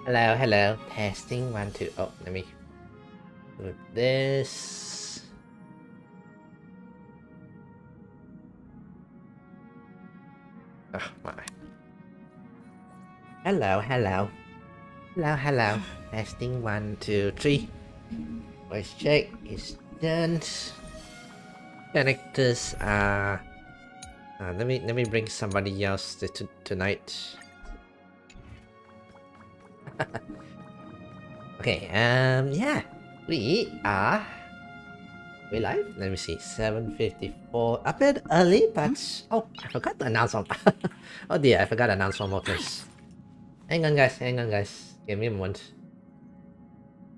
Hello, hello. Testing 1, 2. Oh, let me put this. Oh my. Hello, hello. Hello, hello. Testing 1, 2, 3. Voice check is done. Connectors are. Let me bring somebody else tonight. Okay. Yeah, we live. Let me see. 7:54. A bit early, but oh, I forgot to announce one. Oh dear, I forgot to announce one more place. Hang on, guys. Hang on, guys. Give me a moment.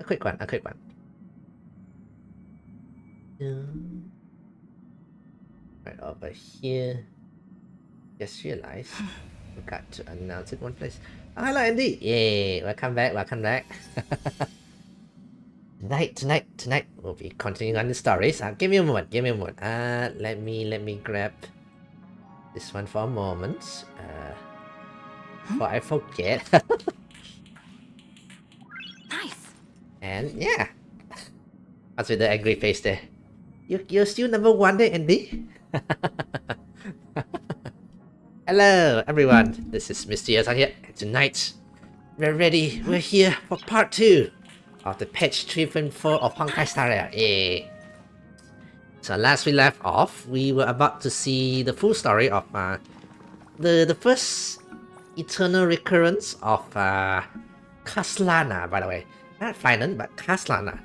A quick one. A quick one. Right over here. Just realized forgot to announce it one place. Oh, hello, Andy. Yay! Welcome back. Welcome back. Tonight we'll be continuing on the stories. Give me a moment. Give me a moment. Let me grab this one for a moment. Before I forget. Nice. And yeah, what's with the angry face there? You're still number 1 there, Andy. Hello, everyone. This is Mr. Yasan here. And tonight, we're ready. We're here for part 2 of the patch 3.4 of honkaistarrail. Yay! So last we left off, we were about to see the full story of the first eternal recurrence of Kaslana, by the way. Not Finan, but Kaslana.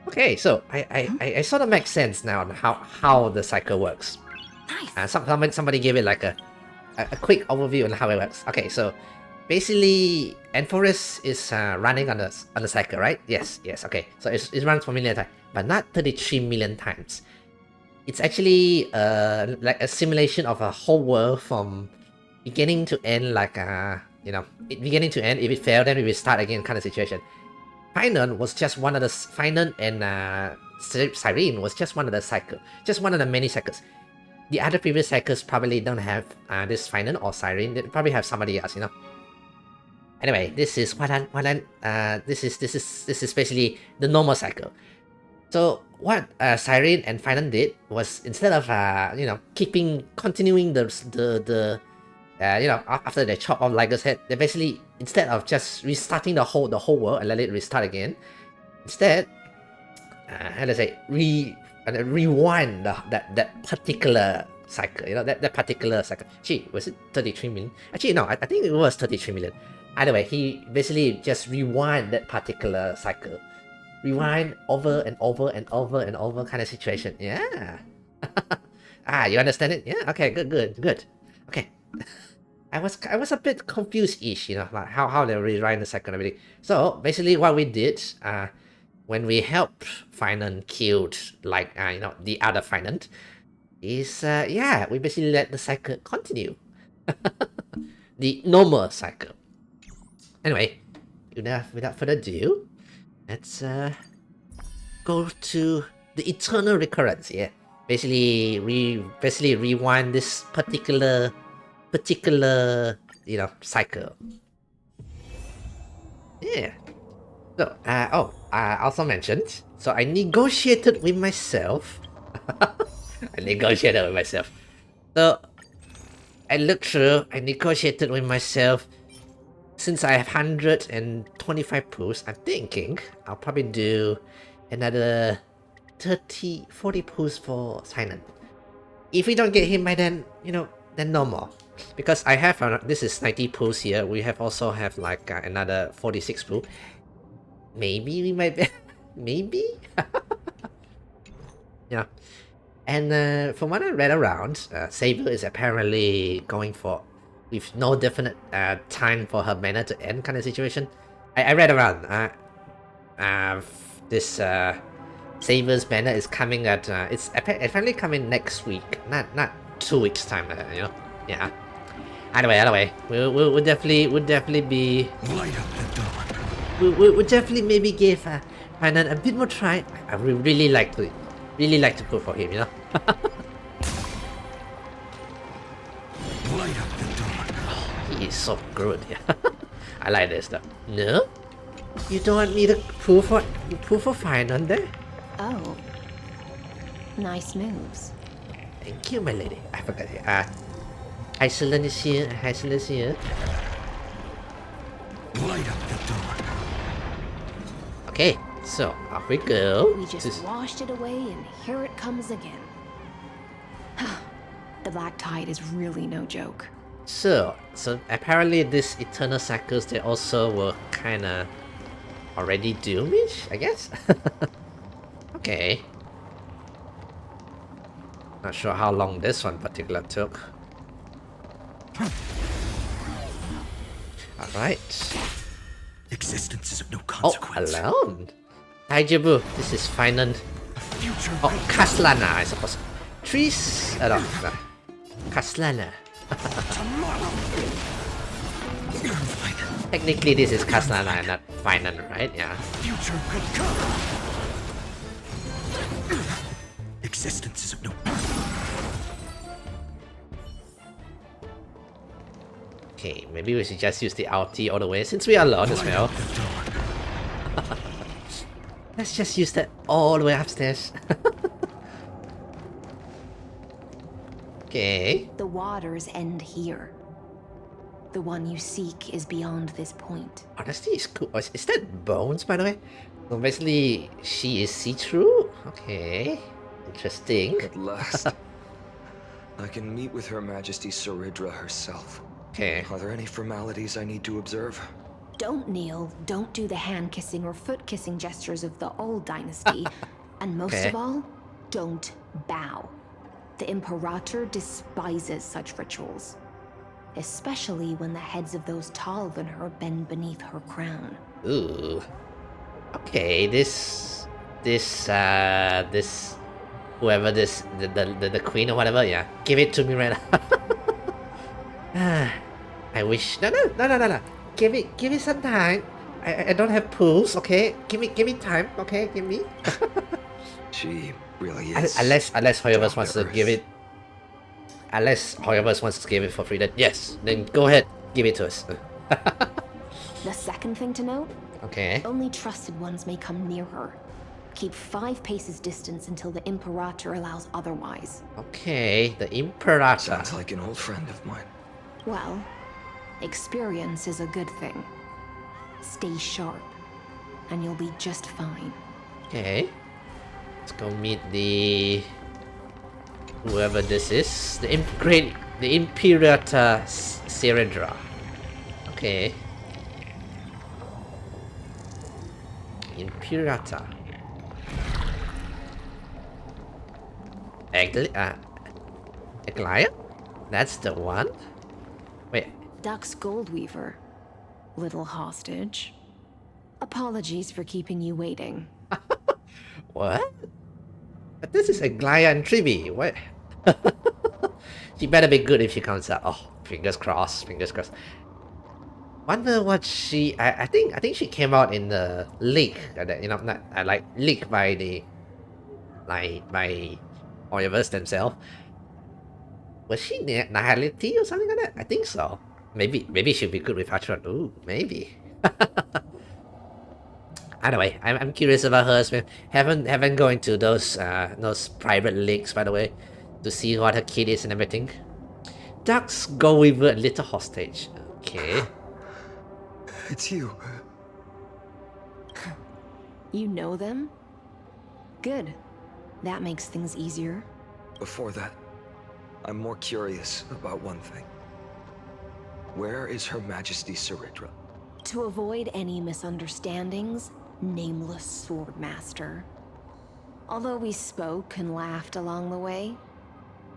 Okay, so I sort of make sense now on how the cycle works. Nice. Somebody gave it like a quick overview on how it works. Okay, so basically, Enforest is running on the cycle, right? Yes. Okay, so it runs for million times, but not 33 million times. It's actually like a simulation of a whole world from beginning to end, like beginning to end. If it failed, then we will start again, kind of situation. Finan was just one of the Finan and Cyrene was just one of the cycle, just one of the many cycles. The other previous cycles probably don't have this Finan or Cyrene. They probably have somebody else, Anyway, this is this is basically the normal cycle. So what Cyrene and Finan did was, instead of continuing the after they chop off Liger's head, they basically, instead of just restarting the whole world and let it restart again, instead how to say, rewind that particular cycle, that particular cycle. Gee, was it 33 million? Actually, no, I think it was 33 million. Either way, he basically just rewind that particular cycle. Rewind over and over and over and over kind of situation. Yeah. You understand it? Yeah, okay, good. Okay. I was a bit confused-ish, like how they rewind the cycle and everything. So basically what we did, when we helped Finan killed the other Finan, is we basically let the cycle continue. The normal cycle. Anyway, without further ado, let's go to the eternal recurrence. Yeah, basically rewind this particular cycle. Yeah. So I also mentioned, so I negotiated with myself. So I looked through, I negotiated with myself. Since I have 125 pools, I'm thinking I'll probably do another 40 pools for Sinan. If we don't get him by then, then no more. Because I have, this is 90 pools here, we also have like another 46 pool. Maybe we might be, maybe? Yeah. And from what I read around, Saber is apparently going for, with no definite time for her mana to end kind of situation. I read around, this Saber's mana is coming at, it's apparently coming next week, not 2 weeks time, yeah. Anyway, we'll definitely be, we'll definitely maybe give Finan a bit more try. I would really like to go for him, He is so good. I like this stuff. No? You don't want me to pull for fine on there? Oh. Nice moves. Thank you, my lady. I forgot it. Iceland is here. Iceland is here. Light up the door. Okay, so off we go. We just washed it away and here it comes again. The black tide is really no joke. So apparently these eternal cycles, they also were kinda already doomish, I guess? Okay. Not sure how long this one particular took. Alright. Existence is of no Oh, consequence. alone? Hi Jabu, this is final. Oh, Kaslana, I suppose. Trees. No. Kaslana. Technically, this is Kaslana and not final, right? Yeah. Future will come. Existence is of no. Okay, maybe we should just use the LT all the way since we are alone as well. Let's just use that all the way upstairs. Okay. The waters end here. The one you seek is beyond this point. Honestly, it's cool. Is that bones, by the way? So basically, she is see-through? Okay. Interesting. At last, I can meet with Her Majesty Saridra herself. Okay. Are there any formalities I need to observe? Don't kneel, don't do the hand-kissing or foot-kissing gestures of the old dynasty, and most Okay. of all, don't bow. The Imperator despises such rituals, especially when the heads of those taller than her bend beneath her crown. Ooh. Okay, this whoever the queen or whatever, yeah. Give it to me right now. I wish no. Give it some time. I don't have pools, okay? Give me time, okay? Give me. She really is. Unless Hoyovers wants to down to give earth. it. Unless Hoyovers wants to give it for free, then yes. Then go ahead, give it to us. The second thing to note, Okay. only trusted ones may come near her. Keep 5 paces distance until the Imperator allows otherwise. Okay, the Imperator. Sounds like an old friend of mine. Well, experience is a good thing. Stay sharp, and you'll be just fine. Okay. Let's go meet the whoever this is. The Imperator Saridra. Okay. Imperator. Aglia? That's the one? Wait. Duck's Goldweaver, little hostage. Apologies for keeping you waiting. What? But this is Aglia and Trivi. What? She better be good if she comes out. Oh, fingers crossed. Fingers crossed. Wonder what she. I think she came out in the leak. You know, not like leaked by the by Hoyovers themselves. Was she Nihility or something like that? I think so. Maybe she'll be good with Patron. Ooh, maybe. Anyway, I'm curious about her as well. Haven't gone to those private leaks, by the way, to see what her kid is and everything. Ducks go with a little hostage. Okay. It's you. You know them? Good. That makes things easier. Before that, I'm more curious about one thing. Where is Her Majesty Saridra? To avoid any misunderstandings, nameless Swordmaster. Although we spoke and laughed along the way,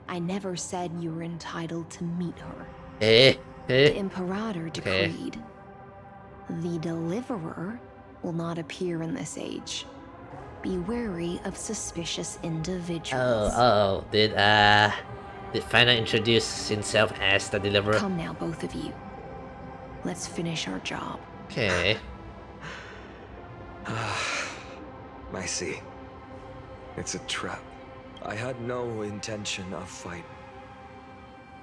I never said you were entitled to meet her. The Imperator decreed. The Deliverer will not appear in this age. Be wary of suspicious individuals. Oh, did Final introduce himself as the Deliverer? Come now, both of you. Let's finish our job. Okay. I see. It's a trap. I had no intention of fighting.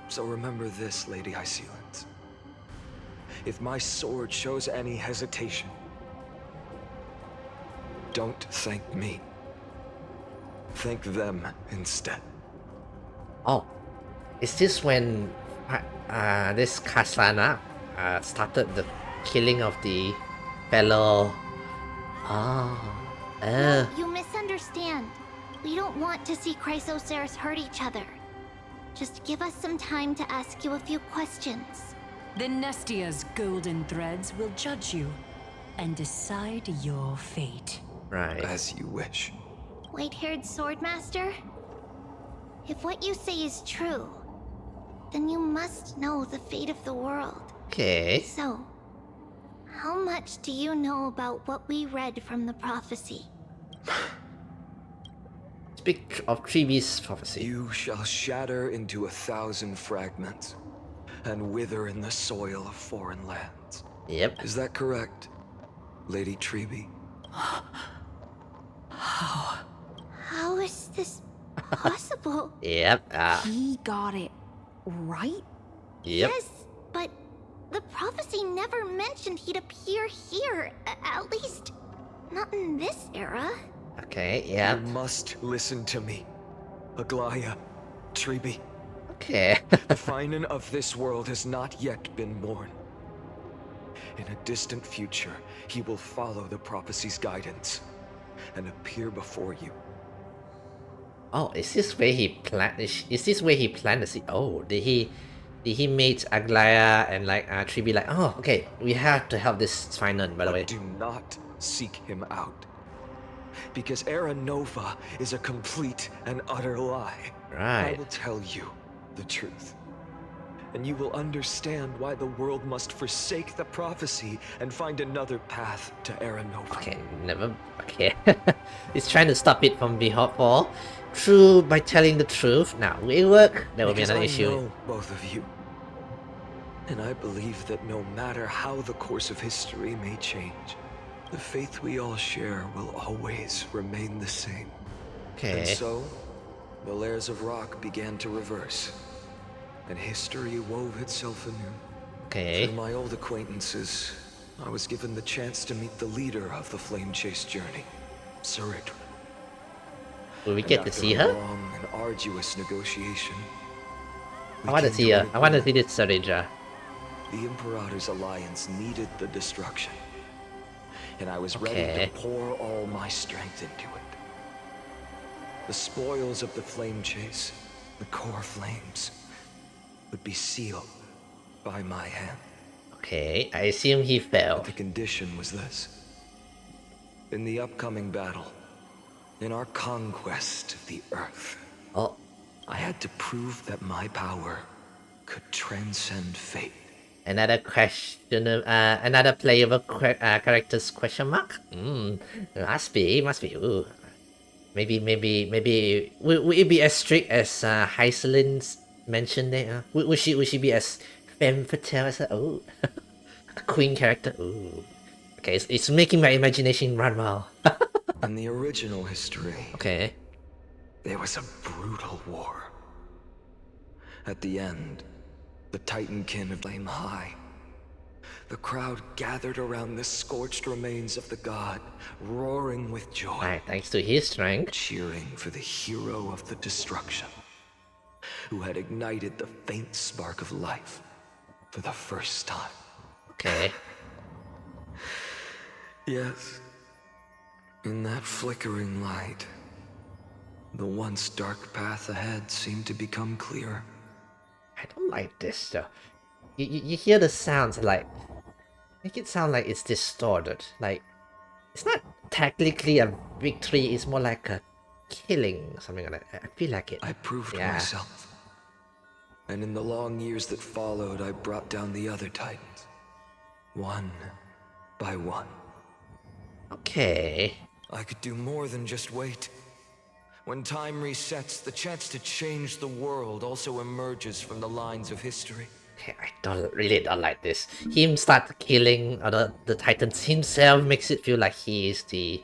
So remember this, Lady Isealand. If my sword shows any hesitation, don't thank me. Thank them instead. Oh, is this when this Kasana started the killing of the fellow? No, you misunderstand. We don't want to see Chrysoceras hurt each other. Just give us some time to ask you a few questions. The Nestia's golden threads will judge you and decide your fate. Right. As you wish. White-haired Swordmaster? If what you say is true, then you must know the fate of the world. Okay. So, how much do you know about what we read from the prophecy? Speak of Treebe's prophecy. You shall shatter into 1,000 fragments and wither in the soil of foreign lands. Yep. Is that correct, Lady Treebe? How is this possible? Yep. He got it right? Yep. Yes, but the prophecy never mentioned he'd appear here. At least, not in this era. Okay. Yep. You must listen to me, Aglaya, Treebe. Okay. The Finan of this world has not yet been born. In a distant future, he will follow the prophecy's guidance and appear before you. Oh, is this where he planned? Is this where he planned to see? Oh, did he meet Aglaya and like Treebe like? Oh, okay, we have to help this Finan. By the But way. do not seek him out. Because Era Nova is a complete and utter lie. I Right. will tell you the truth. And you will understand why the world must forsake the prophecy and find another path to Era Nova. Okay. Never. Okay. He's trying to stop it from being hopeful. True, by telling the truth. Now, will it work? There will be Because another I issue. know both of you. And I believe that no matter how the course of history may change, the faith we all share will always remain the same. And Okay. so, the layers of rock began to reverse, and history wove itself anew. Okay. Through my old acquaintances, I was given the chance to meet the leader of the Flame Chase journey, Saridra. Will we And get to after see a her? long and arduous negotiation, I we want to came see to her. an I want to see agreement. this Saridra. The Imperator's alliance needed the destruction, and I was ready Okay. to pour all my strength into it. The spoils of the Flame Chase, the core flames, would be sealed by my hand. Okay. I assume he But failed. the condition was this. In the upcoming battle, in our conquest of the Earth, Oh. I had to prove that my power could transcend fate. Another question. Another playable character's question mark. Must be. Ooh. Maybe. Will it be as strict as Heiselin's mentioned there? Would she be as femme fatale as a queen character? Ooh. Okay, it's making my imagination run wild. In the original history, Okay. there was a brutal war. At the end, the Titankin of Flame High. The crowd gathered around the scorched remains of the god, roaring with joy, Alright, thanks to his strength. cheering for the hero of the destruction, who had ignited the faint spark of life for the first time. Okay. Yes, in that flickering light, the once dark path ahead seemed to become clearer. I don't like this though. You hear the sounds like make it sound like it's distorted. Like it's not technically a victory, it's more like a killing, something like that. I feel like it. I proved Yeah. myself. And in the long years that followed, I brought down the other Titans. One by one. Okay. I could do more than just wait. When time resets, the chance to change the world also emerges from the lines of history. Okay, I really don't like this. Him start killing the Titans himself makes it feel like he is the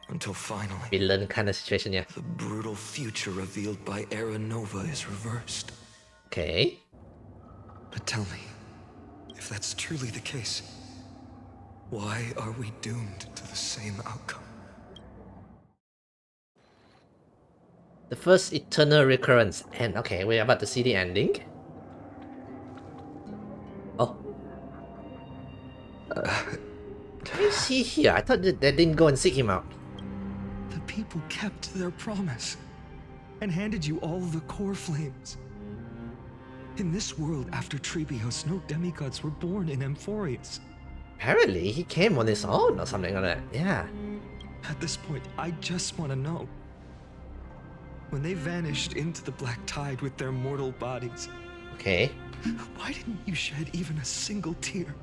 Until finally, villain kind of situation, yeah. the brutal future revealed by Era Nova is reversed. Okay. But tell me, if If that's truly the case, why are we doomed to the same outcome? The first eternal recurrence. And okay, we're about to see the ending. Oh. What is he here? I thought that they didn't go and seek him out. The people kept their promise and handed you all the core flames. In this world after Trebios, no demigods were born in Amphorius. Apparently, he came on his own or something like that. Yeah. At this point, I just want to know. When they vanished into the black tide with their mortal bodies, Okay. why didn't you shed even a single tear?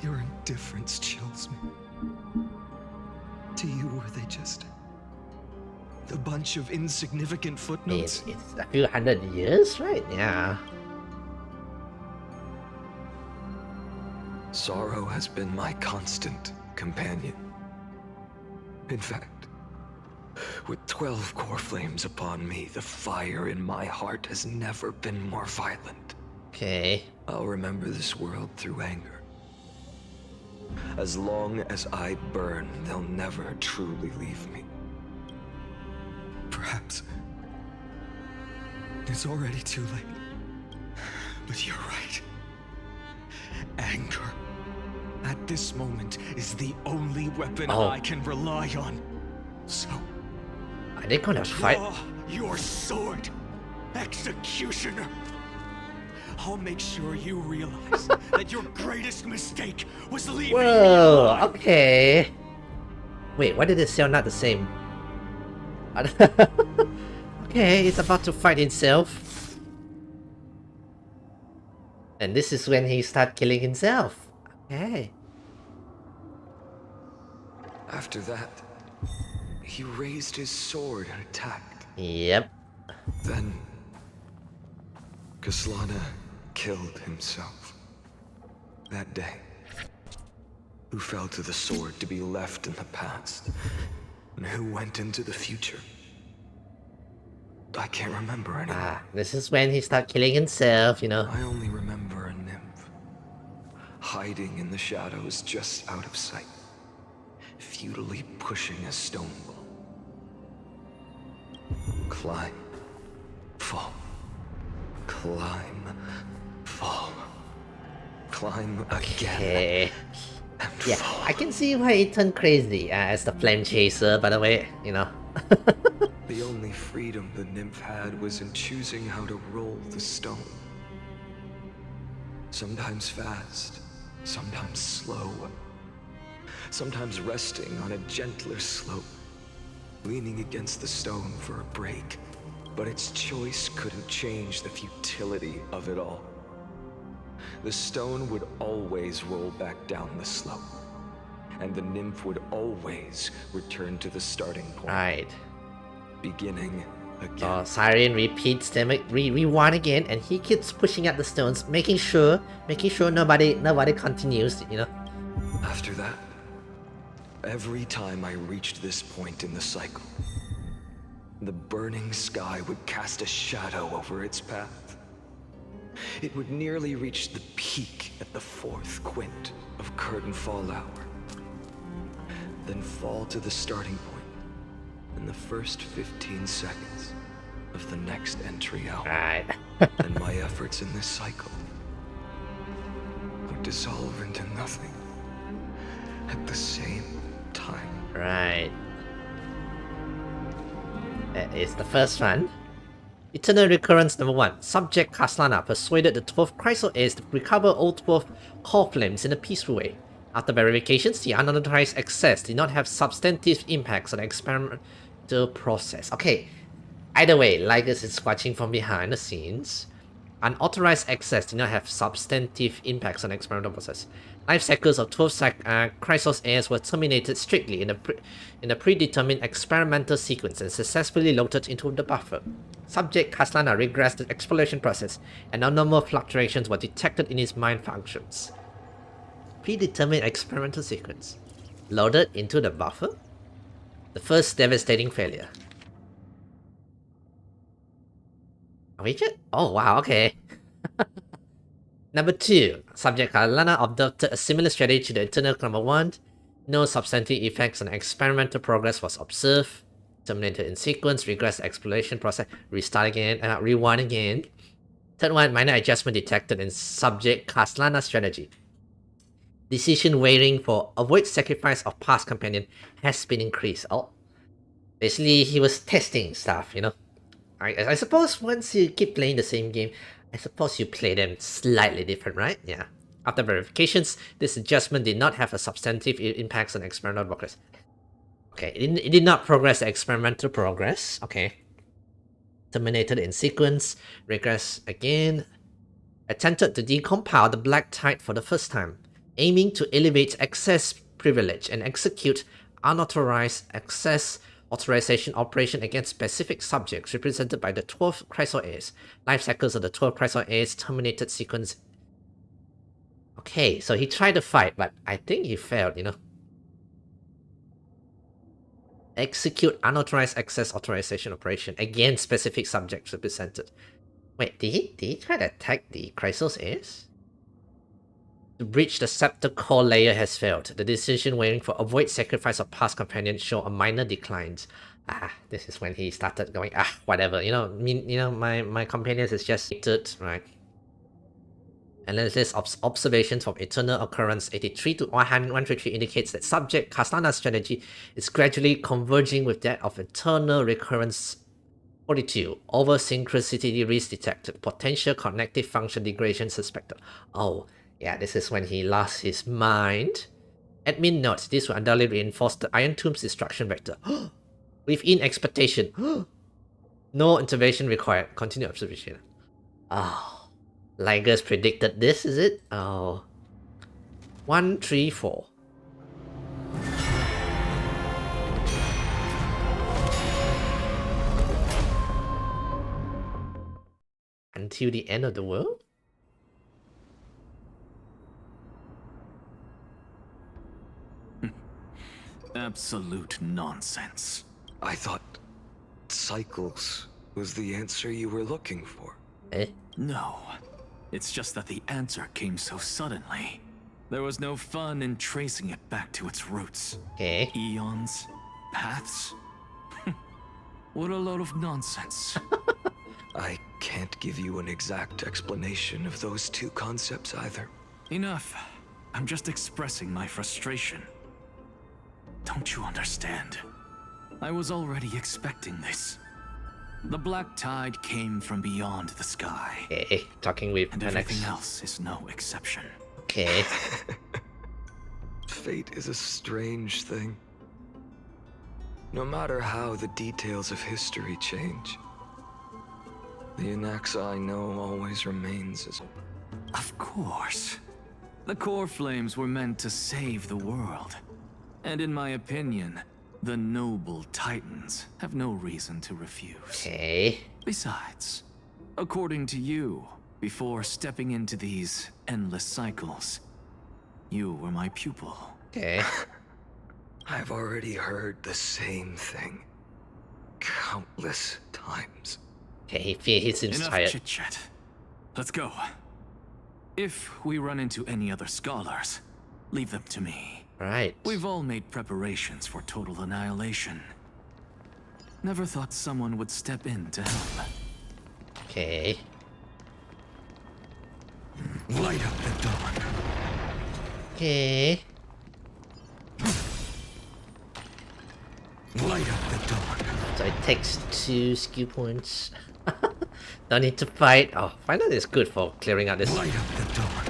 Your indifference chills me. To you, were they just a bunch of insignificant footnotes? It's a few hundred years, right? Yeah. Sorrow has been my constant companion. In fact, with 12 core flames upon me, the fire in my heart has never been more violent. Okay. I'll remember this world through anger. As long as I burn, they'll never truly leave me. Perhaps it's already too late. But you're right. Anger, at this moment, is the only weapon I can rely on. So, Are they gonna fight? draw your sword, executioner. I'll make sure you realize that your greatest mistake was leaving me Whoa, alive. okay. Wait, why did it sound not the same? Okay, it's about to fight himself. And this is when he starts killing himself. Okay. After that, he raised his sword and attacked. Yep. Then, Kaslana killed himself. That day, who fell to the sword to be left in the past, and who went into the future. I can't remember anymore. Ah, this is when he starts killing himself, you know. I only remember a nymph, hiding in the shadows just out of sight, futilely pushing a stone wall. Climb, fall, climb, fall, climb again. Okay. And Yeah, fall. I can see why he turned crazy as the flame chaser, by the way, you know. The only freedom the nymph had was in choosing how to roll the stone. Sometimes fast, sometimes slow. Sometimes resting on a gentler slope, leaning against the stone for a break. But its choice couldn't change the futility of it all. The stone would always roll back down the slope, and the nymph would always return to the starting point. Right. Beginning again. So Siren repeats them, rewind again, and he keeps pushing up the stones, making sure nobody continues, you know. After that, every time I reached this point in the cycle, the burning sky would cast a shadow over its path. It would nearly reach the peak at the 4th quint of curtain fall hour, then fall to the starting point in the first 15 seconds of the next entry hour. Right. And my efforts in this cycle would dissolve into nothing at the same time. Right. That is the first one. Eternal Recurrence number 1. Subject Kaslana persuaded the 12th Chryso Ace to recover all 12 core flames in a peaceful way. After verifications, the unauthorized access did not have substantive impacts on the experimental process. Okay, either way, Lygus is watching from behind the scenes. Unauthorized access did not have substantive impacts on the experimental process. Life cycles of 12 Chrysos Airs were terminated strictly in a predetermined experimental sequence and successfully loaded into the buffer. Subject Kaslana regressed the exploration process, and abnormal fluctuations were detected in his mind functions. Predetermined experimental sequence. Loaded into the buffer? The first devastating failure. Witcher? Oh wow, okay. Number 2. Subject Lana adopted a similar strategy to the internal number 1. No substantive effects on experimental progress was observed. Terminated in sequence, regress exploration process, restart again, and rewind again. Third one, minor adjustment detected in subject Kaslana strategy. Decision weighting for avoid sacrifice of past companion has been increased. Oh, basically he was testing stuff, you know. I suppose once you keep playing the same game, I suppose you play them slightly different, right? Yeah. After verifications, this adjustment did not have a substantive impacts on experimental progress. Okay, it did not progress the experimental progress. Okay. Terminated in sequence, regress again. Attempted to decompile the black tide for the first time, aiming to elevate access privilege and execute unauthorized access authorization operation against specific subjects represented by the 12 Chrysoids. Life cycles of the 12 Chrysoids terminated sequence. Okay, so he tried to fight, but I think he failed, you know. Execute unauthorized access authorization operation against specific subjects represented. Wait, did he try to attack the Chrysoids? To breach the scepter core layer has failed. The decision waiting for avoid sacrifice of past companions show a minor decline. This is when he started going, whatever, you know, my companions is just right? Analysis of observations from eternal occurrence 83 to 133 indicates that subject Kastana's strategy is gradually converging with that of eternal recurrence 42. Over synchronicity risk detected. Potential cognitive function degradation suspected. Oh, yeah, this is when he lost his mind. Admin notes, this will undoubtedly reinforce the Iron Tomb's destruction vector. Within expectation. No intervention required. Continue observation. Oh, Ligers predicted this, is it? Oh. 1, 3, 4. Until the end of the world? Absolute nonsense. I thought cycles was the answer you were looking for. Eh? No. It's just that the answer came so suddenly. There was no fun in tracing it back to its roots. Okay. Eons? Paths? What a load of nonsense. I can't give you an exact explanation of those two concepts either. Enough. I'm just expressing my frustration. Don't you understand? I was already expecting this. The black tide came from beyond the sky. Okay, talking with and an everything else is no exception. Okay. Fate is a strange thing. No matter how the details of history change, the Anaxa I know always remains as... Of course. The core flames were meant to save the world. And in my opinion, the noble titans have no reason to refuse. Okay. Besides, according to you, before stepping into these endless cycles, you were my pupil. Okay. I've already heard the same thing countless times. Okay, he seems Enough tired. chit-chat. Let's go. If we run into any other scholars, leave them to me. Right. We've all made preparations for total annihilation. Never thought someone would step in to help. Okay. Light up the dawn. Okay. Light up the dawn. So it takes 2 skill points. Don't need to fight. Oh, final is good for clearing out this. Light up the dawn.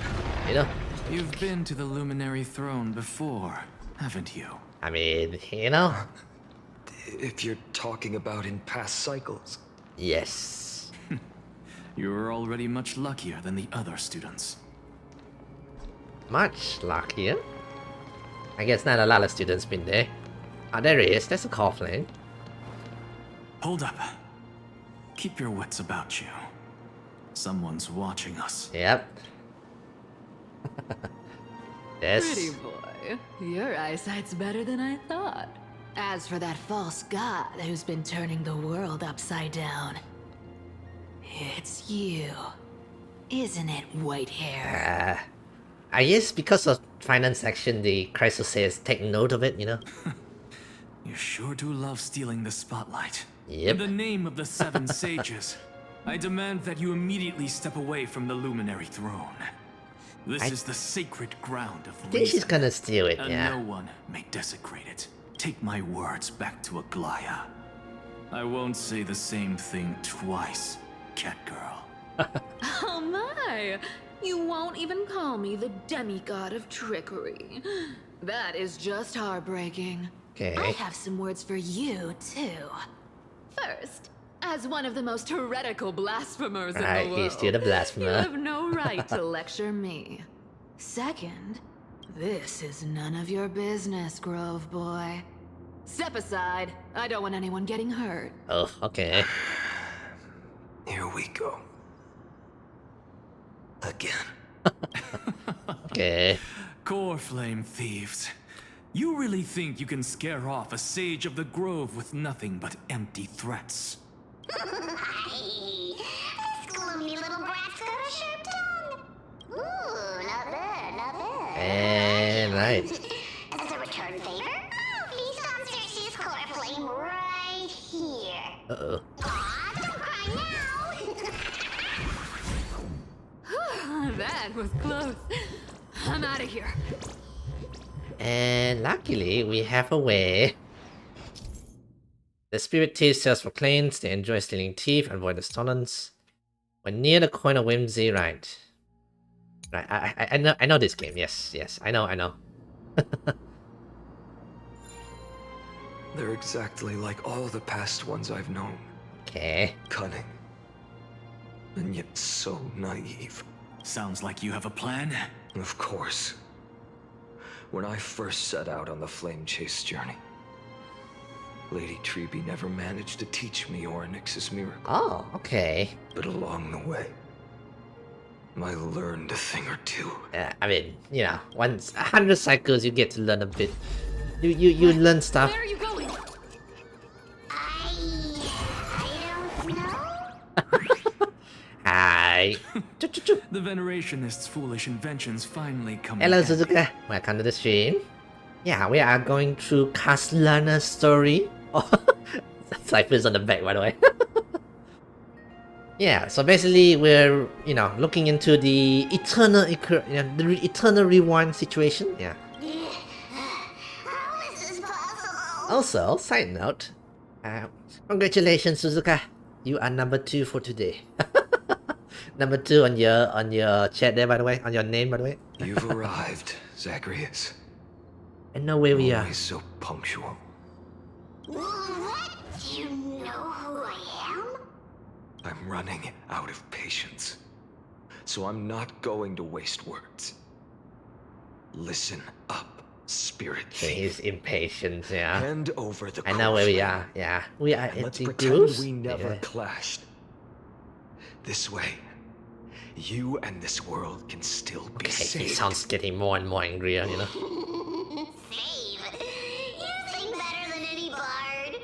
You know? You've been to the Luminary Throne before, haven't you? I mean, you know? If you're talking about in past cycles. Yes. You're already much luckier than the other students. Much luckier. I guess not a lot of students been there. Oh, there he is. That's a call flame. Hold up. Keep your wits about you. Someone's watching us. Yep. Yes. Pretty boy, your eyesight's better than I thought. As for that false god who's been turning the world upside down, It's you. Isn't it, Whitehair? I guess because of finance section, the Chryso says take note of it, you know? You sure do love stealing the spotlight. Yep. In the name of the Seven Sages, I demand that you immediately step away from the Luminary Throne. This is the sacred ground of I think she's gonna steal it, and yeah. no one may desecrate it. Take my words back to Aglaya. I won't say the same thing twice, cat girl. Oh my! You won't even call me the demigod of trickery. That is just heartbreaking. Okay. I have some words for you, too. First, as one of the most heretical blasphemers in the world, he's still the blasphemer. you have no right to lecture me. Second, this is none of your business, Grove Boy. Step aside. I don't want anyone getting hurt. Oh, okay. Here we go. Again. Okay. Core flame thieves. You really think you can scare off a sage of the grove with nothing but empty threats? This gloomy little brat's got a sharp tongue. Ooh, not bad, not bad. And right. As a return favor, please come see his core flame right here. Uh-oh. Aw, don't cry now. That was close. I'm out of here. And luckily, we have a way. The spirit thief sells for claims. They enjoy stealing teeth and avoid the stolons. When near the coin of whimsy, right? Right, I know this game. Yes, I know. They're exactly like all the past ones I've known. Okay. Cunning. And yet so naive. Sounds like you have a plan. Of course. When I first set out on the flame chase journey, Lady Treby never managed to teach me Oryx's miracle. Oh, okay. But along the way, I learned a thing or two. I mean, you know, once 100 cycles, you get to learn a bit. You learn stuff. Where are you going? I don't know. Hi. The Venerationists' foolish inventions finally come Hello, in handy. Suzuka. Welcome to the stream. Yeah, we are going through Caslana's story. Oh, Cypher's on the back, by the way. Yeah, so basically we're, you know, looking into the eternal rewind situation. Yeah. How is this possible? Also, side note, congratulations, Suzuka. You are number 2 for today. Number 2 on your chat there, by the way, on your name, by the way. You've arrived, Zacharias. And know where we are. Always so punctual. What? Do you know who I am? I'm running out of patience. So I'm not going to waste words. Listen up, spirit thief. He's impatient, yeah. Hand over the I know where we core are, yeah. We are flame, and at let's the pretend grooves. we never Yeah. clashed. This way, you and this world can still be Okay, he saved. sounds getting more and more angrier, you know. Save. You sing better than any bard.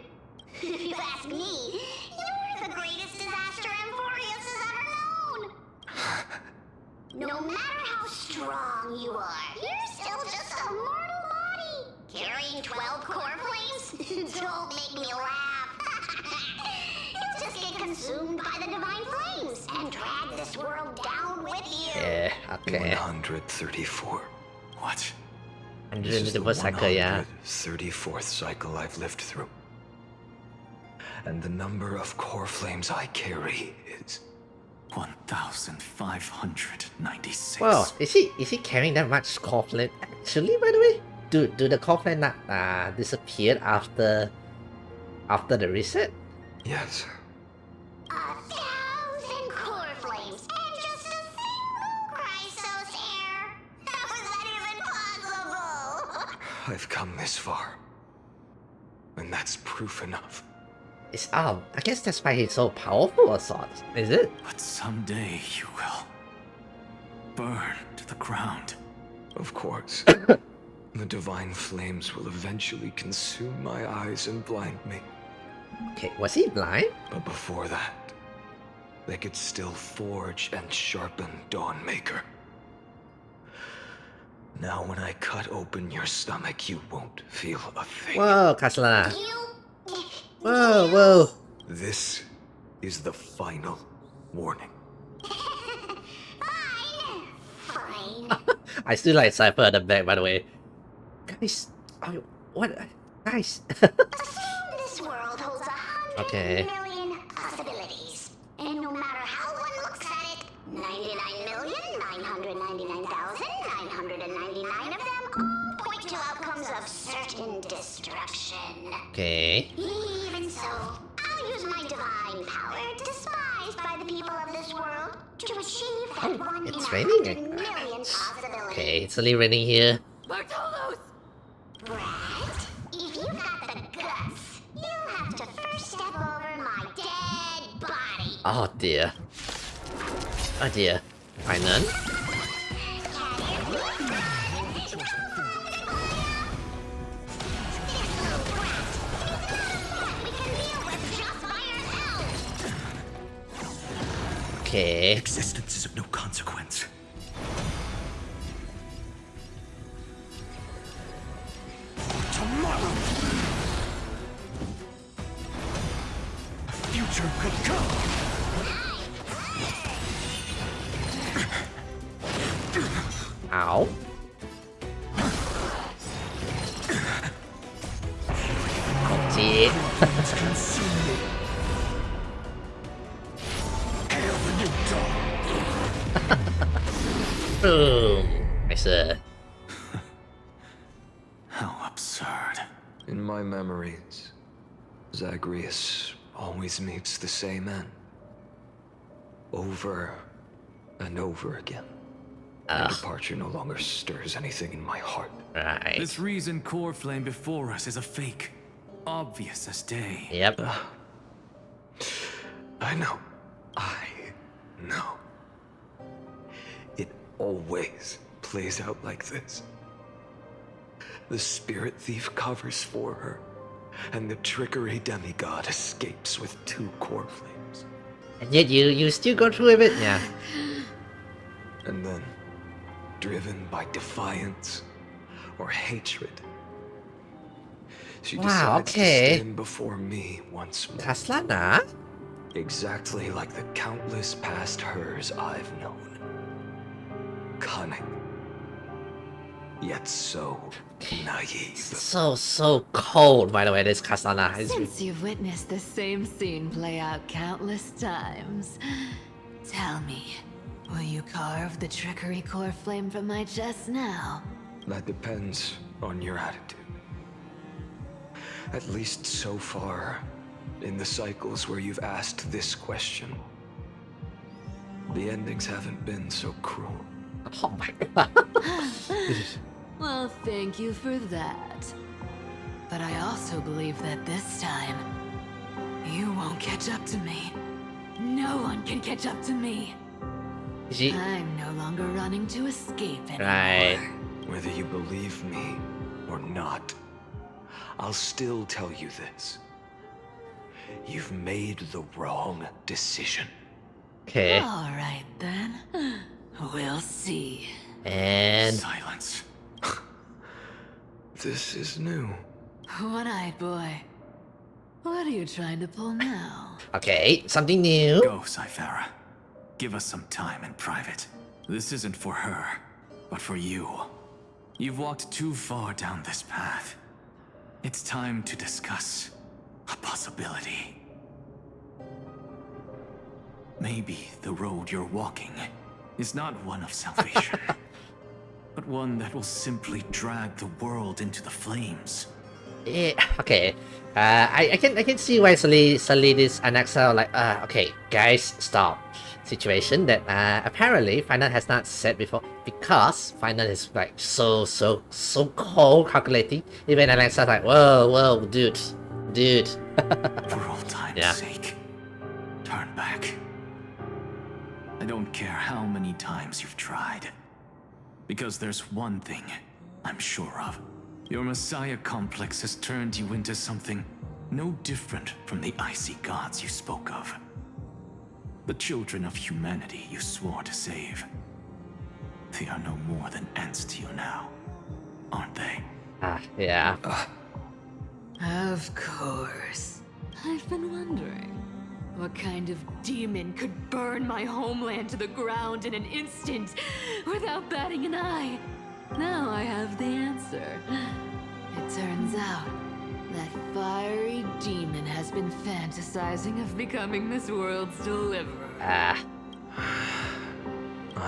If you ask me, you're the greatest disaster Amphorius has ever known. No matter how strong you are, you're still just a mortal body. Carrying 12 core flames? Don't make me laugh. You'll just get consumed by the divine flames and drag this world down with you. Yeah, okay. 134. What? And This is the the cycle, yeah. 134th cycle I've lived through. And the number of core flames I carry is 1,596. Well, is he carrying that much core flame? Actually, by the way, do the core flame not disappear after the reset? yes. 1,000 core flames and just a single Chrysos hair. How is that even possible? I've come this far. And that's proof enough. It's I guess that's why he's so powerful or sorts. Is it? But someday you will burn to the ground. Of course. The divine flames will eventually consume my eyes and blind me. Okay, was he blind? But before that, they could still forge and sharpen Dawnmaker. Now when I cut open your stomach, you won't feel a thing. Whoa, Castellana. You... Whoa, whoa. This is the final warning. Fine. I still like Cypher at the back, by the way. Guys, what? Guys. Assume this world holds 100 Okay. million possibilities. And no matter how one looks at it, 99,999,999 of them all point to outcomes of certain destruction. Okay. Even so, I'll use my divine power, despised by the people of this world, to achieve that one in It's 100 raining. million possibility. Okay, it's only raining here. Bartolos! Brett, if you got the guts, you'll have to first step over my dead body. Oh dear. Oh dear. Finan? Okay. Existence is of no consequence. Tomorrow, a future could come. Ow. Okay. Let's consume me. Hail the new dawn. Boom. Nice. How absurd. In my memories, Zagreus always meets the same end. Over and over again. My departure no longer stirs anything in my heart. Right. This reason core flame before us is a fake. Obvious as day. Yep. I know. It always plays out like this. The spirit thief covers for her, and the trickery demigod escapes with 2 core flames. And yet you still go through with it? Yeah. And then, driven by defiance or hatred, she Wow, decides okay. to stand before me once more. Castellana? Exactly like the countless past hers I've known. Cunning. Yet so naive. So cold, by the way, this Castellana. Since you've witnessed the same scene play out countless times, tell me, will you carve the trickery core flame from my chest now? That depends on your attitude. At least so far, in the cycles where you've asked this question, the endings haven't been so cruel. Oh my god. Well, thank you for that. But I also believe that this time, you won't catch up to me. No one can catch up to me. She... I'm no longer running to escape anymore. Right. Whether you believe me or not, I'll still tell you this. You've made the wrong decision. Okay. All right then. We'll see. And... Silence. This is new. One-eyed boy. What are you trying to pull now? Okay, something new. Go, Cyphera. Give us some time in private. This isn't for her, but for you. You've walked too far down this path. It's time to discuss a possibility. Maybe the road you're walking is not one of salvation, but one that will simply drag the world into the flames. Yeah, okay. I can see why suddenly this Anaxa like okay guys stop situation that apparently Final has not said before because Final is like so cold calculating. Even Anaxa's like whoa dude. For old time's Yeah. sake, turn back. I don't care how many times you've tried, because there's one thing I'm sure of. Your Messiah complex has turned you into something no different from the icy gods you spoke of. The children of humanity you swore to save. They are no more than ants to you now, aren't they? Yeah. Of course. I've been wondering, what kind of demon could burn my homeland to the ground in an instant without batting an eye? Now I have the answer. It turns out that fiery demon has been fantasizing of becoming this world's deliverer. I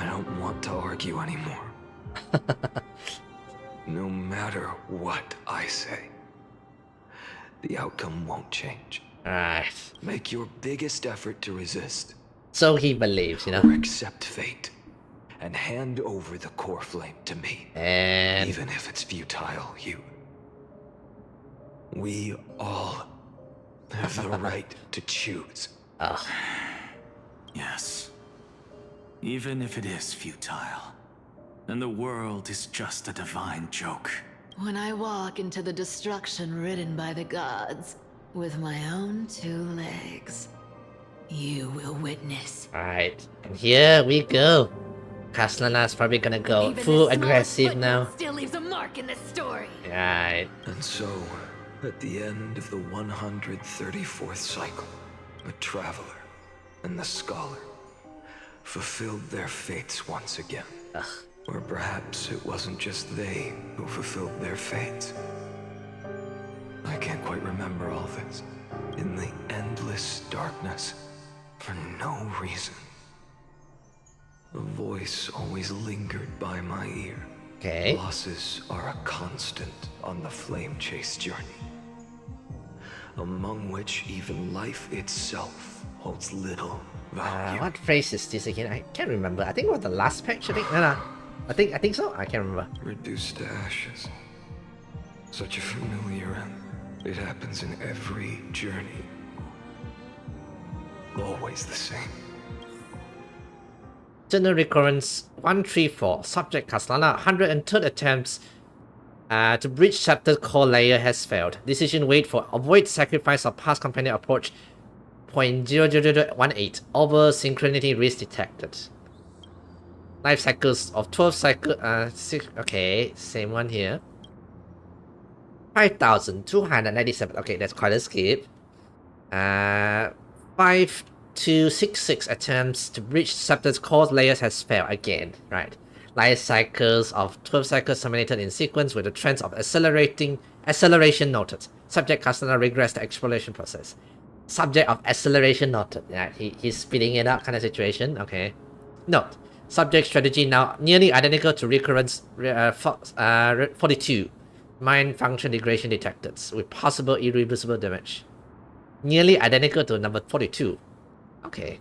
don't want to argue anymore. No matter what I say, the outcome won't change. Alright. Make your biggest effort to resist. So he believes, you know. Or accept fate and hand over the core flame to me. And Even if it's futile, we all have the right to choose. Yes. Even if it is futile, then the world is just a divine joke. When I walk into the destruction written by the gods with my own 2 legs, you will witness. Alright. And here we go. Castellana's probably gonna go Even full the smallest aggressive footnote now. still leaves a mark in this story. Right. And so, at the end of the 134th cycle, the Traveler and the Scholar fulfilled their fates once again. Or perhaps it wasn't just they who fulfilled their fates. I can't quite remember all this. In the endless darkness, for no reason, a voice always lingered by my ear. Okay. Losses are a constant on the flame chase journey, among which even life itself holds little value. What phrase is this again? I can't remember. I think it was the last patch. I think. No. I think so. I can't remember. Reduced to ashes. Such a familiar end. It happens in every journey. Always the same. General recurrence 134. Subject Castellana. 103rd attempts to breach chapter core layer has failed. Decision weight for avoid sacrifice of past companion approach 0.00018. Over synchronity risk detected. Life cycles of 12 cycle 6. Okay, same one here. 5,297. Okay, that's quite a skip. 5266 attempts to breach Scepter's core layers has failed again. Right. Life cycles of 12 cycles terminated in sequence with the trends of acceleration noted. Subject Castellana regressed the exploration process. Subject of acceleration noted. Yeah, he's speeding it up kind of situation. Okay. Note. Subject strategy now nearly identical to recurrence 42. Mind function degradation detected with possible irreversible damage. Nearly identical to number 42. Okay.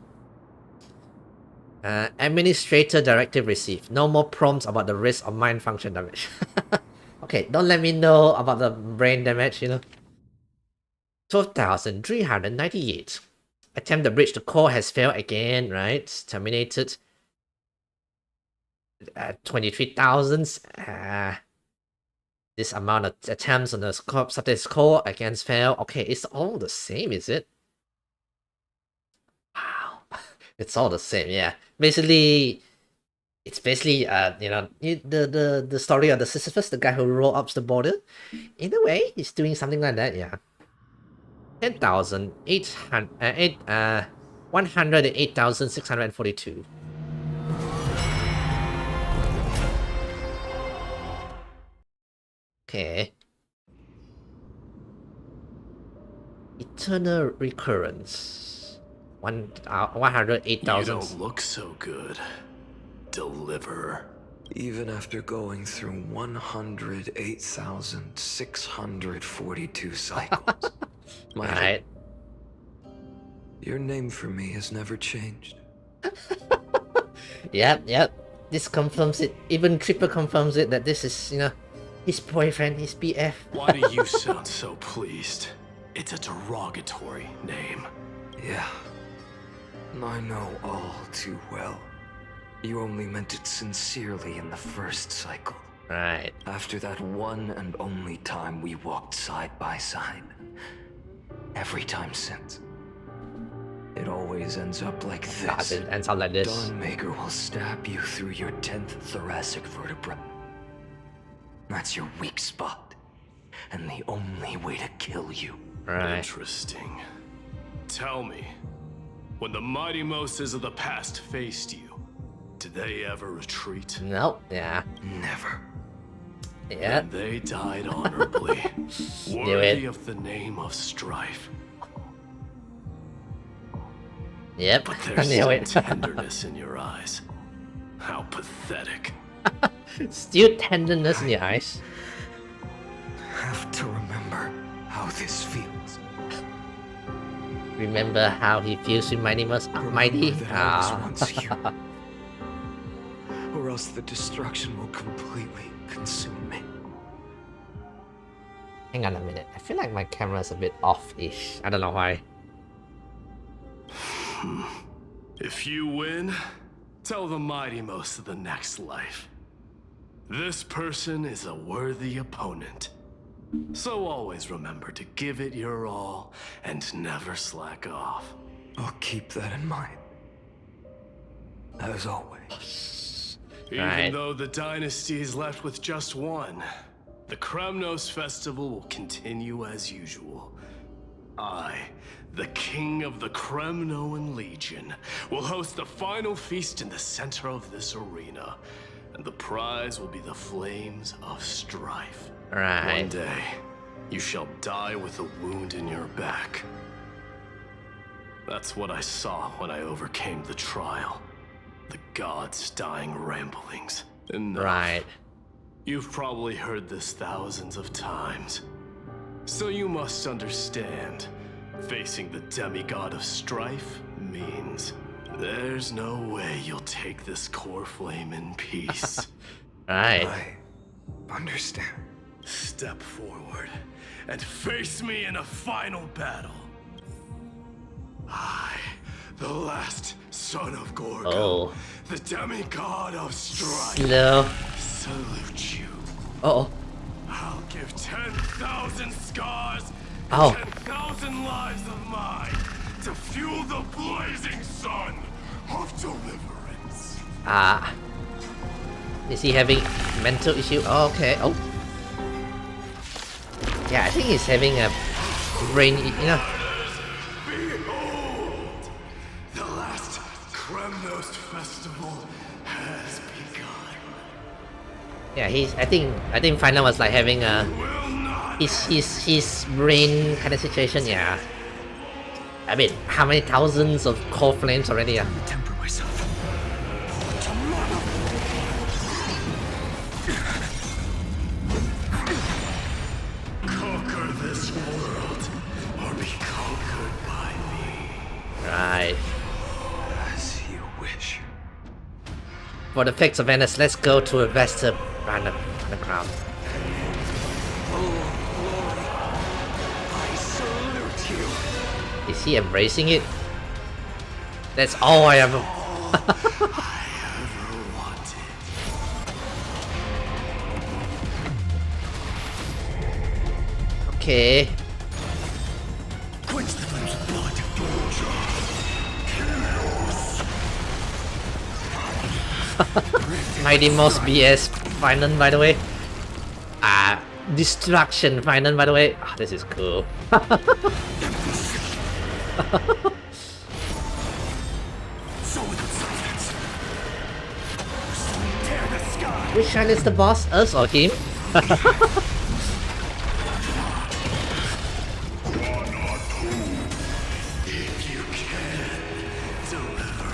Administrator directive received. No more prompts about the risk of mind function damage. Okay, don't let me know about the brain damage, you know. 12,398. Attempt to breach the core has failed again, right? Terminated. 23,000. This amount of attempts on the core against fail. Okay, it's all the same, is it? Wow, it's all the same. Yeah, basically, it's basically the story of the Sisyphus, the guy who rolled up the border. In a way, he's doing something like that. Yeah. 108,642. Okay. Eternal recurrence. 108,000. You don't look so good, Deliverer. Even after going through 108,642 cycles. Alright. Your name for me has never changed. Yep. This confirms it. Even Triple confirms it that this is, his boyfriend, his BF. Why do you sound so pleased? It's a derogatory name. Yeah. I know all too well. You only meant it sincerely in the first cycle. Right. After that one and only time we walked side by side. Every time since. It always ends up like God, this. it ends up like this. Dawnmaker will stab you through your 10th thoracic vertebra. That's your weak spot, and the only way to kill you. Right. Interesting. Tell me, when the mighty Moses of the past faced you, did they ever retreat? Nope. Yeah. Never. Yeah. And they died honorably, Knew worthy it. of the name of strife. Yep. But I there's knew still it. tenderness in your eyes. How pathetic. Still tenderness in your eyes. Have to remember how this feels. Remember how he feels with Mighty Mus Mighty? Remember that I was Ah. once you. Or else the destruction will completely consume me. Hang on a minute. I feel like my camera's a bit off-ish. I don't know why. If you win, tell the mighty most of the next life. This person is a worthy opponent. So always remember to give it your all and never slack off. I'll keep that in mind. As always. Even Right. though the dynasty is left with just one, the Kremnos festival will continue as usual. I, the king of the Kremnoan Legion, will host the final feast in the center of this arena, and the prize will be the flames of strife. Right. One day, you shall die with a wound in your back. That's what I saw when I overcame the trial. The gods' dying ramblings. Enough. Right. You've probably heard this thousands of times. So you must understand, facing the demigod of strife means there's no way you'll take this core flame in peace. Right. I understand. Step forward and face me in a final battle. I, the last son of Gorgo, Oh. the demigod of strife, Slow. salute you. Uh-oh. I'll give 10,000 scars Oh. and 10,000 lives of mine to fuel the blazing sun of deliverance. Ah. Is he having mental issue? Oh, okay. Oh. Yeah, I think he's having a brain, Behold! The last Kremnos festival has begun. Yeah, I think Final was like having a Will not his brain kind of situation. Yeah. I mean, how many thousands of core flames already? Temper myself. conquer this world or be conquered by me. Right. As you wish. For the facts of Venice, let's go to a Vesta underground. I salute you. Is he embracing it? That's all I ever. Okay. Quench the flames of blood. Mighty Mouse BS Final, by the way. Destruction Final, by the way. Ah, this is cool. So without silence. Tear the sky. Which one is the boss? Us or him? If you can, deliver.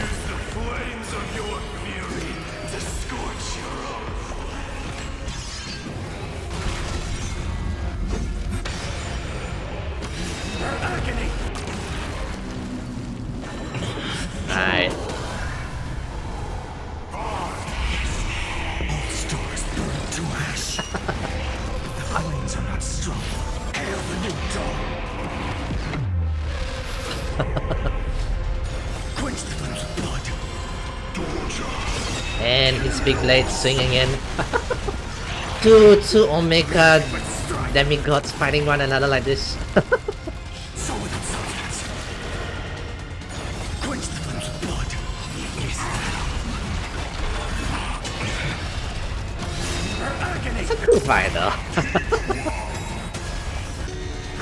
Use the flames of your fury to scorch your own. Her agony. Right. All stars burn to ash. The flames are not strong. Hail the new dawn. Quench the flames of blood. And his big blade swinging in. Two Omega demigods fighting one another like this. So without substance. Quench the flames with blood. Her agony. It's a cool fight though.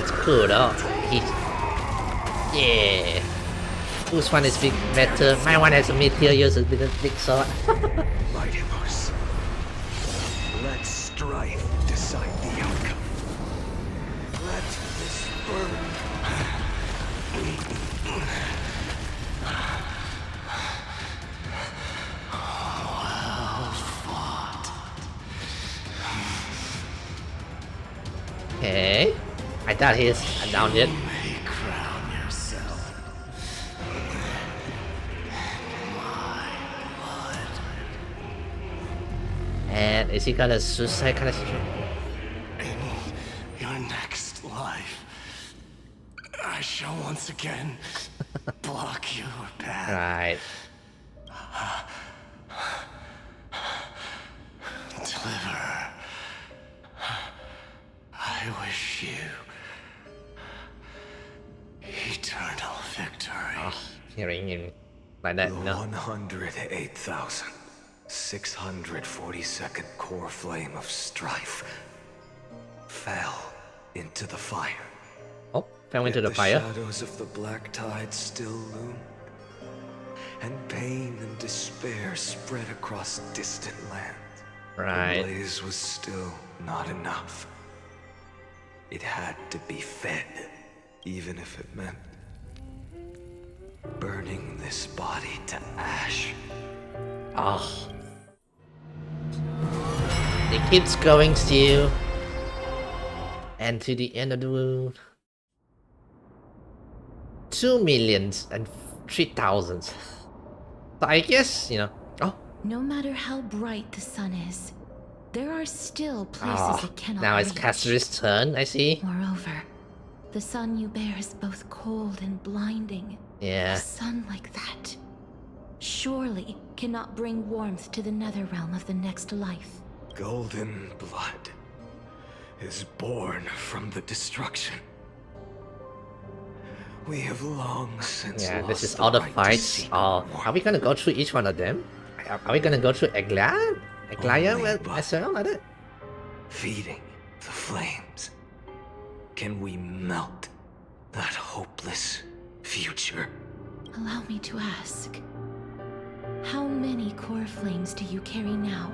It's cool though. Yeah. Whose one is big better? My one has a meteor, yours is with a big sword. Mightyverse. Let strife decide the outcome. Let this burn. Okay. I thought he's down yet. Crown yourself. And is he got a suicide kind of situation? In your next life, I shall once again block your path. Right. Deliver. I wish you eternal victory. Oh, hearing him like that, The no. 108,642nd core flame of strife fell into the fire. Oh, fell into Yet the fire. shadows of the black tide still loomed, and pain and despair spread across distant lands. Right. The blaze was still not enough. It had to be fed, even if it meant burning this body to ash. Oh. It keeps going still. And to the end of the world. 2,003,000. So I guess, you know. Oh. No matter how bright the sun is, there are still places Oh. it cannot Now it's reach. Caster's turn, I see. Moreover, the sun you bear is both cold and blinding. Yeah. A sun like that surely cannot bring warmth to the nether realm of the next life. Golden blood is born from the destruction. We have long since Yeah, lost this is the all the right to fights. seek Oh, warmth. are we gonna go through each one of them? Are we gonna go through Aglaya Only by as well, like that? feeding the flames. Can we melt that hopeless future? Allow me to ask, how many core flames do you carry now?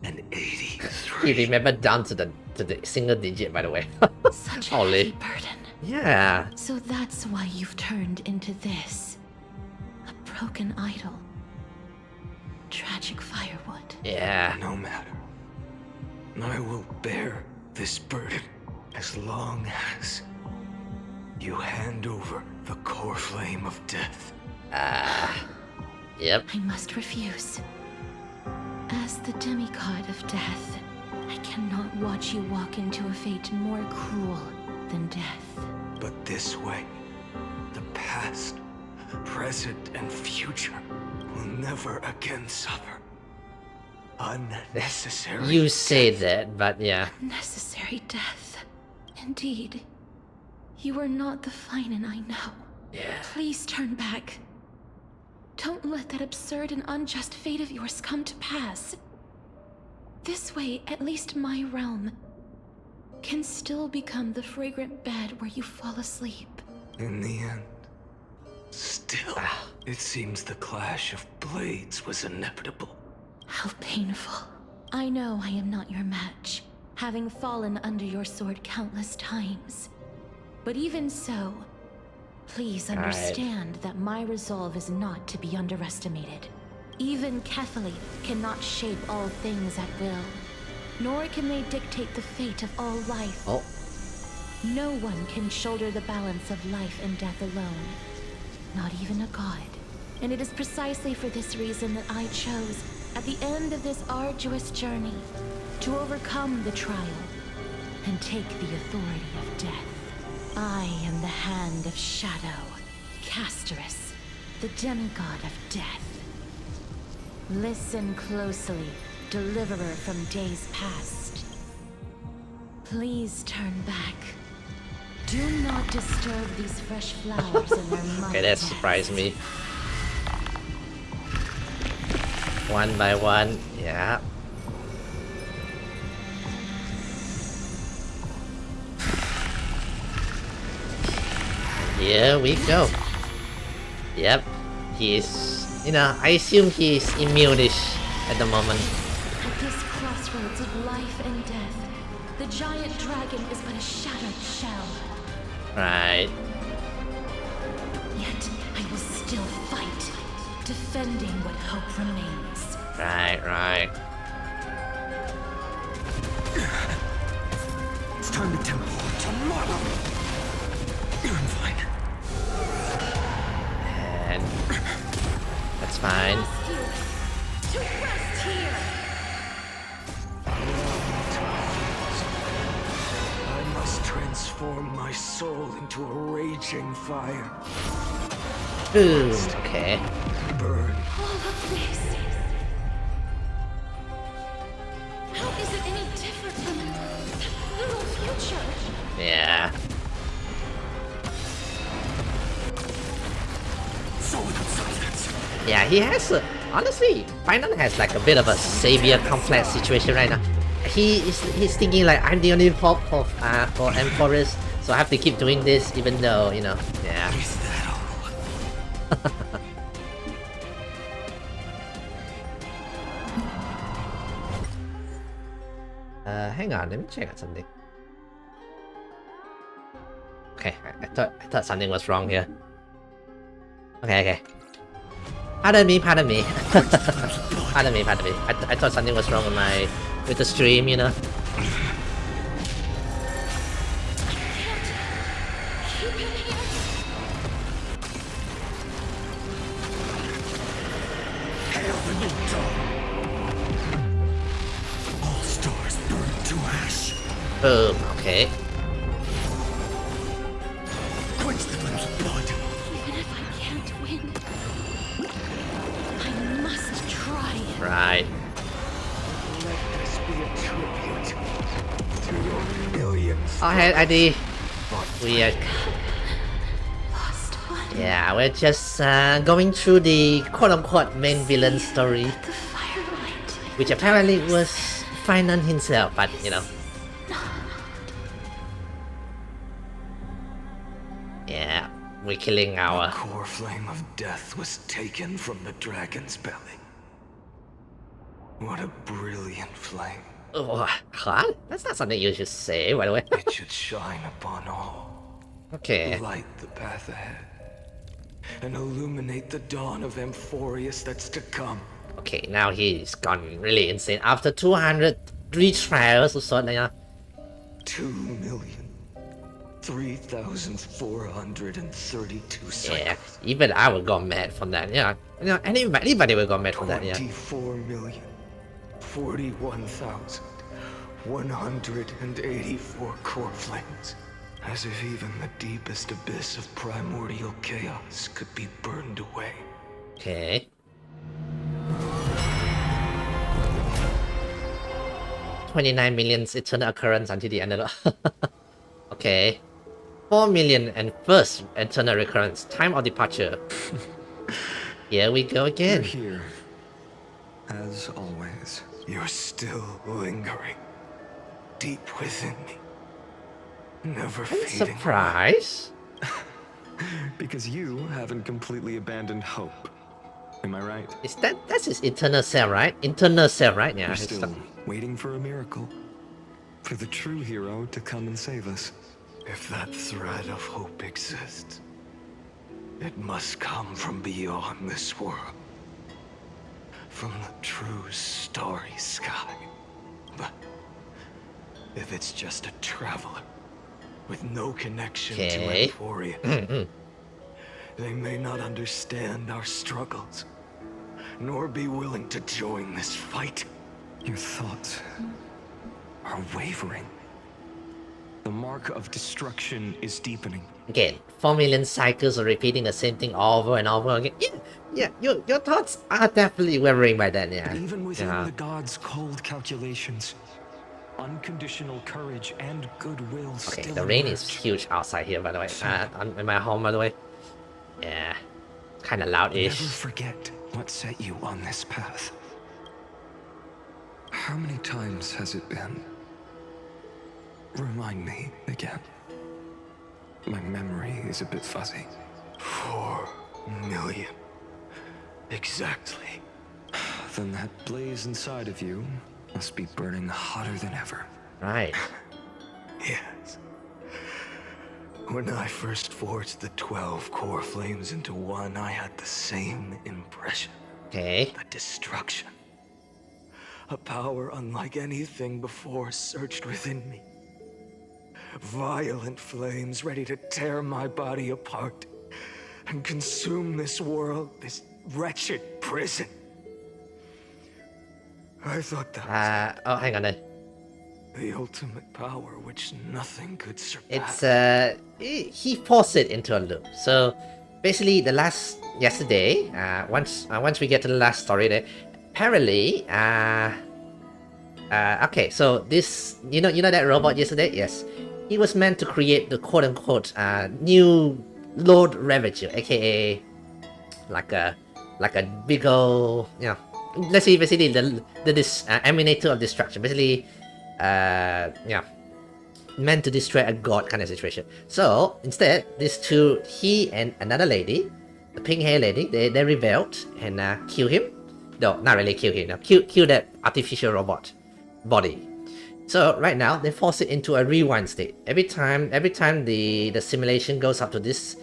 24,041,183. You remember down to the single digit, by the way. Such a Holy. heavy burden. Yeah. So that's why you've turned into this. A broken idol. Tragic firewood. Yeah. No matter. I will bear this burden as long as you hand over the core flame of death. Yep. I must refuse. As the demigod of death, I cannot watch you walk into a fate more cruel than death. But this way, the past, present, and future will never again suffer unnecessary You say that, but yeah. Necessary death. Indeed. You are not the Finan I know. Yeah. Please turn back. Don't let that absurd and unjust fate of yours come to pass. This way, at least my realm can still become the fragrant bed where you fall asleep. In the end, still, it seems the clash of blades was inevitable. How painful. I know I am not your match, having fallen under your sword countless times. But even so, please understand that my resolve is not to be underestimated. Even Kethali cannot shape all things at will, nor can they dictate the fate of all life. Oh. No one can shoulder the balance of life and death alone, not even a god. And it is precisely for this reason that I chose, at the end of this arduous journey, to overcome the trial and take the authority of death. I am the Hand of Shadow, Casterus, the demigod of death. Listen closely, deliverer from days past. Please turn back. Do not disturb these fresh flowers in their month. Okay, that surprised me. One by one, yeah. Here we go. Yep, he is, you know, I assume he is immune-ish at the moment. At this crossroads of life and death, the giant dragon is but a shattered shell. Right. Yet I will still fight, defending what hope remains. Right, right. It's time to teleport to Marlow. I'm fine. And that's fine. To rest here. I must transform my soul into a raging fire. Ooh, okay. Burn. All of this. How is it any different from that little future? Yeah. Yeah, he has honestly, Final has like a bit of a savior complex situation right now. He's thinking like, I'm the only hope for Empress, so I have to keep doing this even though, you know, yeah. Is that all? Hang on, let me check out something. Okay, I thought something was wrong here. Okay. Pardon me. Pardon me. I thought something was wrong with the stream, you know. Hail the new dawn. All stars burn to ash. Boom. Okay. Quench the flames of blood. Even if I can't win, I must try. Right. Let this be a tribute to your millions. Oh, hey, ID. We are. Lost one. Yeah, we're just going through the quote-unquote main villain story, The firelight. which apparently was Finan himself, but you know. Yeah, we're killing The our. core flame of death was taken from the dragon's belly. What a brilliant flame. Oh, huh? That's not something you should say, by the way. It should shine upon all. Okay. Light the path ahead. And illuminate the dawn of Amphorius that's to come. Okay, now he's gone really insane. After 200 retrials or so, yeah. 2,003,432 cycles. Yeah, even I would go mad from that. Yeah, you know, anybody would go mad from that. Yeah. 24,041,184 core flames. As if even the deepest abyss of primordial chaos could be burned away. Okay. $29 million eternal occurrence until the end of the. Okay. 4 million and first eternal recurrence. Time of departure. Here we go again. You're here. As always. You're still lingering. Deep within me. Never I'm fading. surprised. Because you haven't completely abandoned hope. Am I right? Is that's his internal self, right? Internal self, right? Yeah. You're his still waiting for a miracle. For the true hero to come and save us. If that thread of hope exists, it must come from beyond this world. From the true starry sky. But if it's just a traveler with no connection to Euphoria, they may not understand our struggles, nor be willing to join this fight. Your thoughts are wavering. The mark of destruction is deepening. Again, 4 million cycles of repeating the same thing over and over again. Yeah, your thoughts are definitely wavering by then, yeah. Even within the gods' cold calculations, unconditional courage and goodwill Okay, still the rain is emerge. huge outside here, by the way. In my home, by the way. Yeah, kind of loud-ish. Never forget what set you on this path. How many times has it been? Remind me again. My memory is a bit fuzzy. 4 million. Exactly. Then that blaze inside of you must be burning hotter than ever. Right. Yes. When I first forged the 12 core flames into one, I had the same impression. Okay. The destruction. A power unlike anything before surged within me. Violent flames ready to tear my body apart and consume this world, this wretched prison. I thought that Oh, hang on then. was the ultimate power which nothing could surpass. It's he forced it into a loop. So basically, yesterday, once we get to the last story there, apparently, okay, so this, you know that robot yesterday? Yes, he was meant to create the quote-unquote new Lord Ravager, aka like a big old, you know, let's say basically the emanator of destruction, basically, yeah, meant to destroy a god kind of situation. So instead, these two, he and another lady, the pink hair lady, they rebelled and killed him. No, not really kill him. No, kill that artificial robot body. So right now they force it into a rewind state. Every time the simulation goes up to this,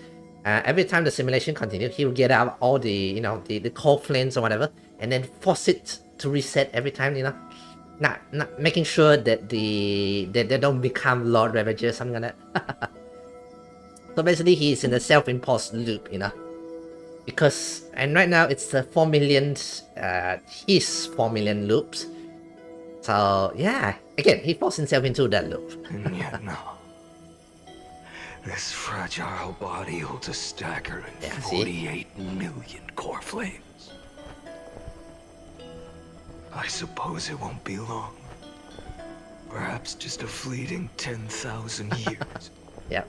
every time the simulation continues, he'll get out all the the cold flames or whatever, and then force it to reset every time. Not making sure that they don't become Lord Ravager, something like that. So basically, he's in a self-imposed loop, because right now it's the 4 million, his 4 million loops. So yeah, again, he forced himself into that loop. And yet now, this fragile body holds a staggering 48 million core flames. I suppose it won't be long. Perhaps just a fleeting 10,000 years. Yep.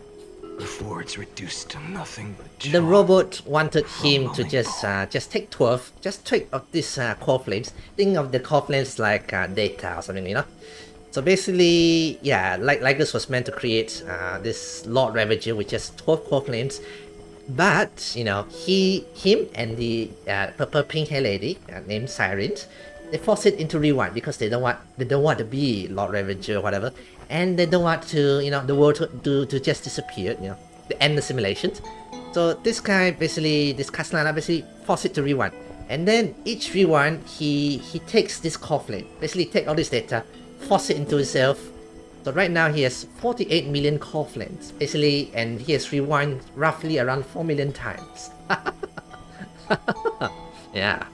Before it's reduced to nothing but The robot wanted him to just take 12, just 12 of these core flames. Think of the core flames like data or something, So basically, yeah, like this was meant to create this Lord Ravager with just 12 core flames. But him and the purple pink hair lady named Siren, they force it into rewind because they don't want to be Lord Ravager or whatever, and they don't want to the world to just disappear, to end the simulation. So this guy basically, this Castellana basically force it to rewind, and then each rewind he takes this core flame, basically take all this data, force it into himself. So right now he has 48 million core flames basically, and he has rewind roughly around 4 million times. Yeah.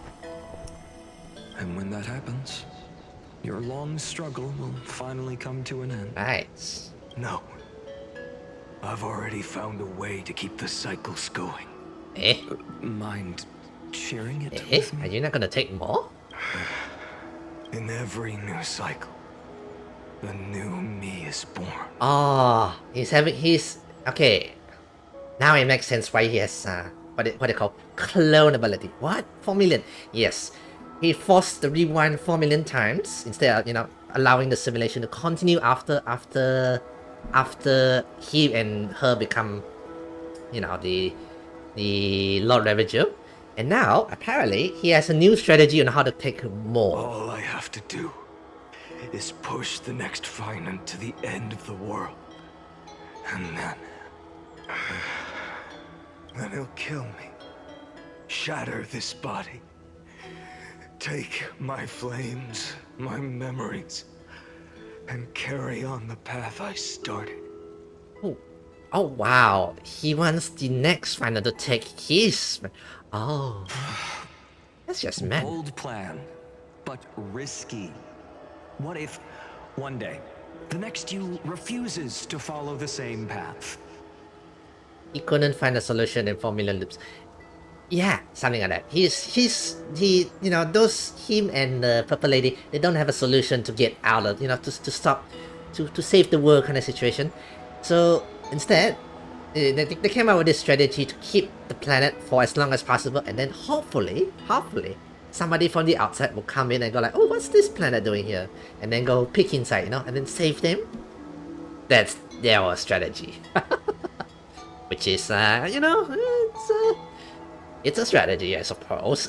And when that happens, your long struggle will finally come to an end. Right. No. I've already found a way to keep the cycles going. Mind sharing it Are with me? you not gonna take more? In every new cycle, a new me is born. Oh, he's okay. Now it makes sense why he has what they call clone ability. What? 4 million? Yes. He forced the rewind 4 million times instead of allowing the simulation to continue after he and her become the Lord Ravager. And now apparently he has a new strategy on how to take more. All I have to do is push the next Finant to the end of the world. And then he'll kill me. Shatter this body. Take my flames, my memories, and carry on the path I started. Oh wow, he wants the next final to take his. Oh, that's just mad. Bold plan, but risky. What if one day The next you refuses to follow the same path. He couldn't find a solution in 4 million loops. Yeah, something like that. He, you know, him and the purple lady, they don't have a solution to get out of, you know, to stop, to save the world kind of situation. So instead, they came up with this strategy to keep the planet for as long as possible, and then hopefully, somebody from the outside will come in and go like, oh, what's this planet doing here? And then go peek inside, you know, and then save them. That's their strategy. Which is, you know, it's a strategy, I suppose.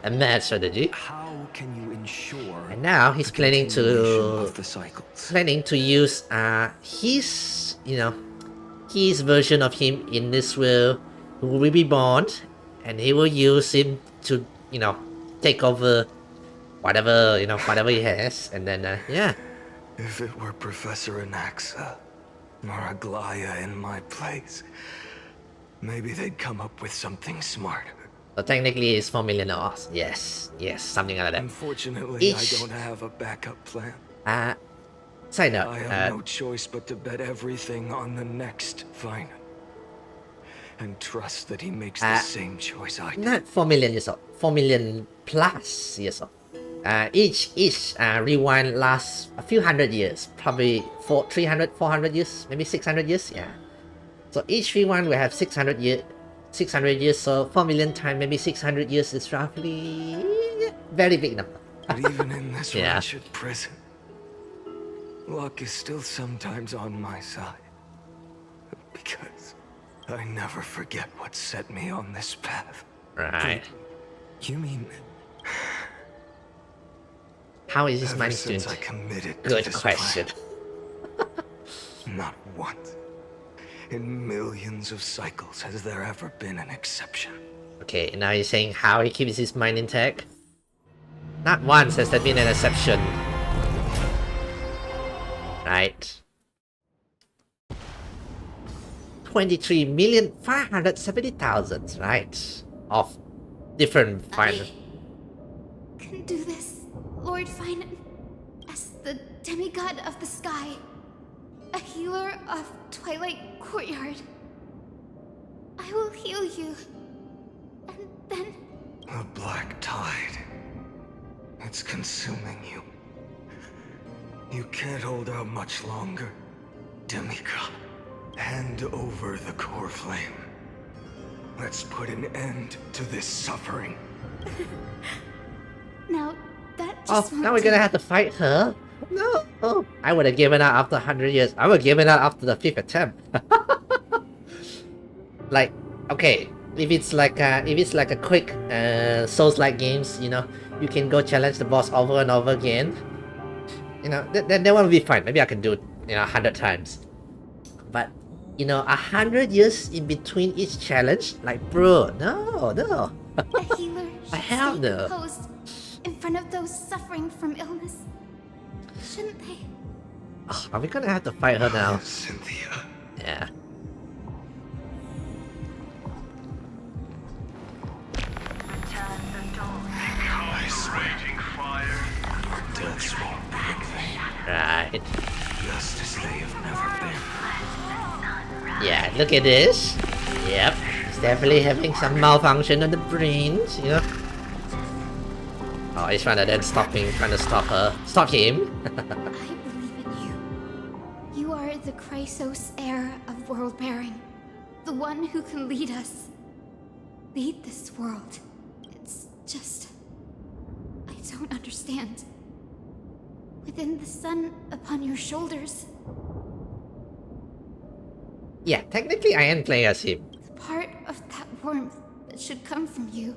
A mad strategy. How can you ensure? And now he's planning to use his, you know, his version of him in this world, who will be born, and he will use him to, you know, take over whatever, you know, whatever he has, and then yeah. If it were Professor Anaxa or Aglaya in my place, maybe they'd come up with something smarter. So technically it's 4 million hours. Yes, something like that. Unfortunately, I don't have a backup plan. Side note, I have no choice but to bet everything on the next final. And trust that he makes the same choice I did. Not 4 million years old, 4 million plus years old. Each rewind lasts a few hundred years, probably 300, 400 years, maybe 600 years, yeah. So each rewind will have 600 years, so 4 million times maybe 600 years is roughly very big number. But even in this wretched prison, luck is still sometimes on my side. Because I never forget what set me on this path. Right. You mean... How is this mind since I committed to Good this question. Plan, not once in millions of cycles has there ever been an exception. Okay, now you're saying how he keeps his mind intact? Not once has there been an exception. Right. 23,570,000, right? Of different final. Can do this, Lord Finan, as the demigod of the sky, a healer of Twilight Courtyard. I will heal you, and then... The black tide. It's consuming you. You can't hold out much longer, demigod. Hand over the core flame. Let's put an end to this suffering. Now, that just now we're gonna have to fight her? No! Oh, I would have given up after 100 years. I would have given up after the 5th attempt. Like, okay, if it's like a quick Souls-like games, you know, you can go challenge the boss over and over again. You know, that one will be fine. Maybe I can do it, you know, 100 times. But, you know, 100 years in between each challenge? Like, bro, no. A healer should hell stay no. composed in front of those suffering from illness. Shouldn't they? Oh, are we gonna have to fight her now? Cynthia. Yeah. Ice raging fire. Death's won't be in vain. Right. Just as they have never been. Yeah, look at this. Yep. He's definitely having some malfunction on the brains, you know? Oh, he's trying to stop her. Stop him. I believe in you. You are the Chrysos heir of world bearing. The one who can lead us. Lead this world. It's just... I don't understand. Within the sun upon your shoulders. Yeah, technically I am playing as him. The part of that warmth that should come from you.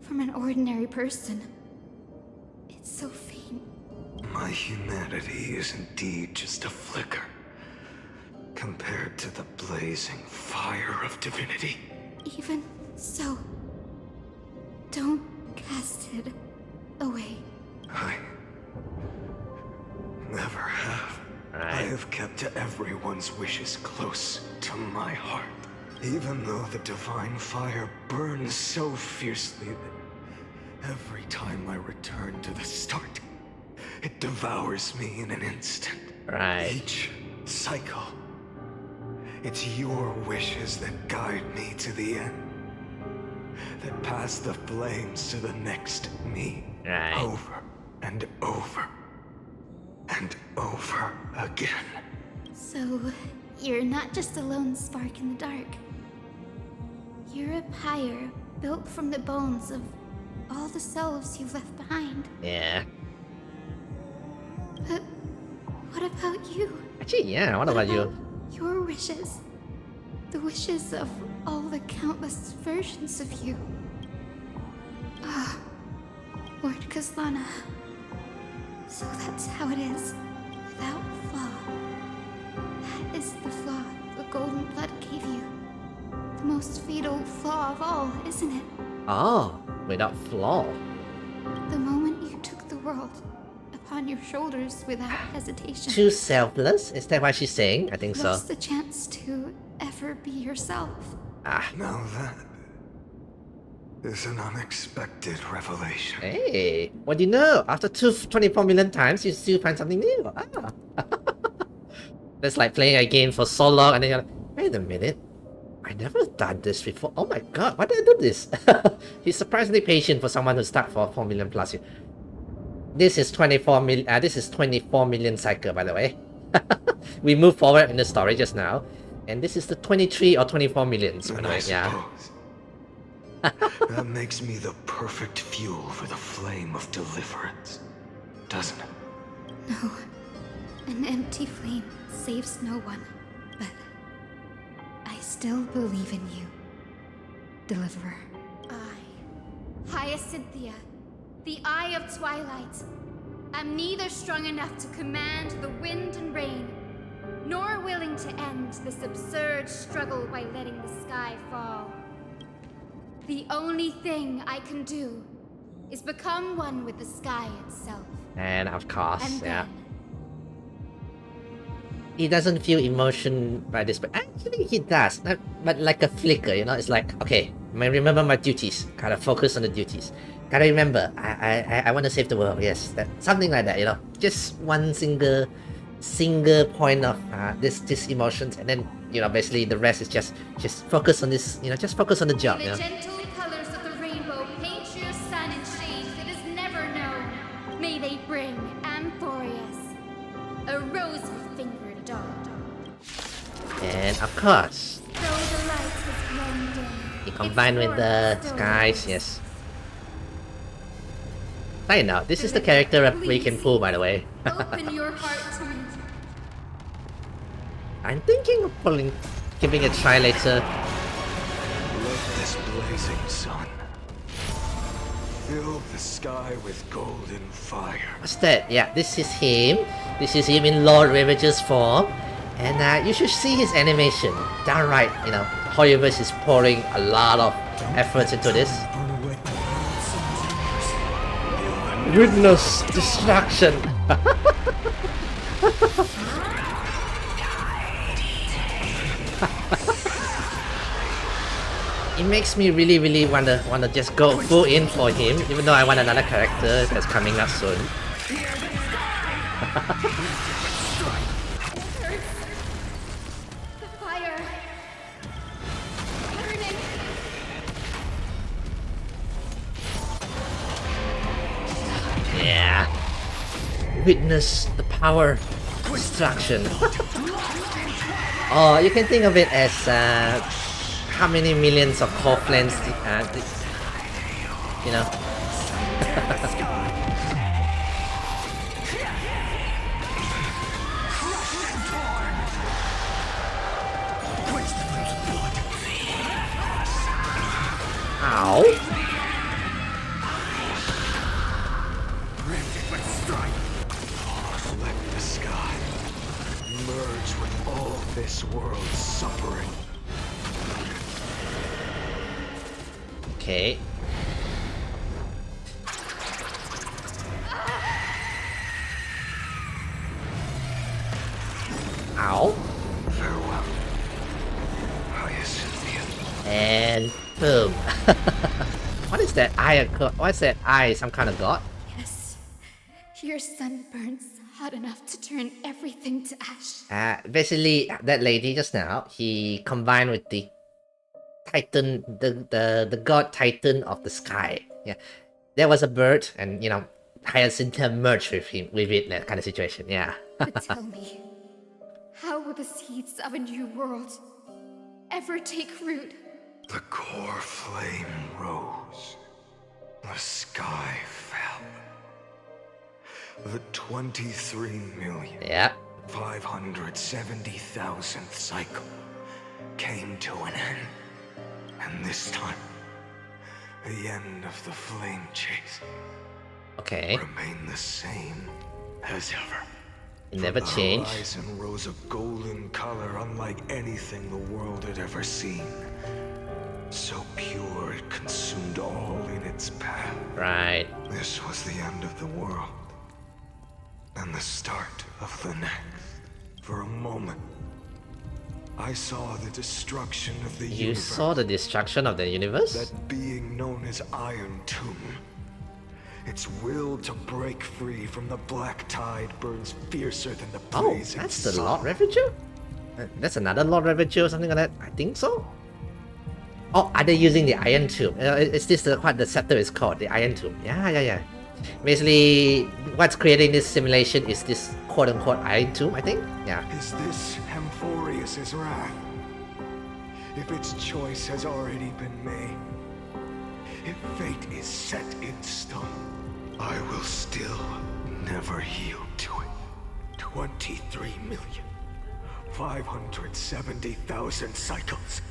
From an ordinary person. It's so faint. My humanity is indeed just a flicker. Compared to the blazing fire of divinity. Even so, don't cast it away. I never have. I have kept everyone's wishes close to my heart. Even though the divine fire burns so fiercely that every time I return to the start, it devours me in an instant. Right. Each cycle, it's your wishes that guide me to the end. That pass the flames to the next me. Right. Over and over and over again. So, you're not just a lone spark in the dark. You're a pyre built from the bones of all the selves you've left behind. Yeah. But what about you? Actually, yeah, what about you? Your wishes. The wishes of all the countless versions of you. Ah, Lord Kazlana. So that's how it is, without flaw. That is the flaw the golden blood gave you. The most fatal flaw of all, isn't it? Oh, without flaw. The moment you took the world upon your shoulders without hesitation. Too selfless? Is that what she's saying? I think so. Lost the chance to ever be yourself. Ah. Now that is an unexpected revelation. Hey, what do you know? After 24 million times, you still find something new. Ah. That's like playing a game for so long and then you're like, wait a minute. I never done this before. Oh my god, why did I do this? He's surprisingly patient for someone who stuck for 4 million plus. This is 24 million. This is 24 million cycle, by the way. We moved forward in the story just now, and this is the 23 or 24 millions. By the way, yeah. That makes me the perfect fuel for the flame of deliverance, doesn't it? No, an empty flame saves no one, but I still believe in you, Deliverer. Hyacinthia, the Eye of Twilight. I'm neither strong enough to command the wind and rain, nor willing to end this absurd struggle by letting the sky fall. The only thing I can do is become one with the sky itself. And of course, And yeah. then He doesn't feel emotion by this, but actually he does. But like a flicker, you know, it's like, okay, I remember my duties. Gotta focus on the duties. Gotta remember, I want to save the world. Yes, that something like that, you know. Just one single point of this emotions, and then you know, basically the rest is just focus on this, you know, just focus on the job. the You know? gentle colors of the rainbow paint your sun in shades it has never known. May they bring Amphorius, a rosy-fingered dog. And of course, Though the light has grown dim, he combined with the skies. Yes. I know, this is the character that we can pull, by the way. open your heart to me. I'm thinking of giving it a try later. Let this blazing sun fill the sky with golden fire. What's that? Yeah, this is him. This is him in Lord Ravager's form. And you should see his animation. Downright, you know, Hoyoverse is pouring a lot of efforts into this. Witness destruction. It makes me really wanna just go full in for him, even though I want another character that's coming up soon. The fire. Burning. Yeah. Witness the power destruction. Oh, you can think of it as how many millions of core flames, you know. Ow. Let the sky merge with all this world's suffering. Okay. Ow. Farewell, Hyacinthia. And boom. What is that eye? What's that eye? Some kind of god? Yes. Your sun burns hot enough to turn everything to ash. Basically, that lady just now, he combined with the Titan, the god Titan of the sky. Yeah, there was a bird, and you know, Hyacinth merged with it, that kind of situation. Yeah. But tell me, how will the seeds of a new world ever take root? The core flame rose. The sky fell. The 23,570,000th cycle came to an end. And this time, the end of the flame chase remained the same as ever. It never changed. The horizon rose a golden color unlike anything the world had ever seen. So pure it consumed all in its path. Right. This was the end of the world. And the start of the next. For a moment, I saw the destruction of the universe. You saw the destruction of the universe? That being known as Iron Tomb. Its will to break free from the black tide burns fiercer than the blazing that's the sun. Lord Ravager? That's another Lord Ravager or something like that? I think so. Oh, are they using the Iron Tomb? Is this what the scepter is called? The Iron Tomb? Yeah. Basically, what's creating this simulation is this quote-unquote Iron Tomb, I think? Yeah. Is this Amphorius's wrath? If its choice has already been made, if fate is set in stone, I will still never yield to it. 23,570,000 cycles.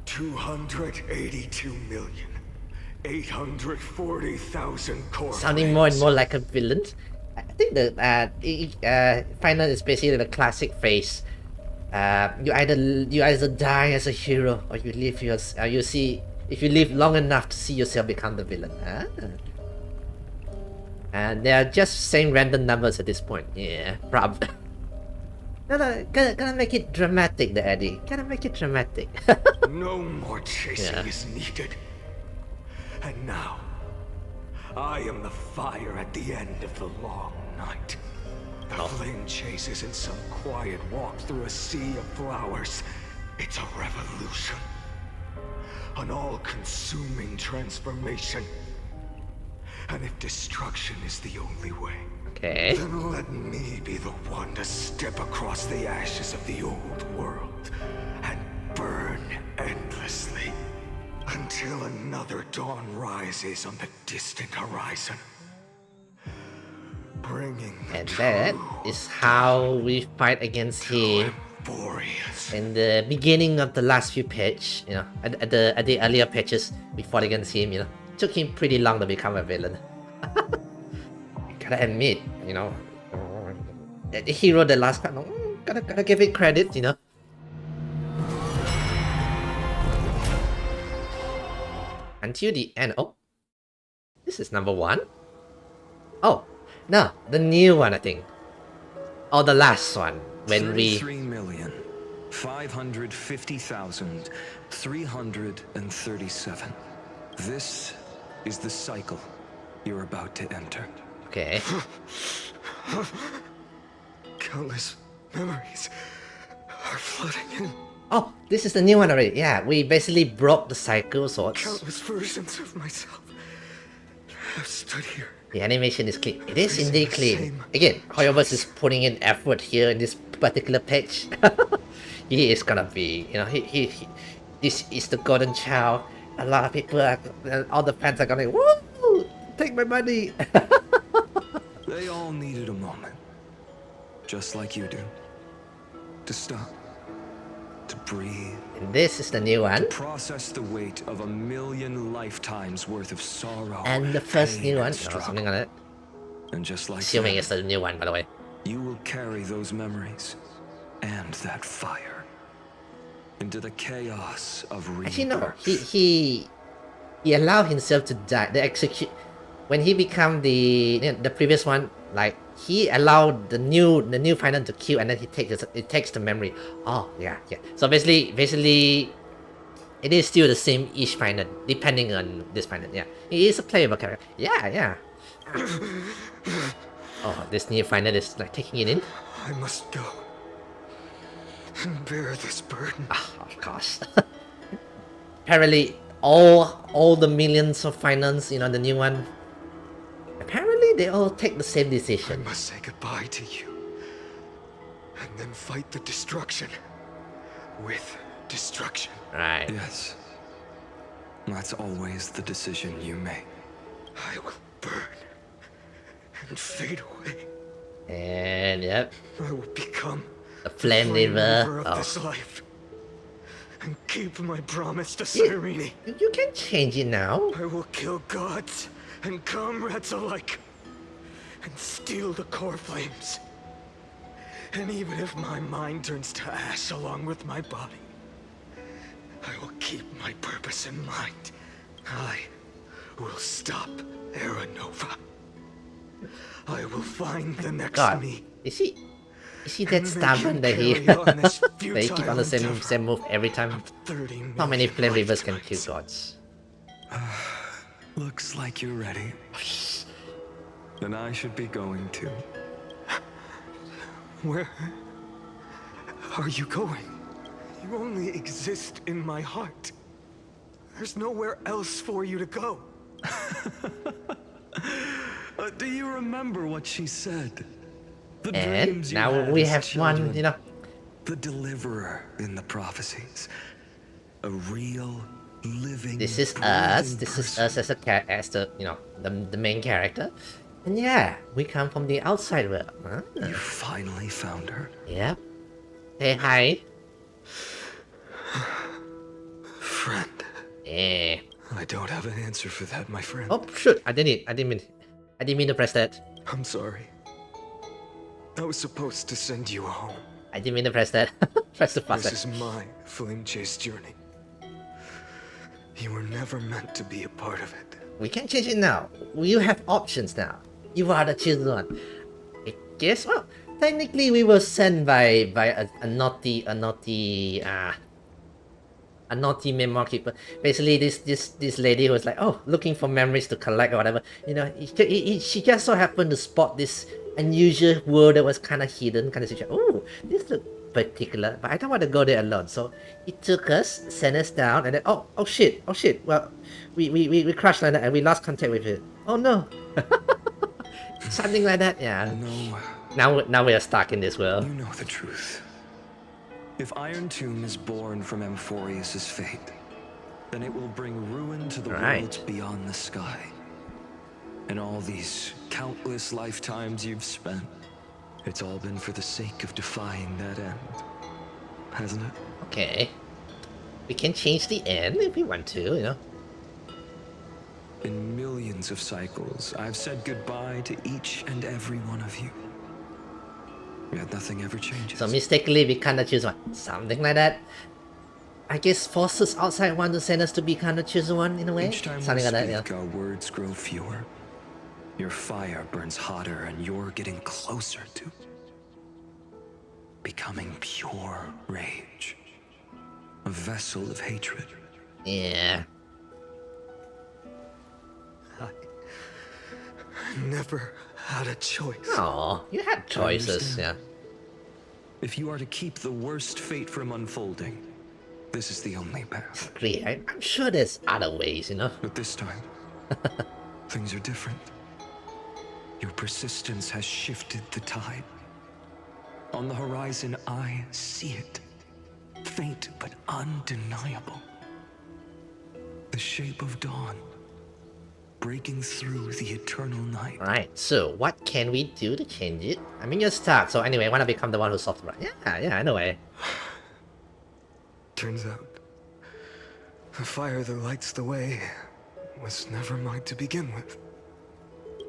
282,840,000 core. Sounding more and more like a villain. I think the final is basically the classic phrase. You either die as a hero or you live if you live long enough to see yourself become the villain. And they are just saying random numbers at this point. Yeah, probably. No, gotta make it dramatic, the Eddie. Gotta make it dramatic. No more chasing is needed. And now, I am the fire at the end of the long night. The flame chase isn't some quiet walk through a sea of flowers. It's a revolution. An all-consuming transformation. And if destruction is the only way, then let me be the one to step across the ashes of the old world and burn endlessly until another dawn rises on the distant horizon. And that is how we fight against him in the beginning of the last few pages. You know, at the earlier pages, we fought against him. You know, it took him pretty long to become a villain. Gotta admit, you know, the hero the last part. Gotta give it credit, you know. Until the end. Oh, this is number 1. Oh. No, the new one, I think. Or the last one, when 33,550,337. This is the cycle you're about to enter. Okay. Countless memories are flooding in. Oh, this is the new one already. Yeah, we basically broke the cycle sorts. Countless versions of myself have stood here. The animation is clean. It is indeed clean. Again, Hoyoverse is putting in effort here in this particular page. He is gonna be, you know, he this is the golden child. A lot of people all the fans are gonna, woo! Take my money! They all needed a moment. Just like you do. To stop. To breathe. And this is the new one. To process the weight of 1,000,000 lifetimes worth of sorrow. And the first new one, or something like that. And just like assuming it's the new one, by the way. You will carry those memories and that fire into the chaos of rebirth. Actually, no. He allowed himself to die. When he became the previous one, like he allowed the new final to kill, and then it takes the memory. Oh yeah. So basically, it is still the same each final, depending on this final. Yeah, he is a playable character. Yeah. Oh, this new final is like taking it in. I must go and bear this burden. Ah, of course. Apparently, all the millions of finance, you know, the new one. Apparently, they all take the same I decision. must say goodbye to you, and then fight the destruction with destruction. Right. Yes, that's always the decision you make. I will burn and fade away. And yep, I will become the flame river. of this life, and keep my promise to Cyrene. You can change it now. I will kill gods and comrades alike, and steal the core flames. And even if my mind turns to ash along with my body, I will keep my purpose in mind. I will stop Era Nova. I will find the next God, me. is he that stubborn that he they keep on the same move every time? How many flame rivers can kill gods? Looks like you're ready. Then I should be going too. Where are you going? You only exist in my heart. There's nowhere else for you to go. Do you remember what she said? The And dreams you now had we as have one, children. you know. The deliverer in the prophecies. A real, living. This is us. This is us as the you know the main character. And yeah, we come from the outside world. Huh? You finally found her. Yep. Hey, hi. Friend. Yeah. I don't have an answer for that, my friend. Oh shoot! I didn't mean to press that. I'm sorry. I was supposed to send you home. I didn't mean to press that. Press the button. This is my flame chase journey. You were never meant to be a part of it. We can change it now. You have options now. You are the chosen one. I guess. Well, technically, we were sent by a naughty memory keeper. Basically, this lady who was like, oh, looking for memories to collect or whatever. You know, she just so happened to spot this unusual world that was kind of hidden, kind of situation. Oh, this looks particular, but I don't want to go there alone. So he took us, sent us down, and then oh shit. Well, we crashed like that and we lost contact with it. Oh no. Something like that. Yeah. No. Now we are stuck in this world. You know the truth. If Iron Tomb is born from Amphorius' fate, then it will bring ruin to the worlds beyond the sky. And all these countless lifetimes you've spent, it's all been for the sake of defying that end, hasn't it? Okay. We can change the end if we want to, you know. In millions of cycles, I've said goodbye to each and every one of you. Yet nothing ever changes. So mistakenly we kinda choose one. Something like that. I guess forces outside want to send us to be kinda choose one in a way. Each time Something we like speak, that, yeah. our words grow fewer. Your fire burns hotter and you're getting closer to becoming pure rage. A vessel of hatred. Yeah. I never had a choice. Oh, you had choices, yeah. If you are to keep the worst fate from unfolding, this is the only path. Agree. I'm sure there's other ways, you know. But this time, things are different. Your persistence has shifted the tide. On the horizon, I see it. Faint but undeniable. The shape of dawn, breaking through the eternal night. Right, so what can we do to change it? I mean, you're stuck, so anyway, I want to become the one who solves the problem. Yeah, in a way. Turns out, the fire that lights the way was never mine to begin with.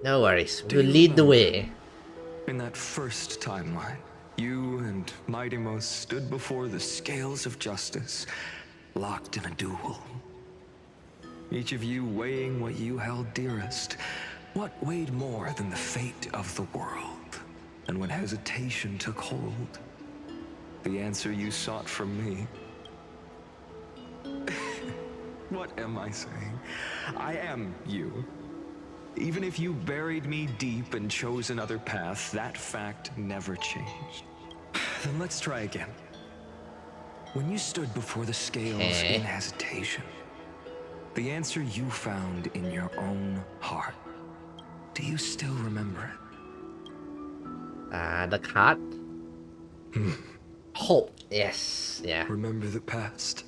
No worries, we'll lead the way. In that first timeline, you and Mightymost stood before the scales of justice, locked in a duel. Each of you weighing what you held dearest. What weighed more than the fate of the world? And when hesitation took hold, the answer you sought from me. What am I saying? I am you. Even if you buried me deep and chose another path, that fact never changed. Then let's try again. When you stood before the scales in hesitation, the answer you found in your own heart, do you still remember it? The card. Hope. Yes. Yeah. Remember the past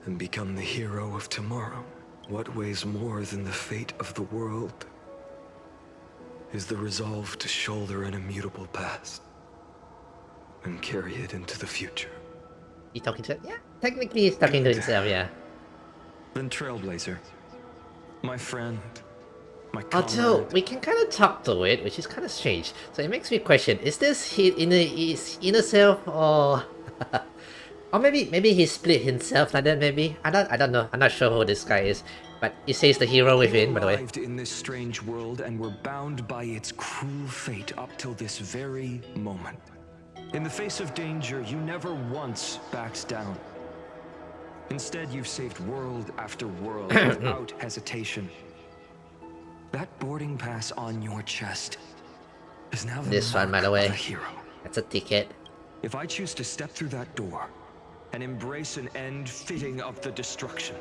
and become the hero of tomorrow. What weighs more than the fate of the world is the resolve to shoulder an immutable past and carry it into the future. He talking to? Yeah. Technically, he's talking to himself. Yeah. Then Trailblazer, my friend, my Although comrade. we can kind of talk to it, which is kind of strange. So it makes me question: is this his inner self, or or maybe he split himself like that? Maybe I don't know. I'm not sure who this guy is, but he says the hero within. By the way, Arrived in this strange world and were bound by its cruel fate up till this very moment. In the face of danger, you never once backed down. Instead, you've saved world after world without hesitation. That boarding pass on your chest is now the this one, by the mark way, of a hero. that's a ticket. If I choose to step through that door and embrace an end fitting of the destruction,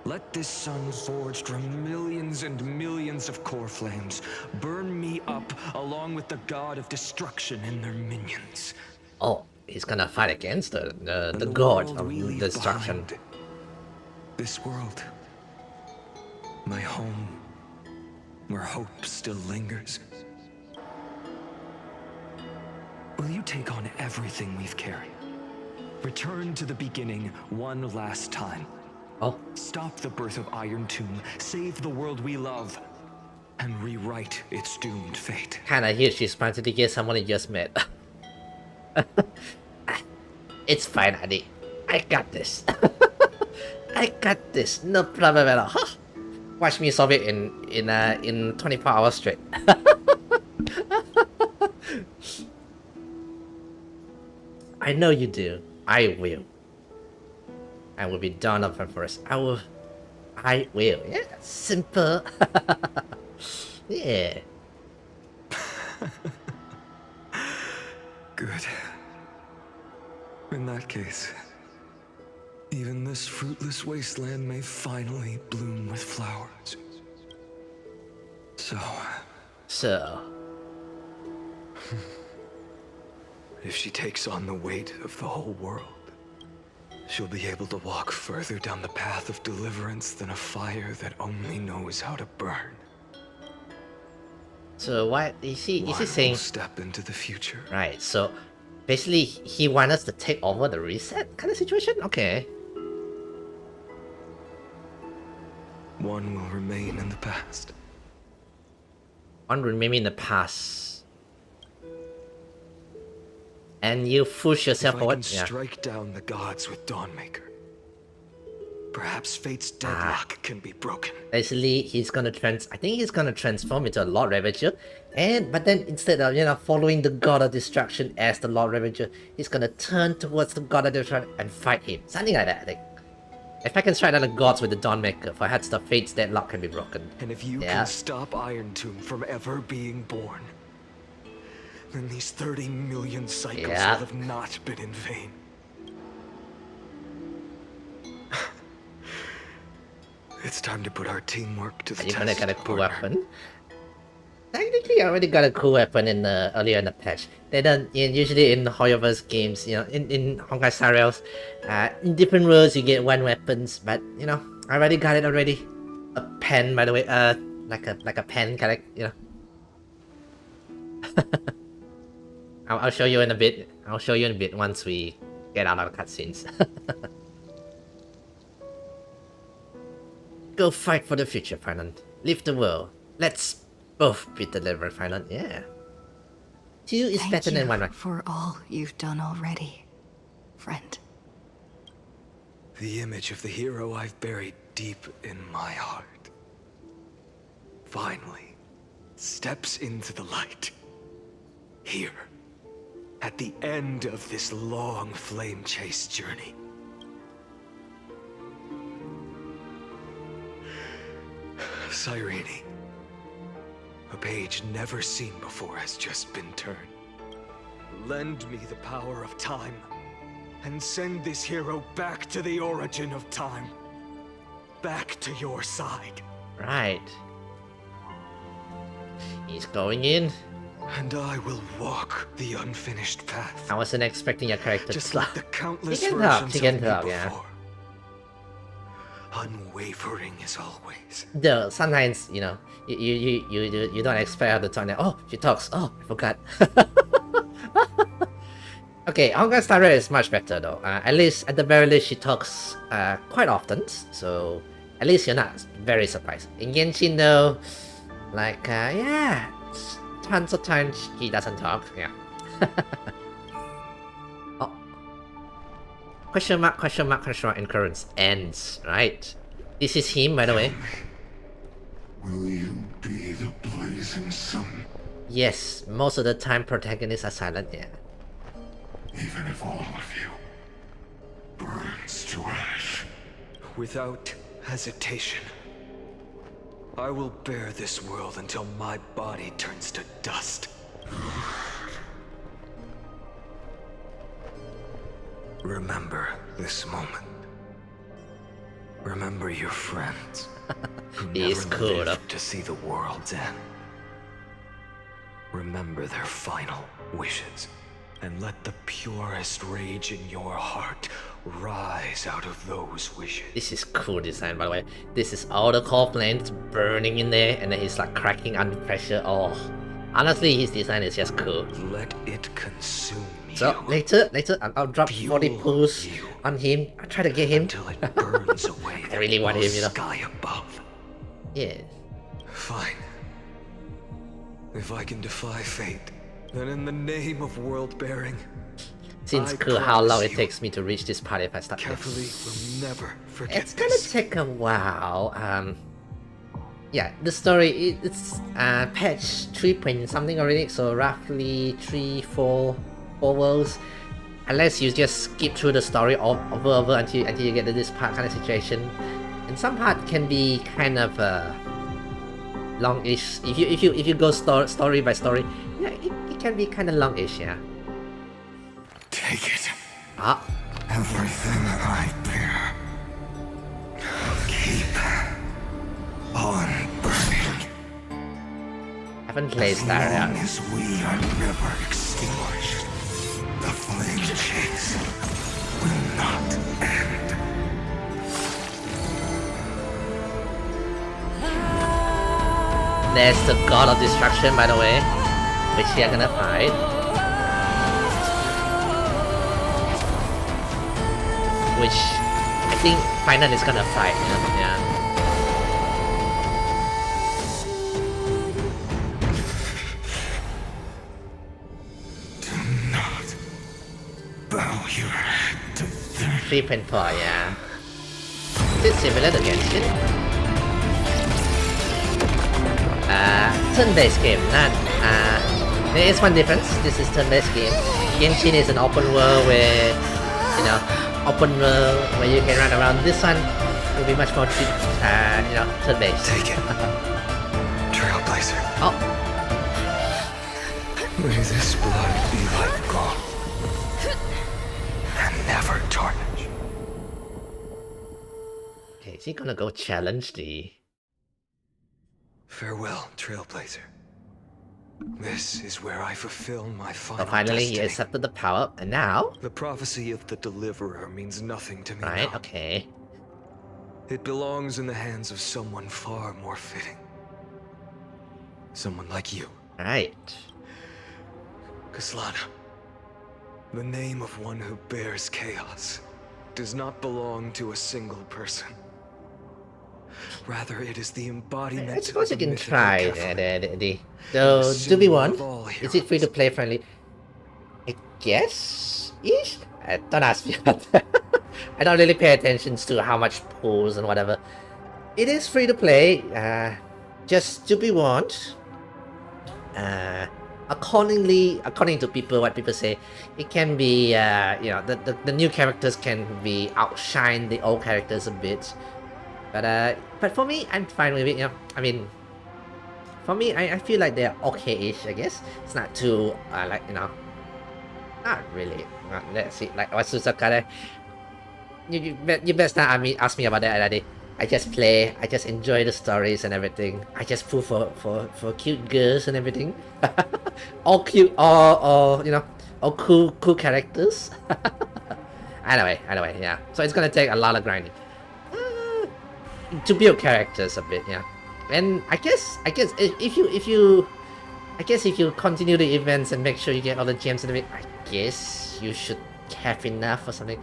let this sun forged from millions and millions of core flames burn me up along with the god of destruction and their minions. Oh, he's gonna fight against the And god world of we leave destruction. behind, this world, my home, where hope still lingers. Will you take on everything we've carried? Return to the beginning one last time. Oh, Stop the birth of Iron Tomb, save the world we love, and rewrite its doomed fate. kinda huge. She's trying to get someone he just met. It's fine, Adi. I got this. I got this. No problem at all. Huh. Watch me solve it in 24 hours straight. I know you do. I will. I will be done up for us. I will. Yeah, simple. Yeah. Good. In that case, even this fruitless wasteland may finally bloom with flowers. So, if she takes on the weight of the whole world, she'll be able to walk further down the path of deliverance than a fire that only knows how to burn. So what is he saying? Step into the future. Right, so basically he wants us to take over the reset kind of situation? Okay. One will remain in the past. One remain in the past. And you push yourself If I forward? can Yeah. strike down the gods with Dawnmaker, perhaps fate's deadlock can be broken. Basically, I think he's gonna transform into a Lord Ravager, but then instead of following the God of Destruction as the Lord Ravager, he's gonna turn towards the God of Destruction and fight him. Something like that, I think. If I can strike down the gods with the Dawnmaker, perhaps the fate's deadlock can be broken. And if you can stop Iron Tomb from ever being born, then these 30 million cycles will have not been in vain. It's time to put our teamwork to the test. You're gonna get a cool weapon. Technically, I already got a cool weapon earlier in the patch. They don't usually in Hoyoverse games, in honkaistarrail, in different worlds you get one weapons, but I already got it already. A pen, by the way, like a pen, kind of, I'll show you in a bit. I'll show you in a bit once we get out of the cutscenes. Go fight for the future, Finland. Leave the world. Let's both be delivered, Finland. Yeah. 2 is better than 1, right? For all you've done already, friend. The image of the hero I've buried deep in my heart finally steps into the light. Here, at the end of this long flame chase journey. Cyrene. A page never seen before has just been turned. Lend me the power of time, and send this hero back to the origin of time. Back to your side. Right. He's going in. And I will walk the unfinished path. I wasn't expecting your character Just to like the countless he can help, versions he can of me help, yeah. before. Unwavering as always. Though sometimes, you know, you don't expect her to talk. Oh, she talks. Oh, I forgot. Okay, honkaistarrail is much better though. At least, at the very least, she talks quite often. So at least you're not very surprised. In Genshin though, like yeah, tons of times he doesn't talk. Yeah. Oh. Question mark, question mark, question mark, incurrence ends, right? This is him, by the way. Will you be the blazing sun? Yes, most of the time protagonists are silent, yeah. Even if all of you burns to ash. Without hesitation. I will bear this world until my body turns to dust. Remember this moment. Remember your friends who He's never cool, lived to see the world's end. Remember their final wishes, and let the purest rage in your heart rise out of those wishes. This is cool design, by the way. This is all the core planes burning in there, and then he's like cracking under pressure. Oh, honestly, his design is just cool. Let it consume you. So later, I'll drop 40 pulls on him. I'll try to get him. Until it burns away. I really want him, you know. Sky above. Yeah. Fine. If I can defy fate, then in the name of world bearing, Seems I cool how long promise it you, takes me to reach this part if I start carefully will never forget It's gonna this. take a while. Yeah, the story it's patch 3 point something already, so roughly 4 worlds. Unless you just skip through the story over until you get to this part kind of situation. And some part can be kind of longish. If you go story by story, yeah, it can be kind of longish, yeah. Take it. Ah. Everything I bear. Keep on burning. Haven't played As Star long yet. as we are never extinguished, the flame chase will not end. There's the God of Destruction, by the way, which they are gonna fight. Which I think Final is gonna fight, yeah. Do not bow your head to them. 3.4, yeah. It's similar to Genshin. Turn-based game, not there is one difference. This is turn-based game. Genshin is an open world where, you know, open world where you can run around. This one will be much more, you know, turn-based. Take it. Trailblazer. Oh, May this blood be like gold. And never tarnish. okay, is he gonna go challenge the... Farewell, Trailblazer. This is where I fulfill my So final finally he destiny. accepted the power, and now... The prophecy of the Deliverer means nothing to me Right, now. okay. It belongs in the hands of someone far more fitting. Someone like you, Right. Kaslana. The name of one who bears chaos does not belong to a single person. Rather, it is the embodiment I suppose you of the can mythical try Catholic. So, do we symbol want? of all Is it free to heroes. play friendly? I guess? Ish? Don't ask me about that. I don't really pay attention to how much pulls and whatever. It is free to play. Just do we want? According to people, what people say, it can be, you know, the new characters can be outshine the old characters a bit. But for me, I'm fine with it. You know, I mean, for me, I feel like they're okay-ish. I guess it's not too like, you know, not really. Let's see, like Otsusaka. You best not ask me about that already. I just play. I just enjoy the stories and everything. I just pull for cute girls and everything. All cute, all you know, all cool characters. Anyway, yeah. So it's gonna take a lot of grinding to build characters a bit, yeah. And I guess if you continue the events and make sure you get all the gems and everything, I guess you should have enough or something.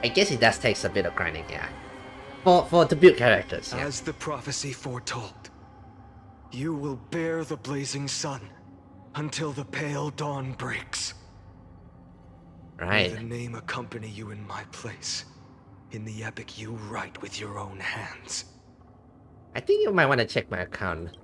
I guess it does take a bit of grinding, yeah. For to build characters, yeah. As the prophecy foretold, you will bear the blazing sun until the pale dawn breaks. Right. May the name accompany you in my place, in the epic you write with your own hands. I think you might want to check my account.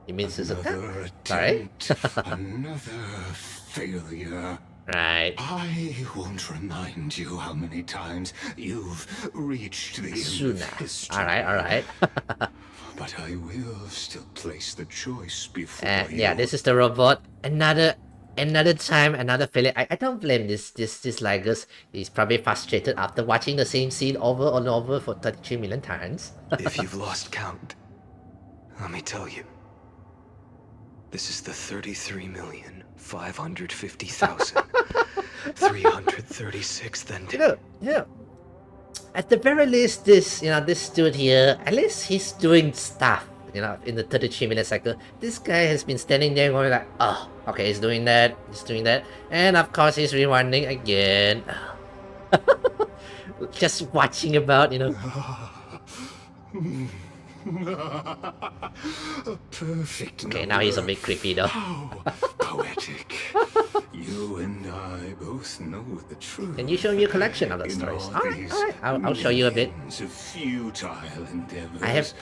You mean Suzuka? Sorry? Another failure. Right. I won't remind you how many times you've reached the end Sooner. of history. Alright. But I will still place the choice before you. Yeah, this is the robot. Another time, another failure. I don't blame this Lagos. He's probably frustrated after watching the same scene over and over for 33 million times. If you've lost count, let me tell you. This is the 33,550,336th ending. Yeah. At the very least, this dude here, at least he's doing stuff. You know, in the 33 minute cycle, this guy has been standing there going like, oh, okay, he's doing that, and of course he's rewinding again. Just watching about, you know. A perfect Okay, now he's a bit creepy though. How poetic. You and I both know the truth. Can you show me a collection of the stories? Alright. I'll show you a bit. I have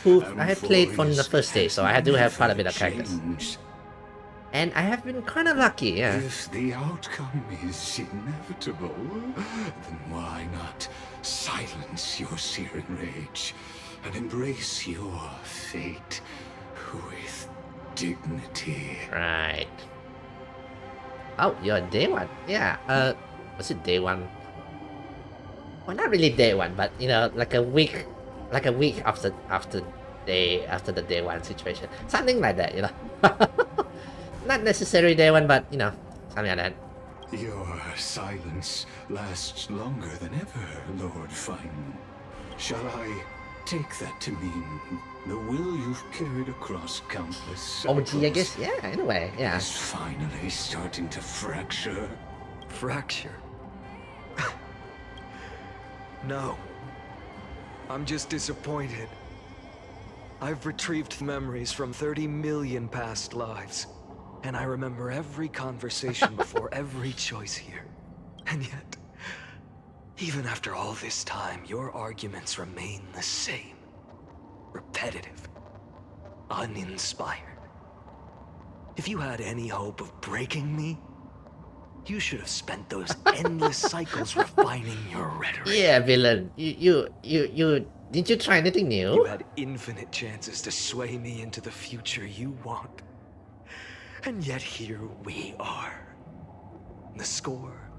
played from the first day, so I do have quite a bit of characters. And I have been kind of lucky, yeah. If the outcome is inevitable, then why not silence your searing rage and embrace your fate with dignity? Right. Oh, you're day one. Yeah. Was it day one? Well, not really day one, but you know, like a week after the day one situation, something like that, you know. Not necessarily day one, but you know, something like that. Your silence lasts longer than ever, Lord Fine. Shall I take that to mean the will you've carried across countless cycles? Oh, gee, I guess, yeah, anyway, yeah. Is finally starting to fracture. Fracture? No. I'm just disappointed. I've retrieved memories from 30 million past lives, and I remember every conversation before every choice here. And yet, even after all this time, your arguments remain the same. Repetitive. Uninspired. If you had any hope of breaking me, you should have spent those endless cycles refining your rhetoric. Yeah, villain. You didn't you try anything new? You had infinite chances to sway me into the future you want. And yet here we are. The score: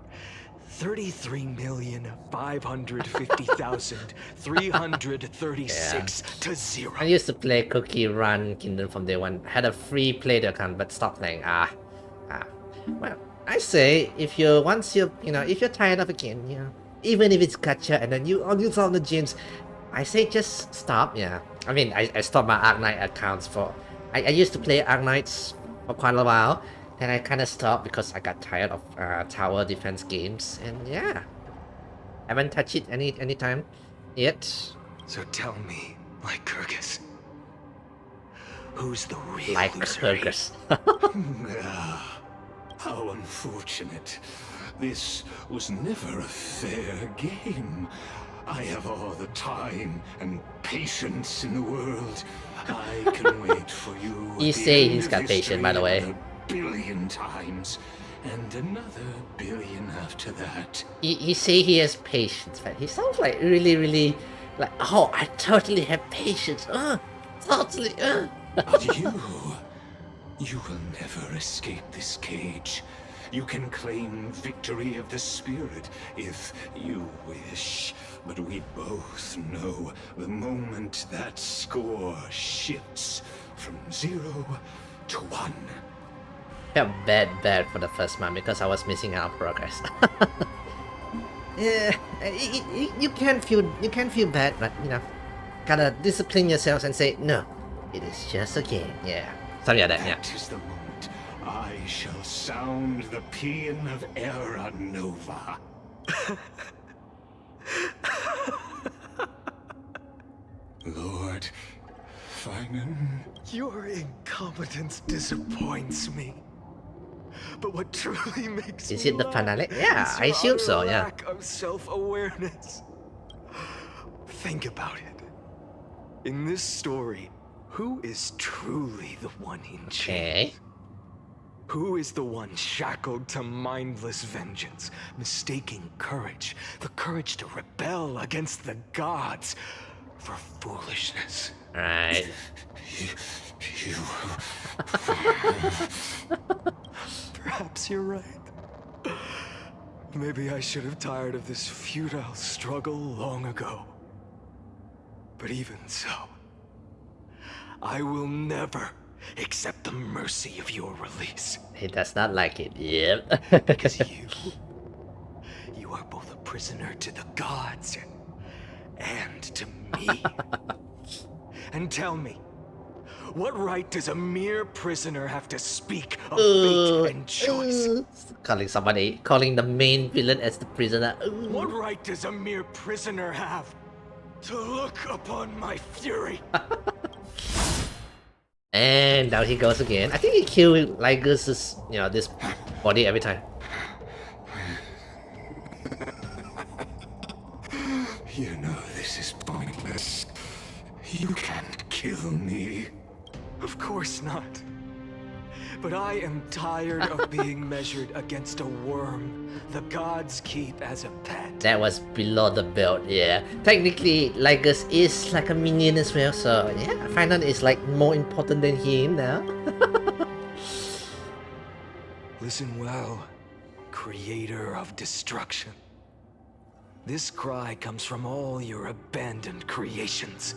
33,550,336 to 0. I used to play Cookie Run Kingdom from day one. Had a free player account, but stopped playing. Well, I say if you're tired of a game, you know, even if it's gacha and then you use all the gems, I say just stop. Yeah, I mean, I stopped my Arknight accounts for. I used to play Arknights for quite a while. And I kind of stopped because I got tired of tower defense games, and yeah, haven't touched it any time yet. So tell me, like Kyrgyz, who's the real like loser? Kyrgyz. How unfortunate. This was never a fair game. I have all the time and patience in the world. I can wait for you. You say he's got patience, by the way. 1,000,000,000 times, and another billion after that. You see he has patience, man. He sounds like really like, oh, I totally have patience. Totally. But you will never escape this cage. You can claim victory of the spirit if you wish. But we both know the moment that score shifts from 0 to 1. Felt bad for the first month because I was missing out progress. Yeah, you can feel bad, but you know, gotta discipline yourselves and say no. It is just a game. Yeah. Sorry about that. Yeah. That is the moment I shall sound the paean of Era Nova. Lord Finan. Your incompetence disappoints me. But what truly makes Is me it the laugh finale? Yeah, is I your assume so, utter yeah. lack of self-awareness. Think about it. In this story, who is truly the one in chains? Okay. Who is the one shackled to mindless vengeance, mistaking courage, the courage to rebel against the gods, for foolishness? Right. You. Perhaps you're right. Maybe I should have tired of this futile struggle long ago. But even so, I will never accept the mercy of your release. He does not like it. Yep. Because you are both a prisoner to the gods and to me. And tell me, what right does a mere prisoner have to speak of fate and choice? Calling the main villain as the prisoner. What right does a mere prisoner have to look upon my fury? And down he goes again. I think he killed Lygus's, this body every time. You know this is pointless. You can't kill me. Of course not. But I am tired of being measured against a worm the gods keep as a pet. That was below the belt, yeah. Technically, Lygus is like a minion as well, so yeah, Finan is like more important than him now. Listen well, creator of destruction. This cry comes from all your abandoned creations.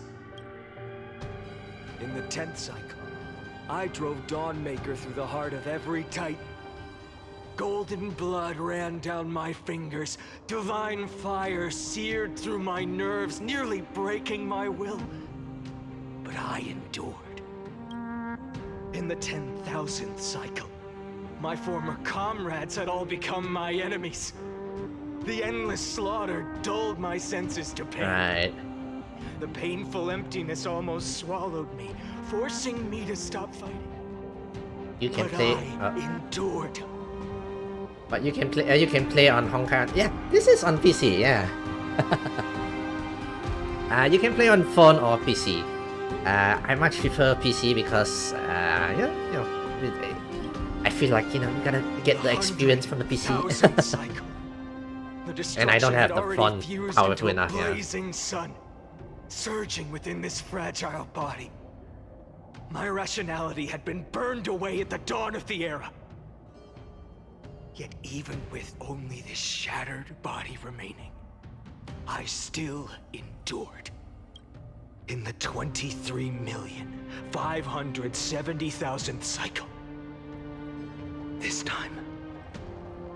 In the 10th cycle, I drove Dawnmaker through the heart of every Titan. Golden blood ran down my fingers, divine fire seared through my nerves, nearly breaking my will. But I endured. In the 10,000th cycle, my former comrades had all become my enemies. The endless slaughter dulled my senses to pain. Right. The painful emptiness almost swallowed me, forcing me to stop fighting. You can But play. I endured. But you can play. You can play on Honkai. Yeah, this is on PC. Yeah. You can play on phone or PC. I much prefer PC because I feel like you gotta get the experience from the PC. And I don't have the phone powerful enough. Yeah. Blazing sun, surging within this fragile body. My rationality had been burned away at the dawn of the era. Yet even with only this shattered body remaining, I still endured. In the 23,570,000th cycle. This time,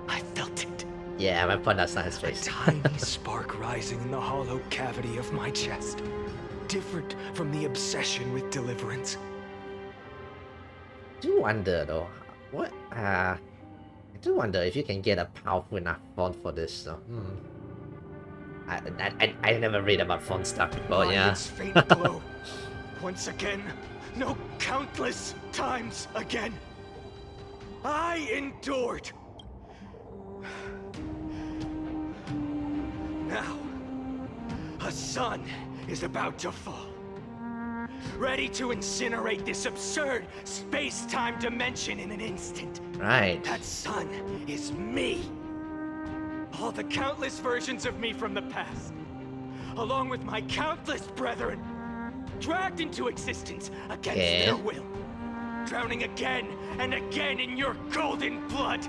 I felt it. Yeah, my phone does not his face. A tiny spark rising in the hollow cavity of my chest. Different from the obsession with deliverance. I do wonder though, I do wonder if you can get a powerful enough phone for this. So, I never read about phone stuff before. Yeah. Faint glow. Once again, no, countless times again. I endured. Now, a sun is about to fall. ready to incinerate this absurd space-time dimension in an instant. Right. That sun is me. All the countless versions of me from the past, along with my countless brethren, dragged into existence against their will, drowning again and again in your golden blood.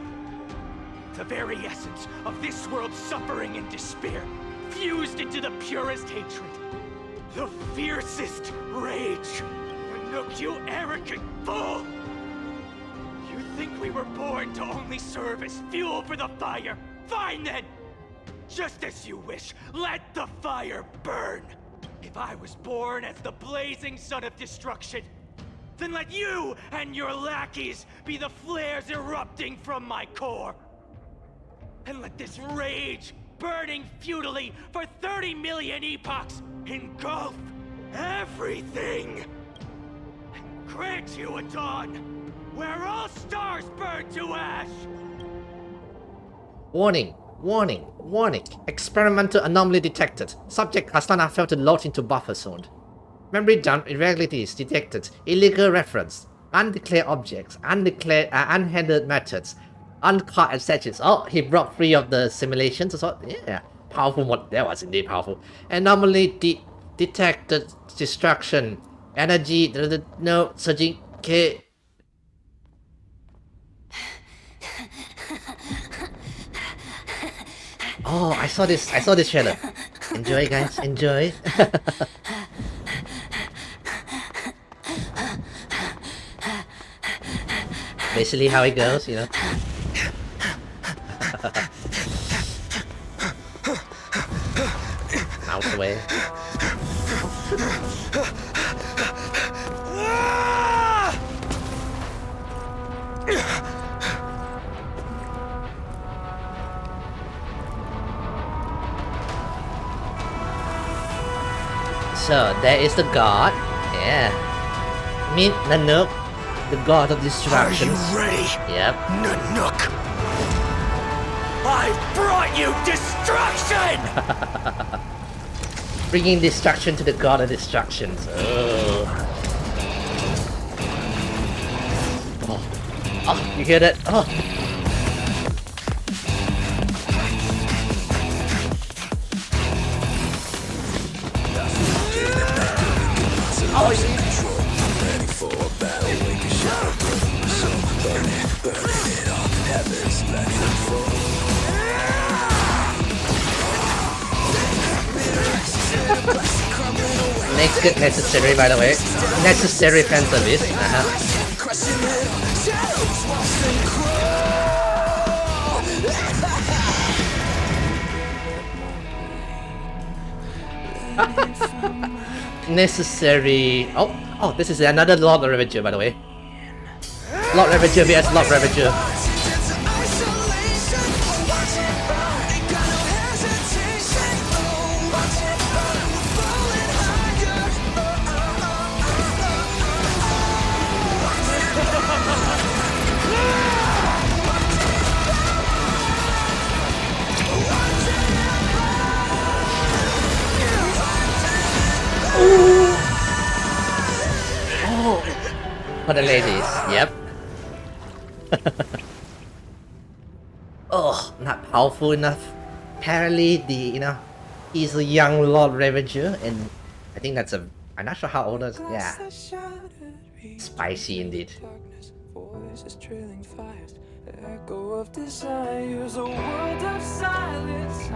The very essence of this world's suffering and despair, fused into the purest hatred, the fiercest rage. Nook, you arrogant fool! You think we were born to only serve as fuel for the fire? Fine then! Just as you wish, let the fire burn! If I was born as the blazing sun of destruction, then let you and your lackeys be the flares erupting from my core. And let this rage, burning futilely for 30 million epochs, engulf everything! And grant you a dawn where all stars burn to ash! Warning, warning, warning. Experimental anomaly detected. Subject has not failed to load into buffer zone. Memory dump irregularities detected. Illegal reference. Undeclared objects. Undeclared, unhandled methods. Uncaught exceptions. Oh, he broke free of the simulations. So, yeah, powerful one. That was indeed powerful. Anomaly detected. Destruction. Energy. No surging. K. Oh, I saw this trailer. Enjoy, guys. Enjoy. Basically how it goes, you know. Out the way. So there is the god. Yeah. Meet Nanook, the god of destruction. Are you ready? Yep. Nanook! I brought you destruction! Bringing destruction to the god of destructions. Oh. Oh, you hear that? Oh. Oh, ready for a battle, wake a shadow, so burn it all, heavens, let it fall. Makes good necessary, by the way. Necessary fan service. Necessary. Oh, this is another Lord Ravager, by the way. Lord Ravager vs Lord Ravager. For the ladies, yep. Oh, not powerful enough. Apparently, he's a young Lord Ravager, and I think that's I'm not sure how old it is. Yeah. Spicy indeed. Echo of desires, a world of silence.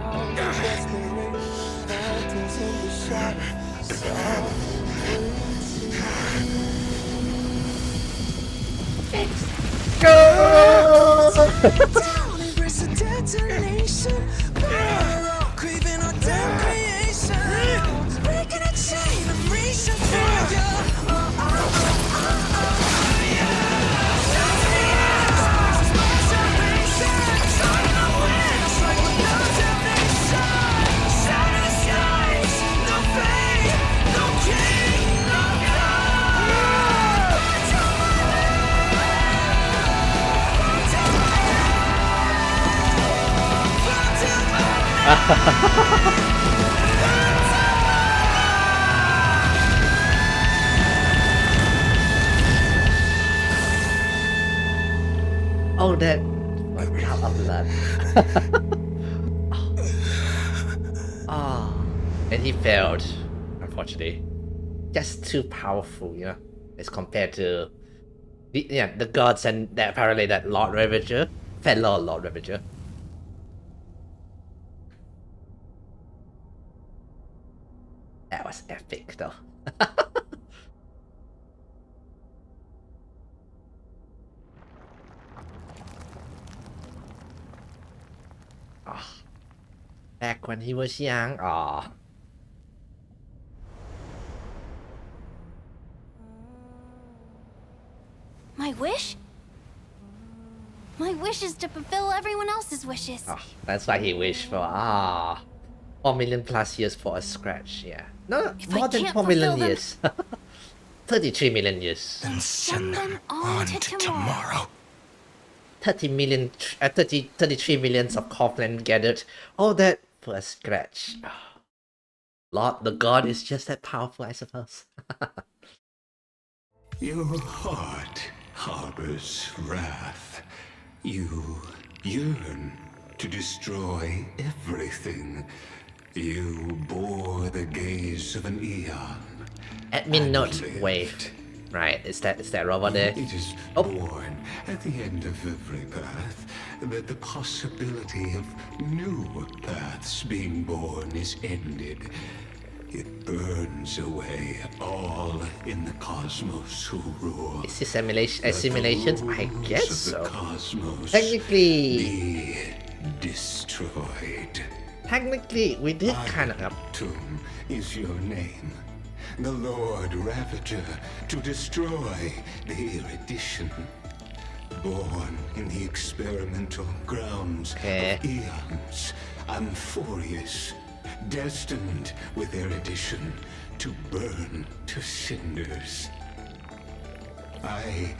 Oh, that my drop of blood. Oh, and he failed, unfortunately. Just too powerful, you know, as compared to the gods and that apparently that Lord Ravager, fellow Lord Ravager. That was epic, though. Oh, back when he was young. Oh. My wish? My wish is to fulfill everyone else's wishes. Oh, that's why he wished for 4 million plus years for a scratch. Yeah, no, more than 4 million years. 33 million years. Then send them on to tomorrow. 33 millions of Kaufland gathered. All that for a scratch. Oh. Lord, the god is just that powerful, I suppose. Your heart harbors wrath. You yearn to destroy everything. You bore the gaze of an eon. Admin note waved. Right, is that robot there? It is born at the end of every path that the possibility of new paths being born is ended. It burns away all in the cosmos who rule. Is this simulations? I guess so. Cosmos Technically, be destroyed. Technically, we did kind of. Tomb is your name. The Lord Ravager to destroy the erudition. Born in the experimental grounds of eons, Amphorius, destined with erudition to burn to cinders. I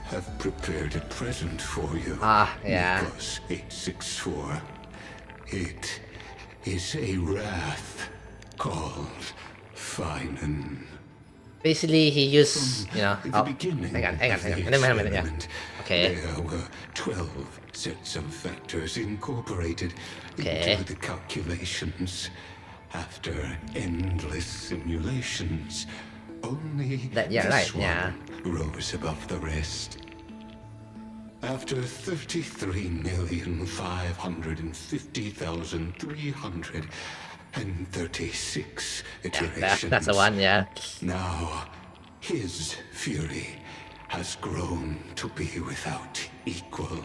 have prepared a present for you. Yeah. Nikos 864. It is a wrath called Finan. Basically, he used, you know. Hang on. A minute, yeah. Okay. There were 12 sets of factors incorporated into the calculations. After endless simulations, only this one rose above the rest. After 33,550,336 iterations. That's the one, yeah. Now, his fury has grown to be without equal.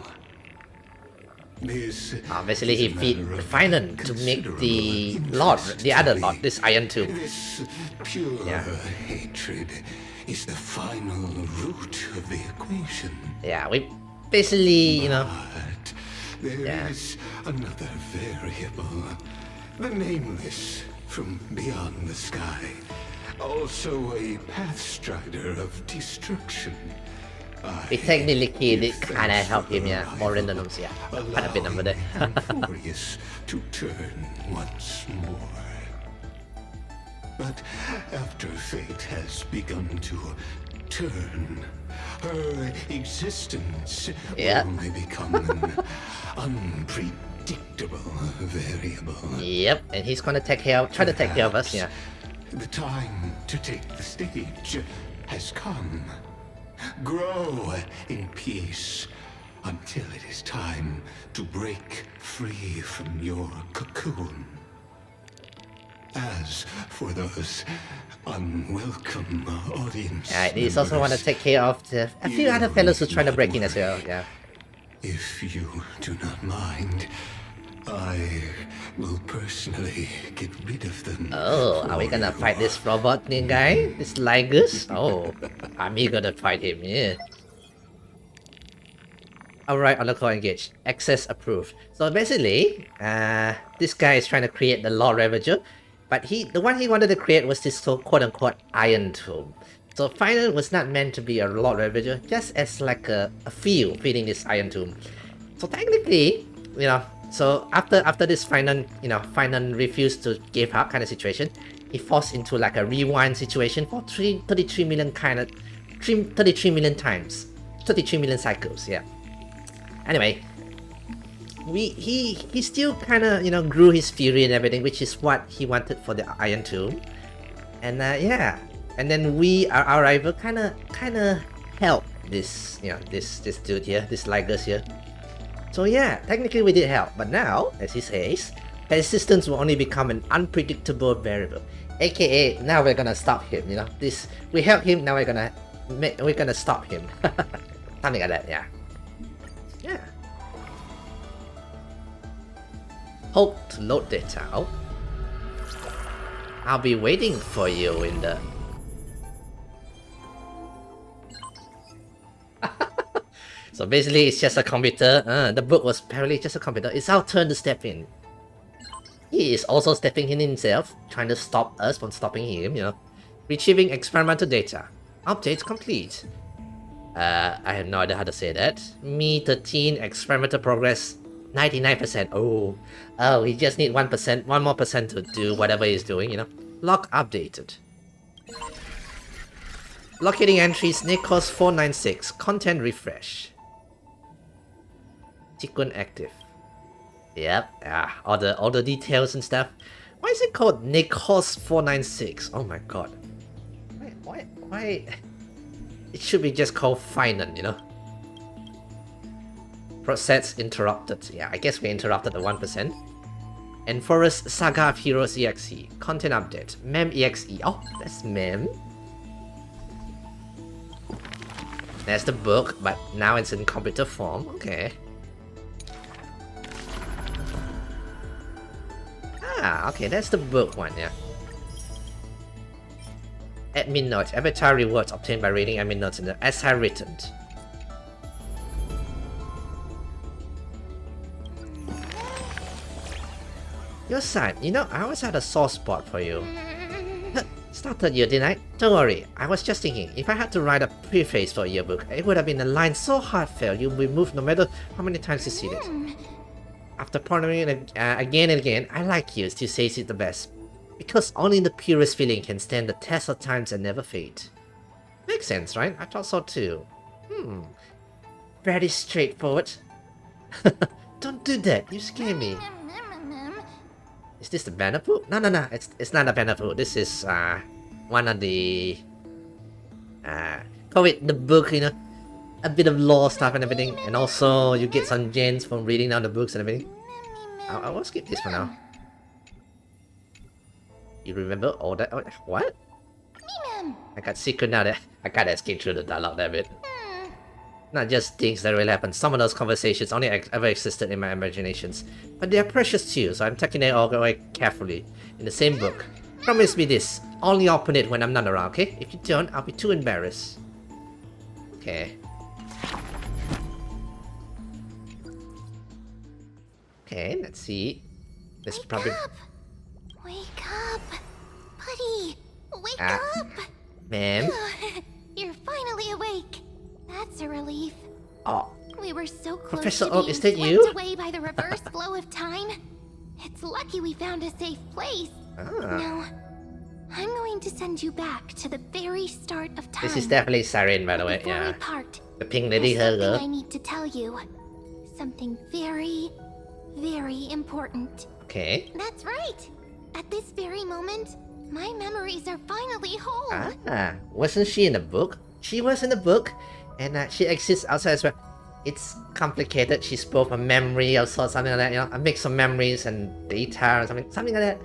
Basically, he feed Finan to make the Lord, the other Lord, this Iron Tomb. This pure hatred is the final root of the equation. Yeah, we basically, you know. But there is another variable. The nameless from beyond the sky. Also a pathstrider of destruction. We technically did kind of help him, yeah. More randoms, yeah. Quite a bit number there. Amphorius to turn once more. But after fate has begun to turn, her existence only become an unpredictable variable. Yep, and he's gonna try to take care of us, yeah. The time to take the stage has come. Grow in peace until it is time to break free from your cocoon. As for those unwelcome audience he's also want to take care of a few other fellows who trying to break in as well, yeah. If you do not mind, I will personally get rid of them. Oh, are we gonna fight this robot guy? This Lygus? Oh, I'm eager to fight him, yeah. Alright, on the call engaged. Access approved. So basically, this guy is trying to create the Lord Ravager, but the one he wanted to create was this so quote-unquote Iron Tomb. So Finan was not meant to be a Lord Ravager, just as like a field feeding this Iron Tomb. So technically, you know, so after this Finan refused to give up kind of situation, he forced into like a rewind situation for 33 million times, 33 million cycles, yeah. Anyway, he still kind of, you know, grew his fury and everything, which is what he wanted for the Iron Tomb. And yeah, and then our rival kind of helped this, you know, this dude here, this Ligus here. So yeah, technically we did help, but now, as he says, persistence will only become an unpredictable variable. AKA, now we're gonna stop him. You know, we help him. Now we're gonna stop him. Something like that. Yeah. Yeah. Hope to load data out. I'll be waiting for you in the... So basically it's just a computer. The book was apparently just a computer. It's our turn to step in. He is also stepping in himself, trying to stop us from stopping him, you know. Retrieving experimental data. Update complete. I have no idea how to say that. Me 13, experimental progress 99%. Oh, he just need 1%, 1 more percent to do whatever he's doing, you know. Log updated. Locating entries, Nikos 496, content refresh. Sequence active. Yep, all the details and stuff. Why is it called Nikos 496? Oh my god. Why? It should be just called Finan, you know? Process interrupted. Yeah, I guess we interrupted the 1%. And Forest Saga of Heroes EXE. Content update. Mem EXE. Oh, that's Mem. That's the book, but now it's in computer form. Okay. Okay, that's the book one, yeah. Admin notes. Avatar rewards obtained by reading admin notes in the as written. Your son, you know, I always had a soft spot for you. Started you, didn't I? Don't worry, I was just thinking, if I had to write a preface for your book, it would have been a line so heartfelt you'll be moved no matter how many times you see it. After pondering it again and again, I like you, still says it the best. Because only the purest feeling can stand the test of times and never fade. Makes sense, right? I thought so too. Very straightforward. Don't do that, you scare me. Is this the banner pool? No, it's not a banner pool. This is one of the call it the book, you know, a bit of lore stuff and everything, and also you get some gems from reading down the books and everything. I will skip this for now. You remember all that? Oh, what? I got secret now that I gotta escape through the dialogue that bit. Not just things that really happen. Some of those conversations only ever existed in my imaginations, but they are precious too, so I'm taking it all very carefully in the same book. Promise me this: only open it when I'm not around, okay? If you don't, I'll be too embarrassed. Okay. Okay, let's see. This probably. Wake up, buddy. Wake up. Ma'am. You're finally awake. That's a relief. Oh. We were so close Professor to Oak, being is that swept you? away by the reverse flow of time. It's lucky we found a safe place. Now, I'm going to send you back to the very start of time. This is definitely Siren, by the way. Before we Yeah. part, The pink lady there's her something I need to tell you. Something very, very important. Okay. That's right. At this very moment, my memories are finally whole. Wasn't she in the book? She was in the book, and she exists outside as well. It's complicated. She's both a memory or something like that, you know, a mix of memories and data or something like that.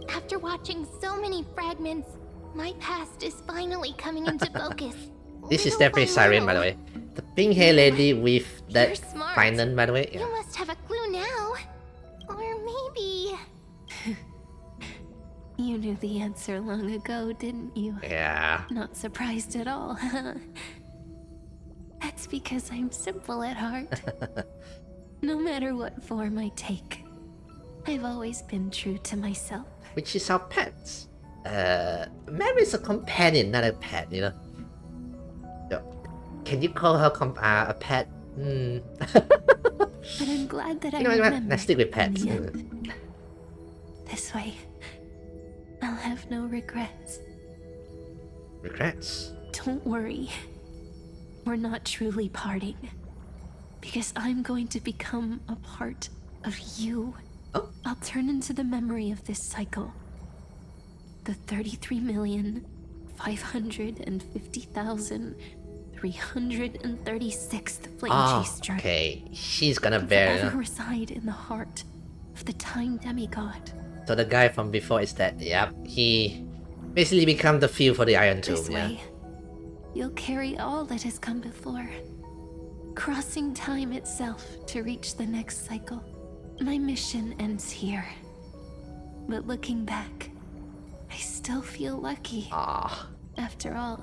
After watching so many fragments, my past is finally coming into focus. This is definitely Siren, by the way. The pink hair lady with that You're smart. final, by the way. Yeah. You must have a clue now. Or maybe... You knew the answer long ago, didn't you? Yeah. Not surprised at all. That's because I'm simple at heart. No matter what form I take, I've always been true to myself. Which is our pets. Mary is a companion, not a pet, you know. Can you call her a pet? But I'm glad that I remembered. Let's stick with pets. This way, I'll have no regrets. Regrets? Don't worry. We're not truly parting. Because I'm going to become a part of you. Oh. I'll turn into the memory of this cycle. The 33,550,336th flame chase journey. Okay, she's gonna And bear. forever reside in the heart of the time demigod. So the guy from before is dead. Yep, he basically become the fuel for the Iron Tomb. This way, you'll carry all that has come before, crossing time itself to reach the next cycle. My mission ends here, but looking back, I still feel lucky. Ah. After all,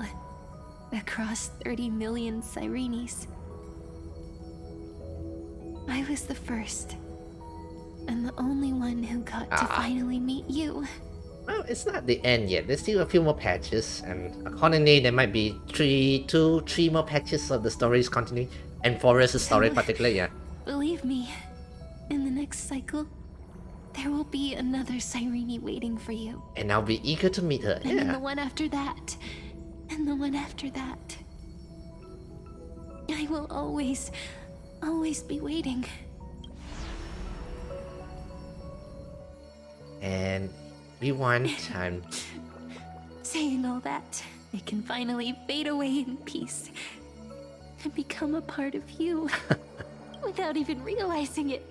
across 30 million Sirenes, I was the first, and the only one who got to finally meet you. Well, it's not the end yet. There's still a few more patches, and accordingly, there might be three more patches of the stories continuing, and Forest's story particularly, yeah. Believe me, in the next cycle, there will be another Cyrene waiting for you. And I'll be eager to meet her, And then yeah. the one after that, and the one after that. I will always be waiting. And rewind time. Saying all that, I can finally fade away in peace and become a part of you without even realizing it.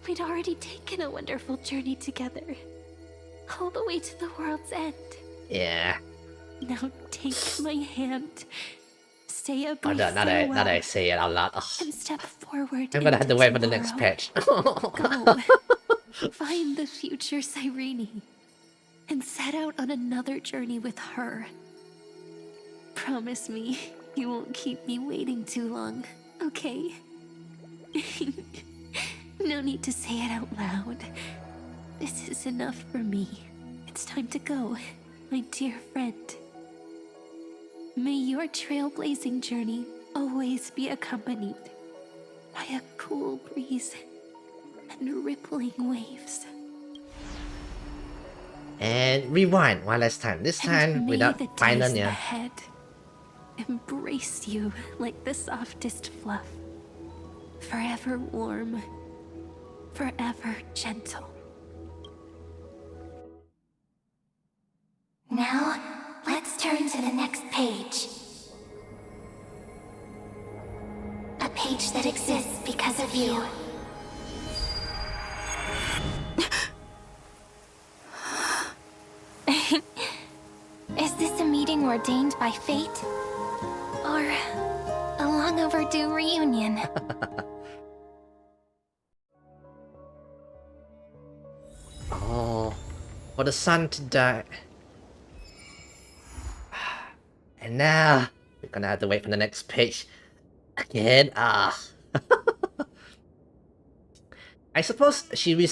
We'd already taken a wonderful journey together, all the way to the world's end. Yeah. Now take my hand, say a Oh, brief no, now that I say it out loud. Oh, and step forward. I'm gonna have to into wait for the next tomorrow. patch. Go, find the future Cyrene, and set out on another journey with her. Promise me you won't keep me waiting too long, okay? No need to say it out loud. This is enough for me. It's time to go, my dear friend. May your trailblazing journey always be accompanied by a cool breeze and rippling waves. And rewind one last time. This time And may without the final, days yeah. ahead embrace you like the softest fluff. Forever warm, forever gentle. Now, let's turn to the next page. A page that exists because of you. Is this a meeting ordained by fate? Or a long overdue reunion? Oh, for the sun to die. And now we're gonna have to wait for the next page again. I suppose she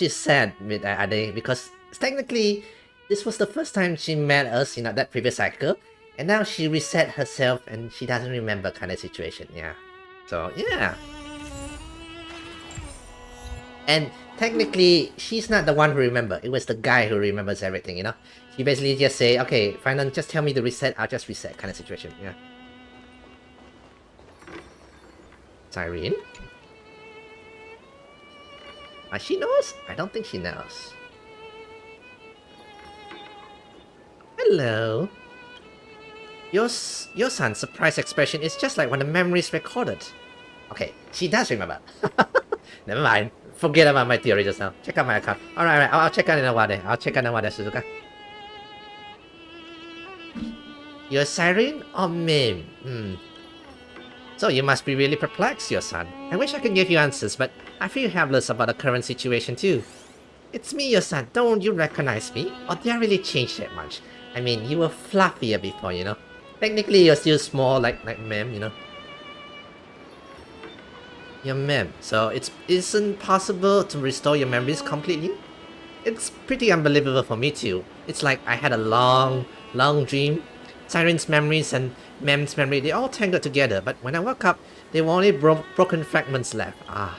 said with Ade because technically this was the first time she met us in that previous cycle, and now she reset herself and she doesn't remember kind of situation. Yeah, so yeah. And technically, she's not the one who remembers. It was the guy who remembers everything, you know? He basically just say, okay, fine, then just tell me to reset, I'll just reset kind of situation, yeah. Cyrene? She knows? I don't think she knows. Hello. Your son's surprise expression is just like when the memory is recorded. Okay, she does remember. Never mind. Forget about my theory just now. Check out my account. Alright, I'll check out in a while then. I'll check out in a while then, Suzuka. You're Cyrene or Mim? So you must be really perplexed, your son. I wish I could give you answers, but I feel helpless about the current situation too. It's me, your son. Don't you recognize me? Or did I really change that much? I mean, you were fluffier before, you know? Technically, you're still small like Mem, you know? Your mem, so it isn't possible to restore your memories completely? It's pretty unbelievable for me too. It's like I had a long dream. Cyrene's memories and Mem's memory, they all tangled together, but when I woke up, there were only broken fragments left. I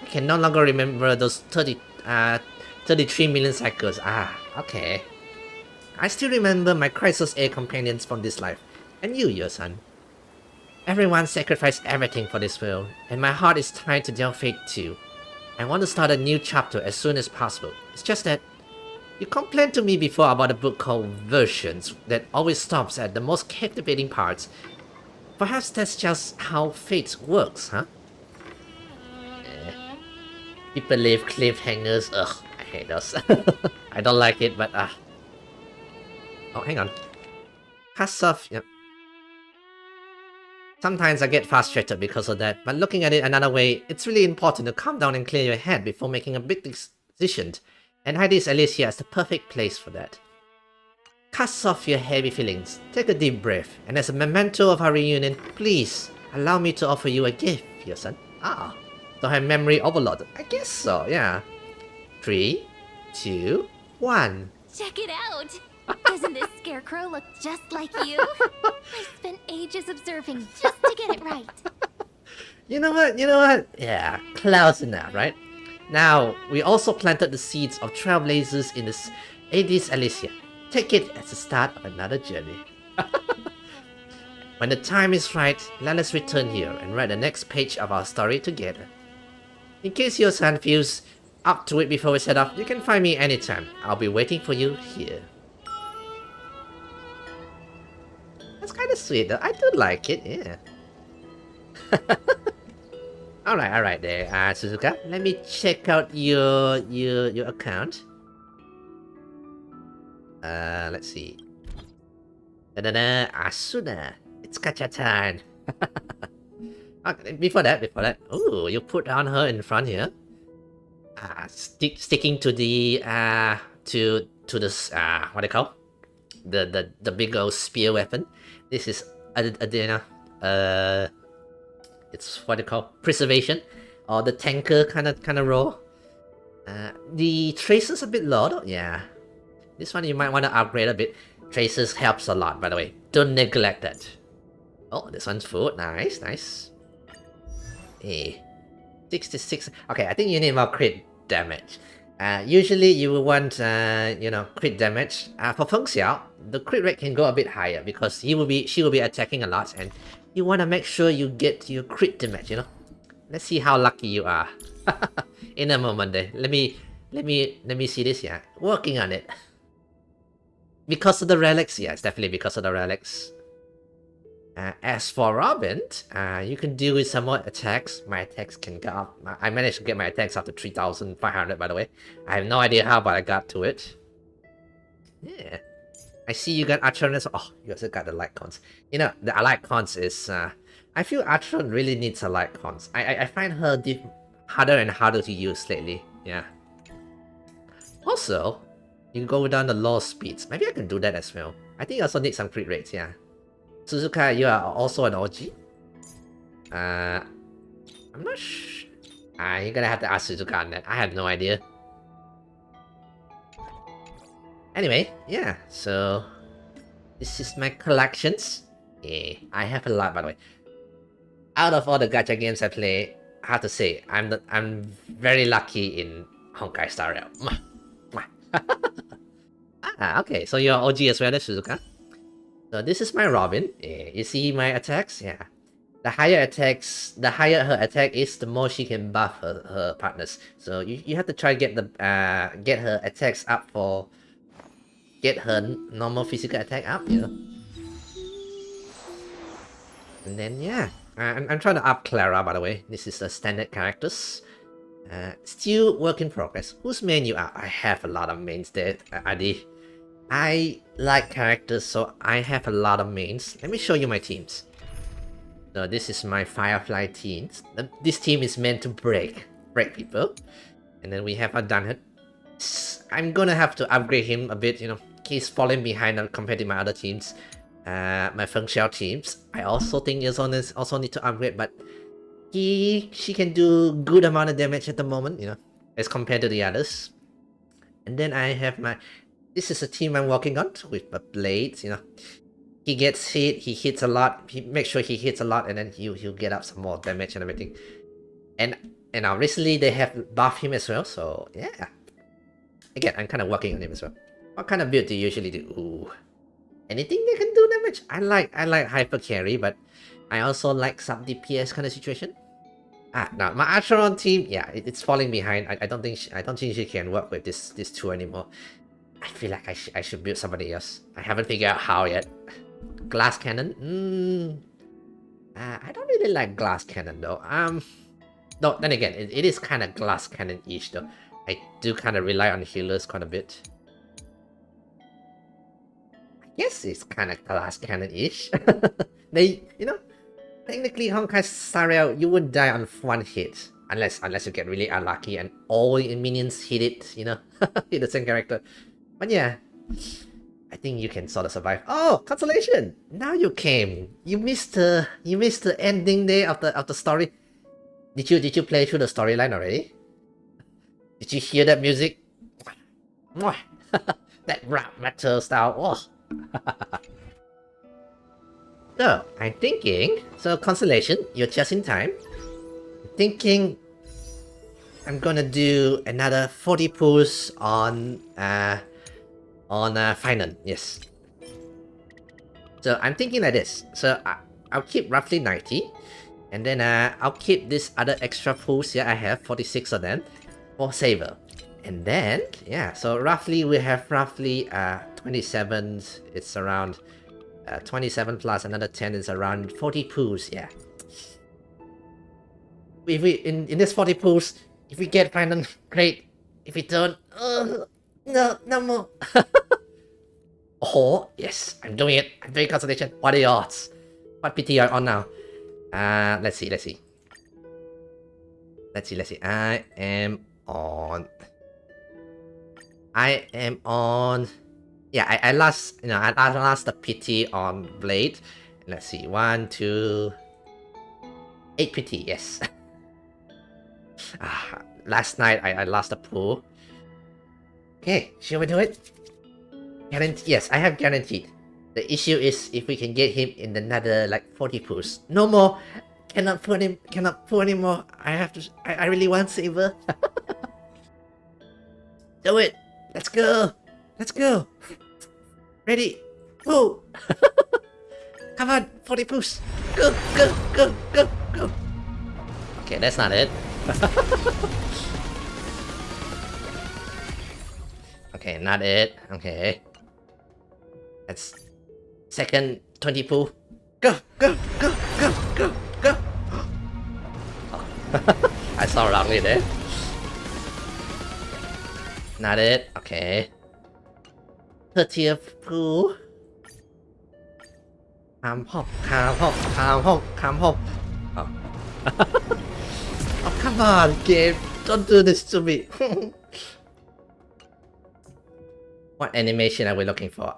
can no longer remember those 33 million cycles. Okay. I still remember my Chrysos A companions from this life. And you, your son. Everyone sacrificed everything for this world, and my heart is tied to their fate too. I want to start a new chapter as soon as possible. It's just that you complained to me before about a book called Versions that always stops at the most captivating parts. Perhaps that's just how fate works, huh? People leave cliffhangers. Ugh, I hate those. I don't like it, but oh, hang on. Cuts off. Yep. Sometimes I get frustrated because of that, but looking at it another way, it's really important to calm down and clear your head before making a big decision. And Heidi's Alicia is the perfect place for that. Cast off your heavy feelings, take a deep breath, and as a memento of our reunion, please allow me to offer you a gift, your son. Ah, don't have memory overload. I guess so, yeah. 3, 2, 1. Check it out! Doesn't this scarecrow look just like you? I spent ages observing just to get it right. You know what? Yeah, close enough, right? Now, we also planted the seeds of trailblazers in this Hades Alicia. Take it as the start of another journey. When the time is right, let us return here and write the next page of our story together. In case your son feels up to it before we set off, you can find me anytime. I'll be waiting for you here. That's kind of sweet though. I do like it, yeah. Alright there, Suzuka. Let me check out your account. Let's see. Asuna. It's gacha time. Okay, before that. Oh, you put on her in front here. Sticking to the to this what they call the big old spear weapon. This is it's what they call preservation, or the tanker kind of role. The tracer's a bit low though. Yeah, this one you might want to upgrade a bit. Tracers helps a lot, by the way. Don't neglect that. Oh, this one's full. Nice. Hey, 66. Okay, I think you need more crit damage. Usually you will want crit damage. For Feng Xiao, the crit rate can go a bit higher because she will be attacking a lot, and you want to make sure you get your crit damage. Let's see how lucky you are. In a moment, there. Let me see this. Yeah, working on it. Because of the relics, yes, definitely because of the relics. As for Robin, you can deal with some more attacks. My attacks can go up. I managed to get my attacks up to 3,500, by the way. I have no idea how, but I got to it. Yeah. I see you got Atron. Oh, you also got the light cons. The light cons is... I feel Atron really needs a light cons. I find her harder and harder to use lately. Yeah. Also, you can go down the low speeds. Maybe I can do that as well. I think I also need some crit rates, yeah. Suzuka, you are also an OG? I'm not sure. You're gonna have to ask Suzuka on that. I have no idea. Anyway, yeah, so... this is my collections. Yeah, I have a lot, by the way. Out of all the gacha games I play, I have to say, I'm very lucky in Honkai Star Rail. Okay, so you're OG as well, Suzuka. So this is my Robin. Yeah, you see my attacks? Yeah. The higher her attack is, the more she can buff her partners. So you have to try to get her attacks up for... get her normal physical attack up, And then, yeah. I'm trying to up Clara, by the way. This is the standard characters. Still work in progress. Whose main you are? I have a lot of mains there, Adi. I like characters, so I have a lot of mains. Let me show you my teams. So this is my Firefly teams. This team is meant to break people. And then we have a Dunhut. I'm gonna have to upgrade him a bit, He's falling behind compared to my other teams. My Feng Xiao teams. I also think is also need to upgrade, but she can do good amount of damage at the moment, as compared to the others. And then I have my... this is a team I'm working on with the blades, He gets hit, he hits a lot, he makes sure he hits a lot, and then he'll get up some more damage and everything. And now recently they have buffed him as well, so yeah. Again, I'm kind of working on him as well. What kind of build do you usually do? Ooh. Anything that can do damage? I like hyper carry, but I also like sub DPS kind of situation. Now my Archeron team, yeah, it's falling behind. I don't think she can work with this two anymore. I feel like I should build somebody else. I haven't figured out how yet. Glass cannon. I don't really like glass cannon though. No, then again, it is kind of glass cannon-ish though. I do kind of rely on healers quite a bit. I guess it's kind of glass cannon-ish. Technically honkaistarrail, you would die on one hit. Unless you get really unlucky and all your minions hit it, hit the same character. But yeah, I think you can sort of survive. Oh, consolation! Now you came. You missed the ending day of the story. Did you play through the storyline already? Did you hear that music? That rap metal style. Oh. So I'm thinking. So consolation, you're just in time. I'm thinking I'm gonna do another 40 pulls on Finance, yes. So I'm thinking like this. So I'll keep roughly 90. And then I'll keep this other extra pools here. I have 46 of them for Saver. And then, yeah, so roughly we have 27. It's around 27 plus another 10 is around 40 pools, yeah. If we, in this 40 pools, if we get Finance, great. If we don't, no more. Oh, yes, I'm doing it. I'm doing consultation. What are the odds? What PT are you on now? Let's see. I am on. Yeah, I lost the PT on Blade. Let's see, 1, 2, 8 PT. Yes. Last night I lost the pool. Okay, shall we do it? Yes, I have guaranteed. The issue is if we can get him in another like 40 pulls. No more. Cannot pull anymore. I really want Saber. Do it. Let's go. Ready. Whoa. Come on, 40 pulls. Go. Okay, that's not it. Okay, not it. Okay. That's second 20 pool. Go. Oh. I saw wrongly there. Not it. Okay. 30th pool. Calm hop. Oh. Oh, come on, game. Don't do this to me. What animation are we looking for?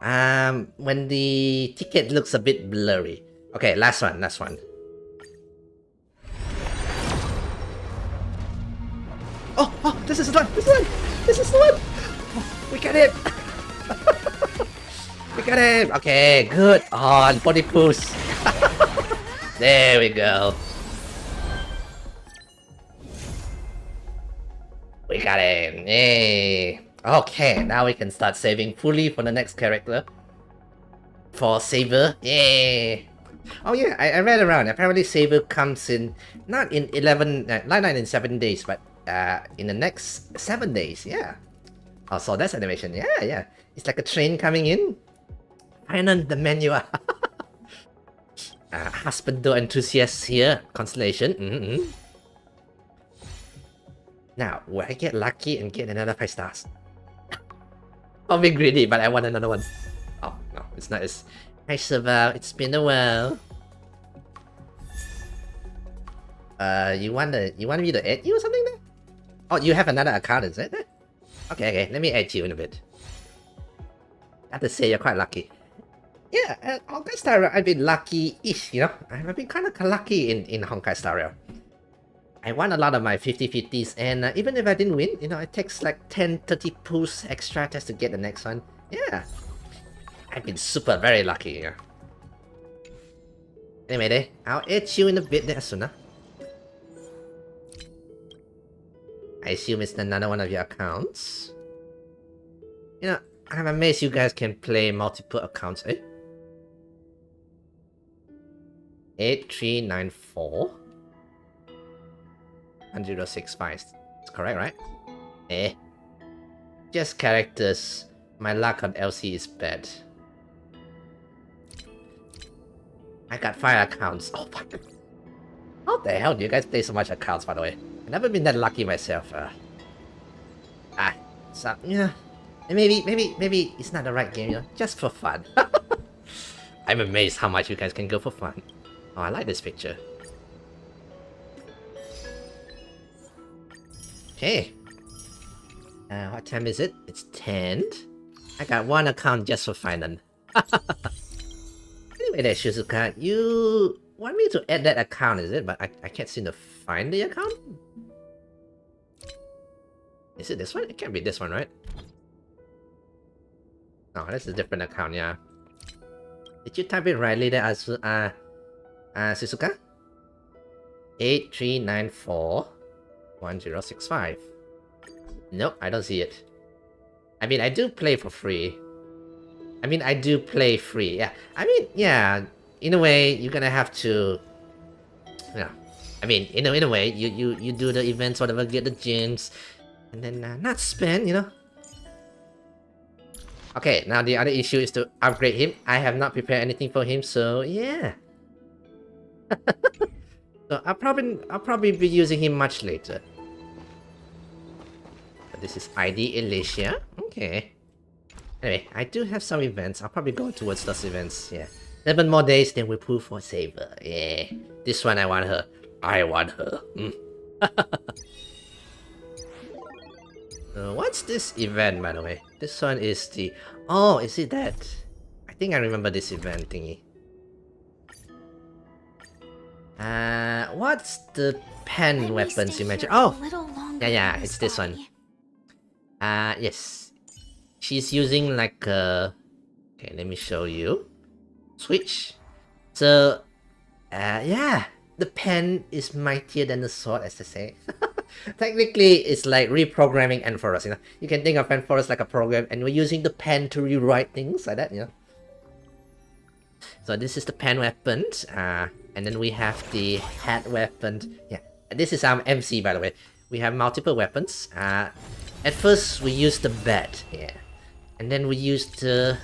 When the ticket looks a bit blurry. Okay, last one. Oh, this is the one. Oh, we got it. We got him. Okay, good. On 40 pulls. There we go. We got him. Yay. Okay, now we can start saving fully for the next character. For Saber. Yay. Oh yeah, I read around. Apparently Saber comes in, not in not in 7 days, but in the next 7 days. Yeah. Oh, so that's animation. Yeah. It's like a train coming in. Finance the menu. Husbando enthusiasts here. Constellation. Now, will I get lucky and get another 5 stars? I'll be greedy, but I want another one. Oh, no, it's not as... Hi, Serval, it's been a while. You want me to add you or something there? Oh, you have another account, is it? Okay, let me add you in a bit. I have to say, you're quite lucky. Yeah, honkaistarrail, I've been lucky-ish, I've been kind of lucky in honkaistarrail. I won a lot of my 50-50s, and even if I didn't win, it takes like 10-30 pulls extra just to get the next one. Yeah. I've been very lucky, Anyway, I'll add you in a bit there sooner. I assume it's another one of your accounts. I'm amazed you guys can play multiple accounts, 8394 1065. It's correct, right? Eh. Just characters. My luck on LC is bad. I got 5 accounts. Oh my god. How the hell do you guys play so much accounts, by the way? I've never been that lucky myself. So, yeah. Maybe it's not the right game, you know? Just for fun. I'm amazed how much you guys can go for fun. Oh, I like this picture. Okay. What time is it? It's 10. I got 1 account just for fun. Anyway there, Shizuka, you want me to add that account, is it? But I can't seem to find the account? Is it this one? It can't be this one, right? Oh, that's a different account, yeah. Did you type it rightly there, Shizuka? 8394 1065. Nope, I don't see it. I mean, I do play for free. Yeah. I mean, yeah. In a way, you're gonna have to. Yeah. I mean, in a way, you do the events, whatever, get the gems, and then not spend, you know. Okay, now the other issue is to upgrade him. I have not prepared anything for him, so yeah. So I'll probably be using him much later. But this is ID Alicia. Okay. Anyway, I do have some events. I'll probably go towards those events. Yeah. 7 more days, then we pull for Saber. Yeah. This one I want her. I want her. What's this event, by the way? This one is the... Oh, is it that? I think I remember this event thingy. What's the pen weapons you mentioned? Oh! Yeah, it's this one. Yes. She's using like a... Okay, let me show you. Switch. So, yeah. The pen is mightier than the sword, as they say. Technically, it's like reprogramming Enforus, you know. You can think of Enforus like a program, and we're using the pen to rewrite things like that, you know. So this is the pen weapon, and then we have the hat weapon. Yeah, this is our MC, by the way. We have multiple weapons. At first, we used the bat, yeah, and then we used the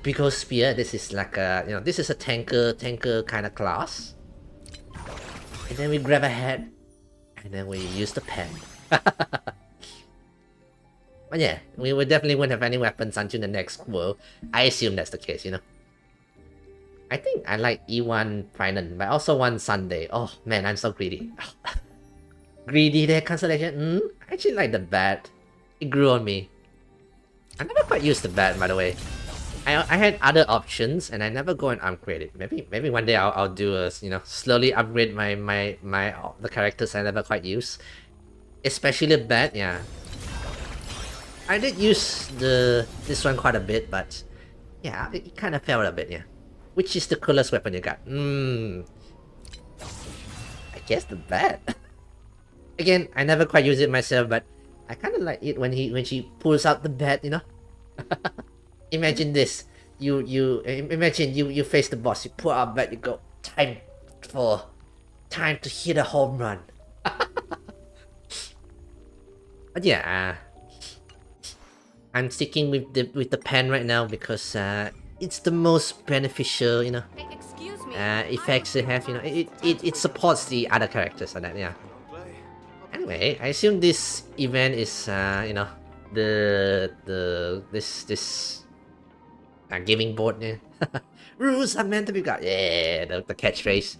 bigger spear. This is like a, you know, this is a tanker kind of class. And then we grab a hat, and then we use the pen. But yeah, we definitely wouldn't have any weapons until the next world. I assume that's the case, you know. I think I like E1 Final, but I also want Sunday. Oh man, I'm so greedy. Greedy there, Constellation. I actually like the bat. It grew on me. I never quite used the bat, by the way. I had other options, and I never go and upgrade it. Maybe one day I'll do a, you know, slowly upgrade my the characters I never quite use, especially the bat. Yeah, I did use this one quite a bit, but yeah, it kind of failed a bit. Yeah, which is the coolest weapon you got? I guess the bat. Again, I never quite use it myself, but I kind of like it when she pulls out the bat. You know. Imagine this. Imagine you face the boss, you pull out bat, you go, time to hit a home run. But yeah, I'm sticking with the pen right now because it's the most beneficial, you know, effects they have, you know. It supports the other characters and that, yeah. Anyway, I assume this event is you know, this gaming board, yeah. Rules are meant to be got. Yeah, the catchphrase.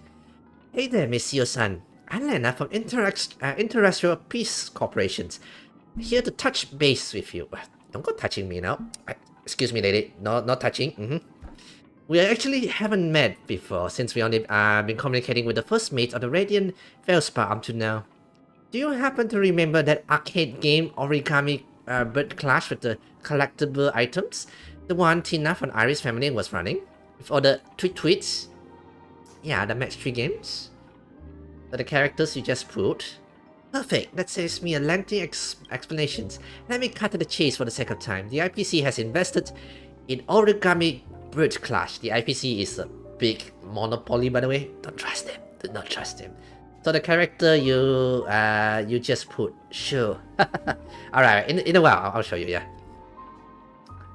Hey there, Monsieur-san. I'm Lena from Interracial Peace Corporations. Here to touch base with you. Don't go touching me now. Excuse me, lady. No, not touching. We actually haven't met before since we only been communicating with the first mate of the Radiant Felspar up to now. Do you happen to remember that arcade game Origami Bird Clash with the collectible items? The one Tina from Iris family was running? With all the tweets? Yeah, the match 3 games. So the characters you just put. Perfect, that saves me a lengthy explanations. Let me cut to the chase for the sake of time. The IPC has invested in Origami Bird Clash. The IPC is a big monopoly, by the way. Don't trust him. Do not trust him. So the character you just put, sure. Alright, in a while, I'll show you, yeah.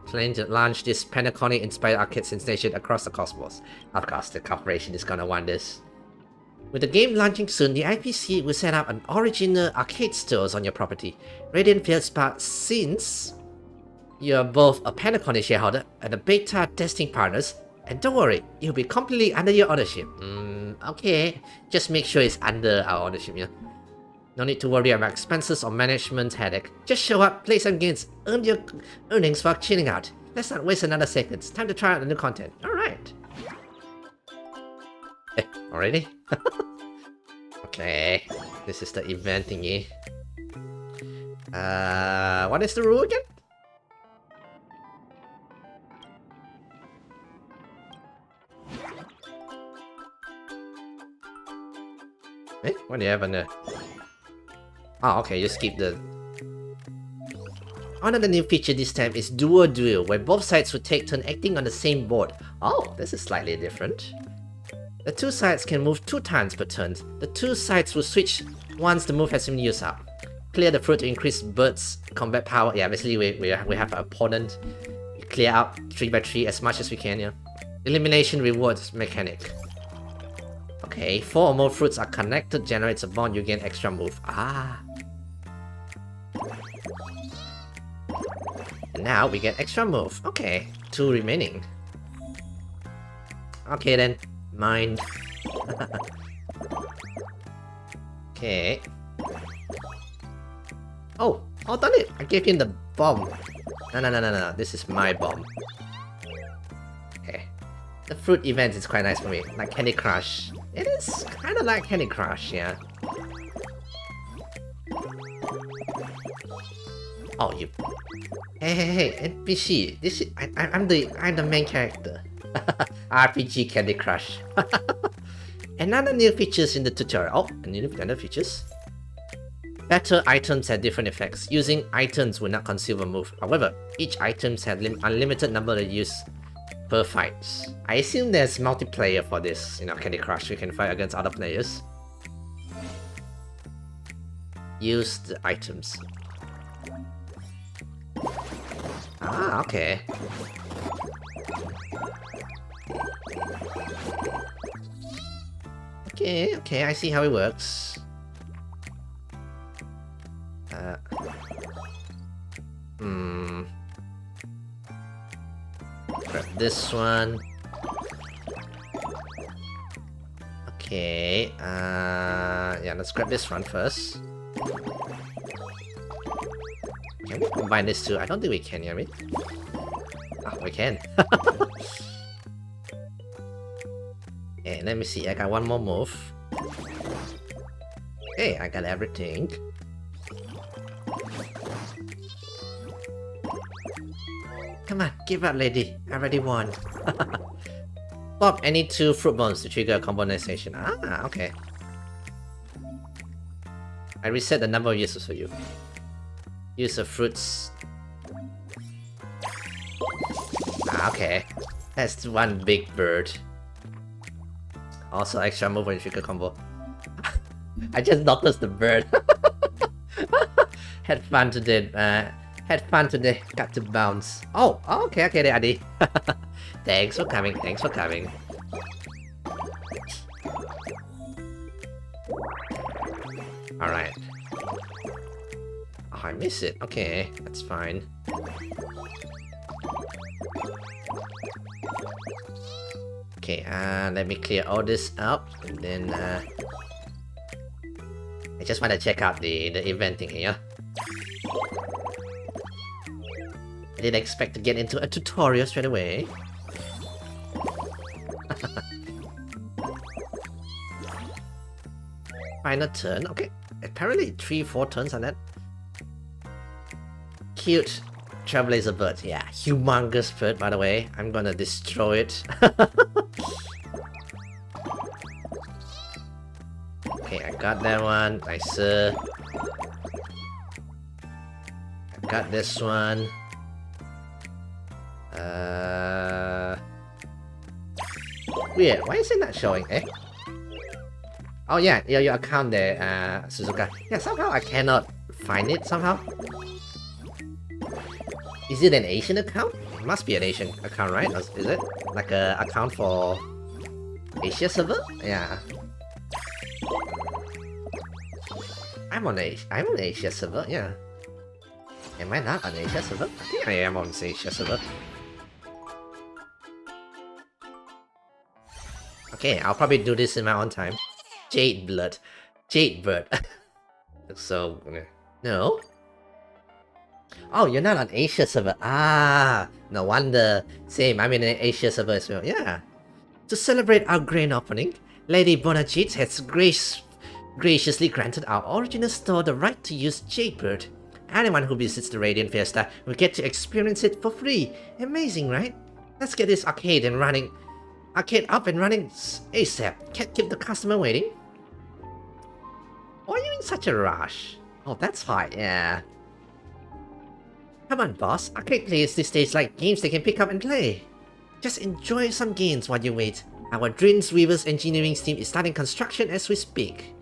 Planning to launch this Pentacomic-inspired arcade sensation across the cosmos. Of course, the corporation is gonna want this. With the game launching soon, the IPC will set up an original arcade stores on your property. Radiant Fieldspar, since you're both a Pentacomic shareholder and a beta testing partners, and don't worry, it'll be completely under your ownership. Okay, just make sure it's under our ownership, yeah. No need to worry about expenses or management headache. Just show up, play some games, earn your earnings for chilling out. Let's not waste another second. It's time to try out the new content. Alright. Already? Okay. This is the event thingy. What is the rule again? What do you have on there? Oh, okay, you skip the... Another new feature this time is Duo Duel, where both sides will take turn acting on the same board. Oh, this is slightly different. The two sides can move 2 times per turn. The two sides will switch once the move has been used up. Clear the fruit to increase Bird's combat power. Yeah, basically we have an opponent. We clear out 3 by 3 as much as we can, yeah. Elimination rewards mechanic. Okay, 4 or more fruits are connected, generates a bond, you gain extra move. Ah. And now we get extra move. Okay, 2 remaining. Okay then, mine. Okay. Oh, done it! I gave him the bomb. No, this is my bomb. Okay. The fruit event is quite nice for me, like Candy Crush. It is kind of like Candy Crush, yeah. Oh, you... Hey, NPC. This is... I'm the main character. RPG Candy Crush. Another new features in the tutorial. Oh, another features. Better items have different effects. Using items will not consume a move. However, each item has unlimited number of use per fight. I assume there's multiplayer for this, Candy Crush. You can fight against other players. Use the items. Ah, okay. Okay, I see how it works. Grab this one. Okay, yeah, let's grab this one first. Can we combine this two? I don't think we can, yeah, Oh, we can. Okay, let me see, I got one more move. Okay, I got everything. Come on, give up, lady. I already won. Pop any 2 fruit bombs to trigger a combination. Ah, okay. I reset the number of uses for you. Use the fruits. Ah, okay. That's one big bird. Also extra move when you trigger combo. I just noticed the bird. Had fun today, got to bounce. Oh, okay, Daddy. Thanks for coming. Alright. Oh, I miss it. Okay, that's fine. Okay, let me clear all this up, and then I just want to check out the event thing here. I didn't expect to get into a tutorial straight away. Final turn, okay. Apparently 3-4 turns on that. Cute Trailblazer bird, yeah, humongous bird by the way. I'm gonna destroy it. Okay, I got that one, nice. I got this one. Weird, why is it not showing, eh? Oh yeah, your account there, Suzuka. Yeah, somehow I cannot find it somehow. Is it an Asian account? It must be an Asian account, right? Or is it? Like a account for Asia server? Yeah. I'm on Asia server, yeah. Am I not on Asia server? I think I am on Asia server. Okay, I'll probably do this in my own time. Jade blood. Jade bird. So, no? Oh, you're not on Asia server. Ah, no wonder. Same, I'm in an Asia server as well. Yeah. To celebrate our grand opening, Lady Bonachit has graciously granted our original store the right to use Jadebird. Anyone who visits the Radiant Fiesta will get to experience it for free. Amazing, right? Let's get this arcade up and running ASAP. Can't keep the customer waiting. Why are you in such a rush? Oh, that's hot, yeah. Come on, boss. Arcade players these days like games they can pick up and play. Just enjoy some games while you wait. Our Dreams Weavers engineering team is starting construction as we speak.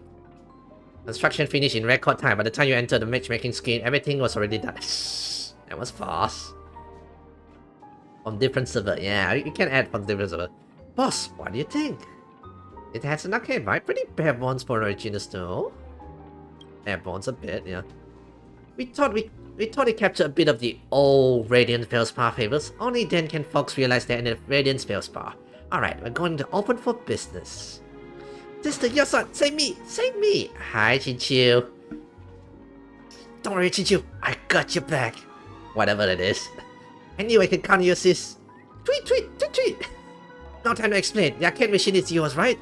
Construction finished in record time. By the time you enter the matchmaking screen, everything was already done. That was fast. On different server, yeah, you can add from different server. Boss, what do you think? It has an arcade vibe, pretty bare bones for originals though. Bare bones a bit, yeah. We thought it captured a bit of the old Radiant Felspar flavors. Only then can folks realize they're in the Radiant Felspar. Alright, we're going to open for business. Sister, your son, save me! Hi, Chinchu. Don't worry, Chinchu, I got your back. Whatever it is. I knew I could count on you, sis. Tweet! No time to explain. The arcade machine is yours, right?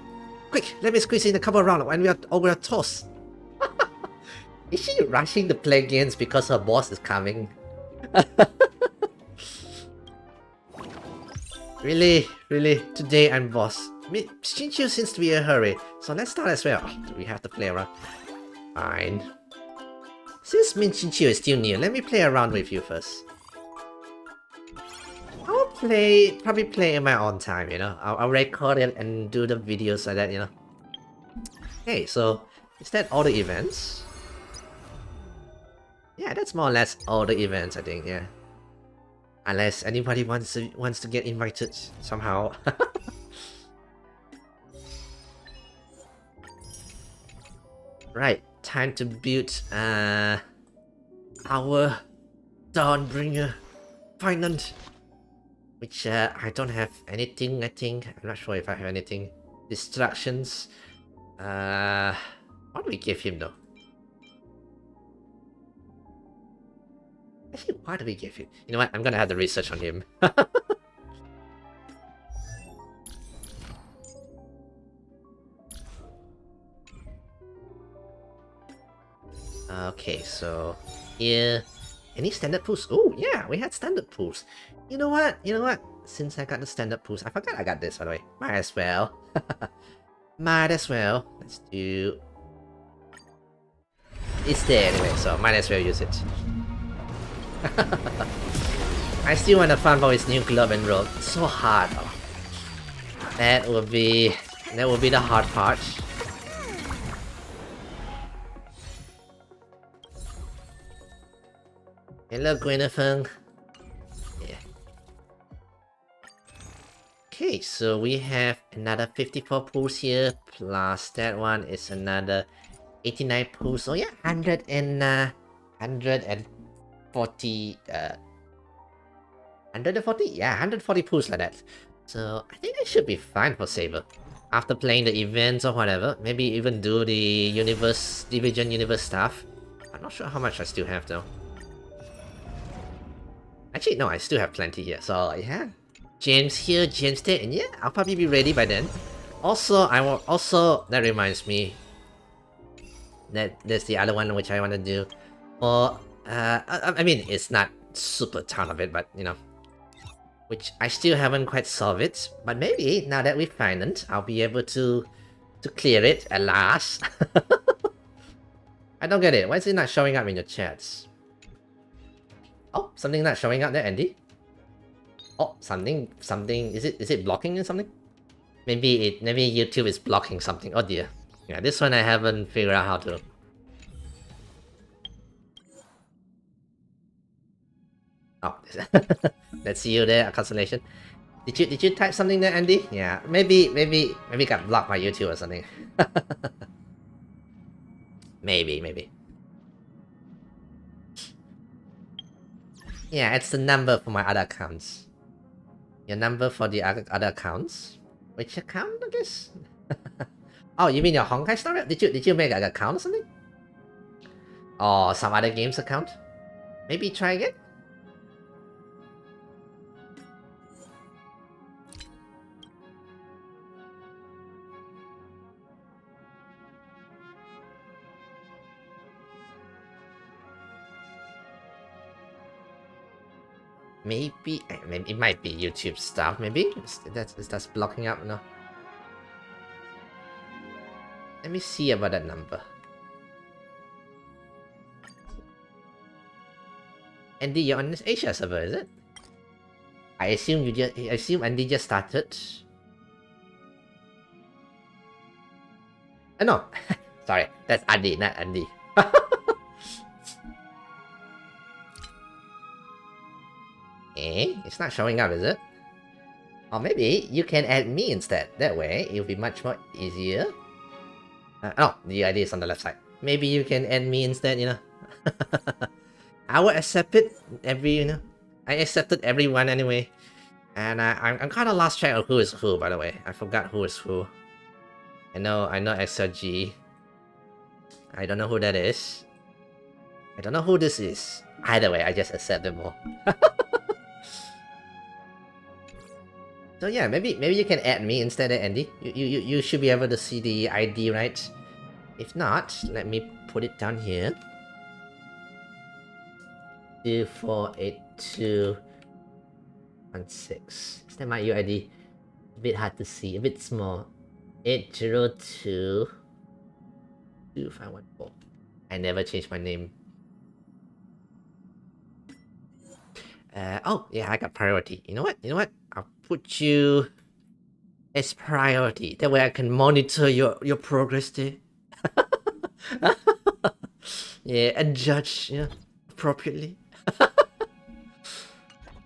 Quick, let me squeeze in a couple rounds when we are over a toast. Is she rushing to play games because her boss is coming? Really? Today I'm boss. Chinchu seems to be in a hurry, so let's start as well. Do we have to play around? Fine. Since Min Chinchu is still new, let me play around with you first. I'll probably play in my own time, you know. I'll record it and do the videos like that, you know. Okay, so is that all the events? Yeah, that's more or less all the events, I think, yeah. Unless anybody wants to get invited somehow. Right, time to build our Dawnbringer Finland. Which I don't have anything, I think. I'm not sure if I have anything. Distractions. What do we give him though? Actually, what do we give him? You know what? I'm gonna have the research on him. Okay, so here. Any standard pools? Oh yeah, we had standard pools. You know what? Since I got the standard pools, I forgot I got this by the way. Might as well. Might as well. Let's do. It's there anyway, so might as well use it. I still want to farm for his new glove and robe. It's so hard. Oh. That will be the hard part. Hello, Gwenevere. Yeah. Okay, so we have another 54 pools here, plus that one is another 89 pools. So yeah, 140. Yeah, 140 pools like that. So I think I should be fine for Saber. After playing the events or whatever, maybe even do the Division Universe stuff. I'm not sure how much I still have though. Actually, no, I still have plenty here, so yeah. James here, James there, and yeah, I'll probably be ready by then. Also, that reminds me, that there's the other one which I want to do. Or, I mean, it's not super ton of it, but, you know. Which I still haven't quite solved it, but maybe, now that we've found it, I'll be able to clear it at last. I don't get it, why is it not showing up in your chats? Oh, something not showing up there, Andy. Oh, something. Is it blocking or something? Maybe YouTube is blocking something. Oh dear. Yeah, this one I haven't figured out how to. Oh, that's you there, Constellation. Did you type something there, Andy? Yeah, maybe got blocked by YouTube or something. maybe. Yeah, it's the number for my other accounts. Your number for the other accounts. Which account, I guess? Oh, you mean your honkaistarrail? Did you make an account or something? Or some other games account? Maybe try again? Maybe it might be YouTube stuff. Maybe that's blocking up. No. Let me see about that number. Andy, you're on this Asia server, is it? I assume Andy just started. No, sorry, that's Andy, not Andy. It's not showing up, is it? Or maybe you can add me instead. That way, it'll be much more easier. Oh, the ID is on the left side. Maybe you can add me instead, you know. I will accept it I accepted everyone anyway. And I'm kind of lost track of who is who, by the way. I forgot who is who. I know XLG. I don't know who that is. I don't know who this is. Either way, I just accept them all. So yeah, maybe you can add me instead, Andy. You should be able to see the ID, right? If not, let me put it down here. 248216. Is that my UID? A bit hard to see, a bit small. 802 2514. I never changed my name. Oh yeah, I got priority. You know what? I'll put you as priority. That way I can monitor your progress there. Yeah, and judge appropriately.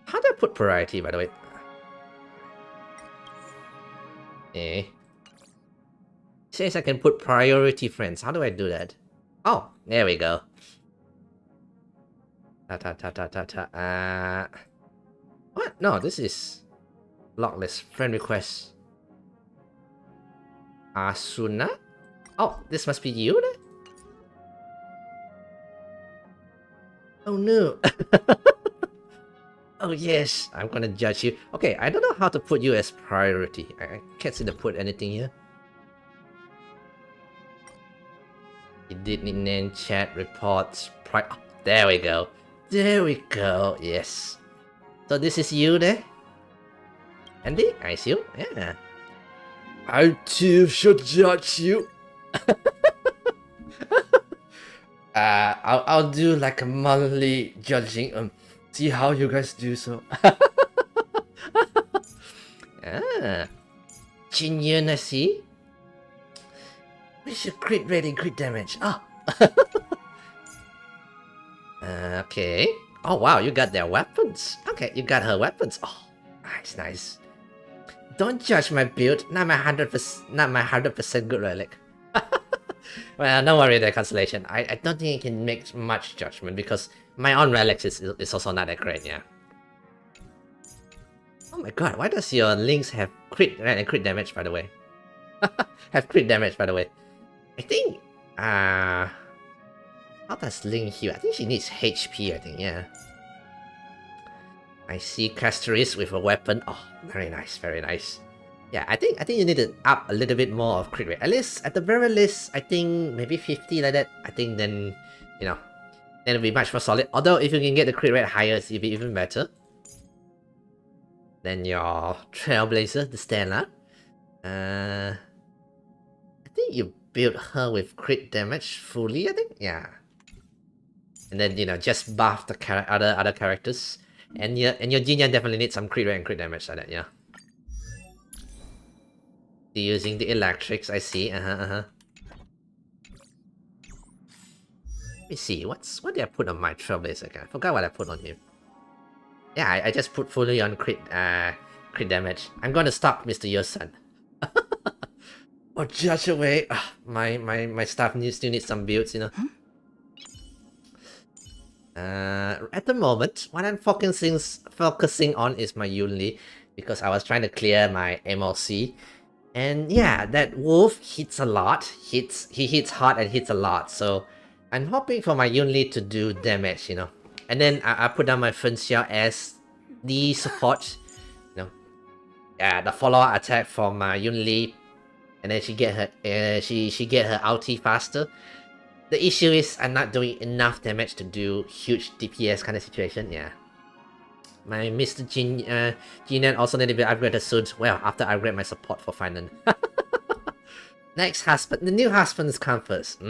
How do I put priority, by the way? It says I can put priority friends. How do I do that? Oh, there we go. What? No, this is block list. Friend request. Asuna? Oh, this must be you then? Oh no. Oh yes, I'm gonna judge you. Okay, I don't know how to put you as priority. I can't seem to put anything here. Edit nickname, chat, reports, there we go. There we go, yes. So this is you there? Andy, I assume? Yeah. I too should judge you. I'll do like a monthly judging. See how you guys do so. Genuine, I see. Where's your crit rating, crit damage? Oh. Okay. Oh wow, you got their weapons. Okay, you got her weapons. Oh, nice. Don't judge my build. Not my 100% good relic. Well, don't worry there, Constellation. I don't think you can make much judgment because my own relics is also not that great, yeah. Oh my god, why does your links have crit and crit damage, by the way? Have crit damage, by the way. I think, how does Link heal? I think she needs HP, I think, yeah. I see Castoris with a weapon. Oh, very nice, very nice. Yeah, I think you need to up a little bit more of crit rate. At least, at the very least, I think maybe 50 like that. I think then, then it'll be much more solid. Although if you can get the crit rate higher, it'll be even better. Then your Trailblazer, the Stella. I think you build her with crit damage fully, I think? Yeah. And then, just buff the other characters. And your Jinyan definitely needs some crit rate and crit damage like that, yeah. Using the electrics, I see. Let me see. What did I put on my Trailblazer again? I forgot what I put on him. Yeah, I just put fully on crit damage. I'm gonna stop Mr. Yosan. Or judge away. My stuff still needs some builds, you know. At the moment, what I'm focusing on is my Yunli, because I was trying to clear my MLC. And yeah, that wolf hits a lot. He hits hard and hits a lot. So I'm hoping for my Yunli to do damage, you know. And then I put down my Fenxiao as the support, you know. Yeah, the follow-up attack from Yunli. And then she get her ulti faster. The issue is I'm not doing enough damage to do huge DPS kind of situation. Yeah, my Mr. Jinan also need to be upgraded soon. Well, after I upgrade my support for finance. Next husband, the new husband's come first.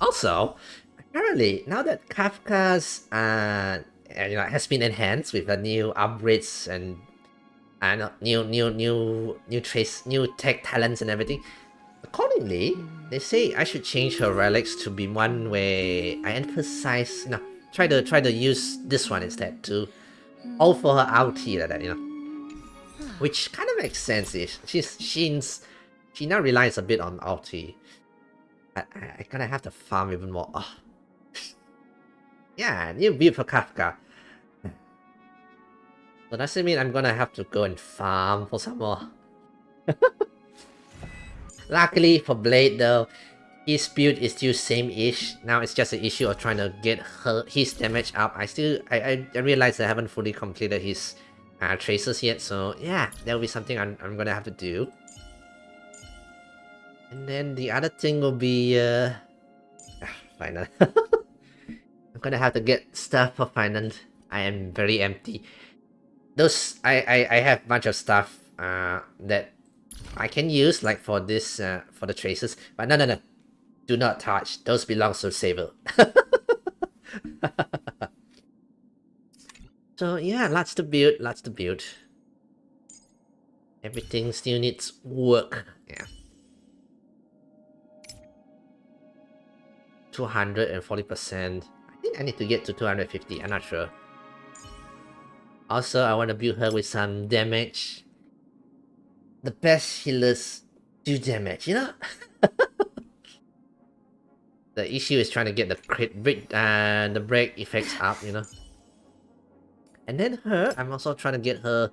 Also, apparently now that Kafka's has been enhanced with the new upgrades and new tech talents and everything. Accordingly, they say I should change her relics to be one where I emphasize, try to use this one instead to all for her ulti like that, you know. Which kind of makes sense. She now relies a bit on ulti. I gonna have to farm even more. Oh. Yeah, new build for Kafka. So does it mean I'm gonna have to go and farm for some more? Luckily for Blade though, his build is still same-ish. Now it's just an issue of trying to get his damage up. I realize I haven't fully completed his traces yet, so yeah, that'll be something I'm gonna have to do. And then the other thing will be finance. I'm gonna have to get stuff for finance. I am very empty. Those I have a bunch of stuff that I can use, like for this for the traces, but no, do not touch. Those belong to Saber. So yeah, lots to build. Everything still needs work. Yeah. 240%. I think I need to get to 250. I'm not sure. Also, I want to build her with some damage. The best healers do damage, you know? The issue is trying to get the break effects up, you know? And then her, I'm also trying to get her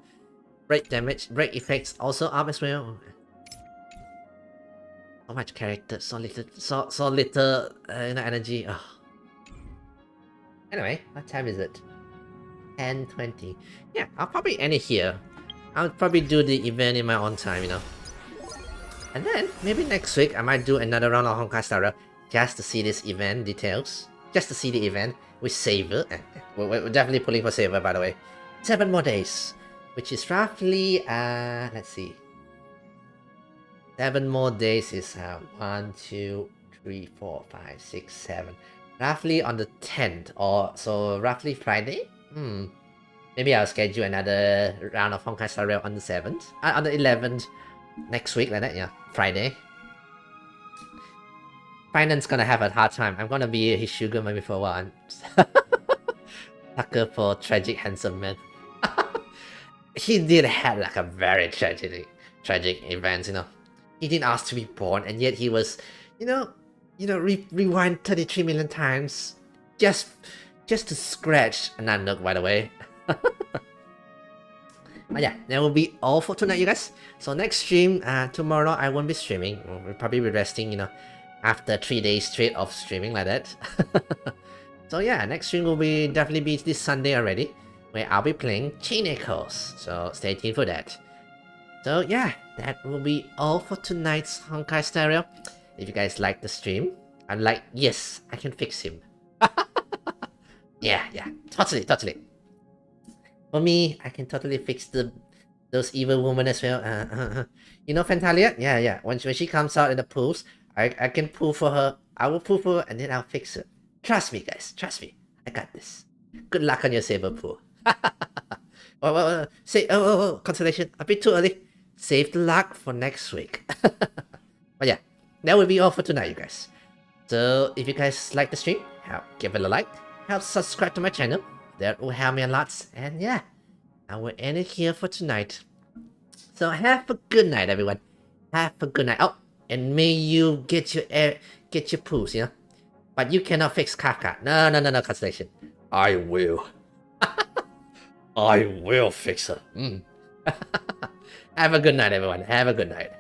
break effects also up as well. So much character, so little energy. Oh. Anyway, what time is it? 10:20. Yeah, I'll probably end it here. I'll probably do the event in my own time, you know. And then, maybe next week, I might do another round of honkaistarrail just to see this event details. Just to see the event with Saber. We're definitely pulling for Saber, by the way. 7 more days. Which is roughly, let's see. 7 more days is 1, 2, 3, 4, 5, 6, 7. Roughly on the 10th, or so roughly Friday? Maybe I'll schedule another round of honkaistarrail on the 7th. On the 11th. Next week, like that, yeah. Friday. Finance gonna have a hard time. I'm gonna be his sugar maybe for a while. Sucker for tragic handsome man. He did have like a very tragic event, you know. He didn't ask to be born, and yet he was, rewind 33 million times just to scratch a Nanook, by the way. But yeah, that will be all for tonight, you guys. So next stream, tomorrow I won't be streaming. We'll probably be resting, after 3 days straight of streaming like that. So yeah, next stream will definitely be this Sunday already, where I'll be playing Chain Echoes. So stay tuned for that. So yeah, that will be all for tonight's honkaistarrail. If you guys like the stream, I'm like, yes, I can fix him. Yeah, totally. For me, I can totally fix those evil women as well. Fentalia? Yeah. When she comes out in the pools, I can pull for her. I will pull for her and then I'll fix her. Trust me, guys. Trust me. I got this. Good luck on your saber pool. Consolation. A bit too early. save the luck for next week. But yeah, that will be all for tonight, you guys. So if you guys like the stream, help give it a like, help subscribe to my channel. That will help me a lot. And yeah, I will end it here for tonight. So have a good night, everyone. Have a good night. Oh, and may you get your poos, you know. But you cannot fix Kafka. No, Constellation. I will. I will fix her. Have a good night, everyone. Have a good night.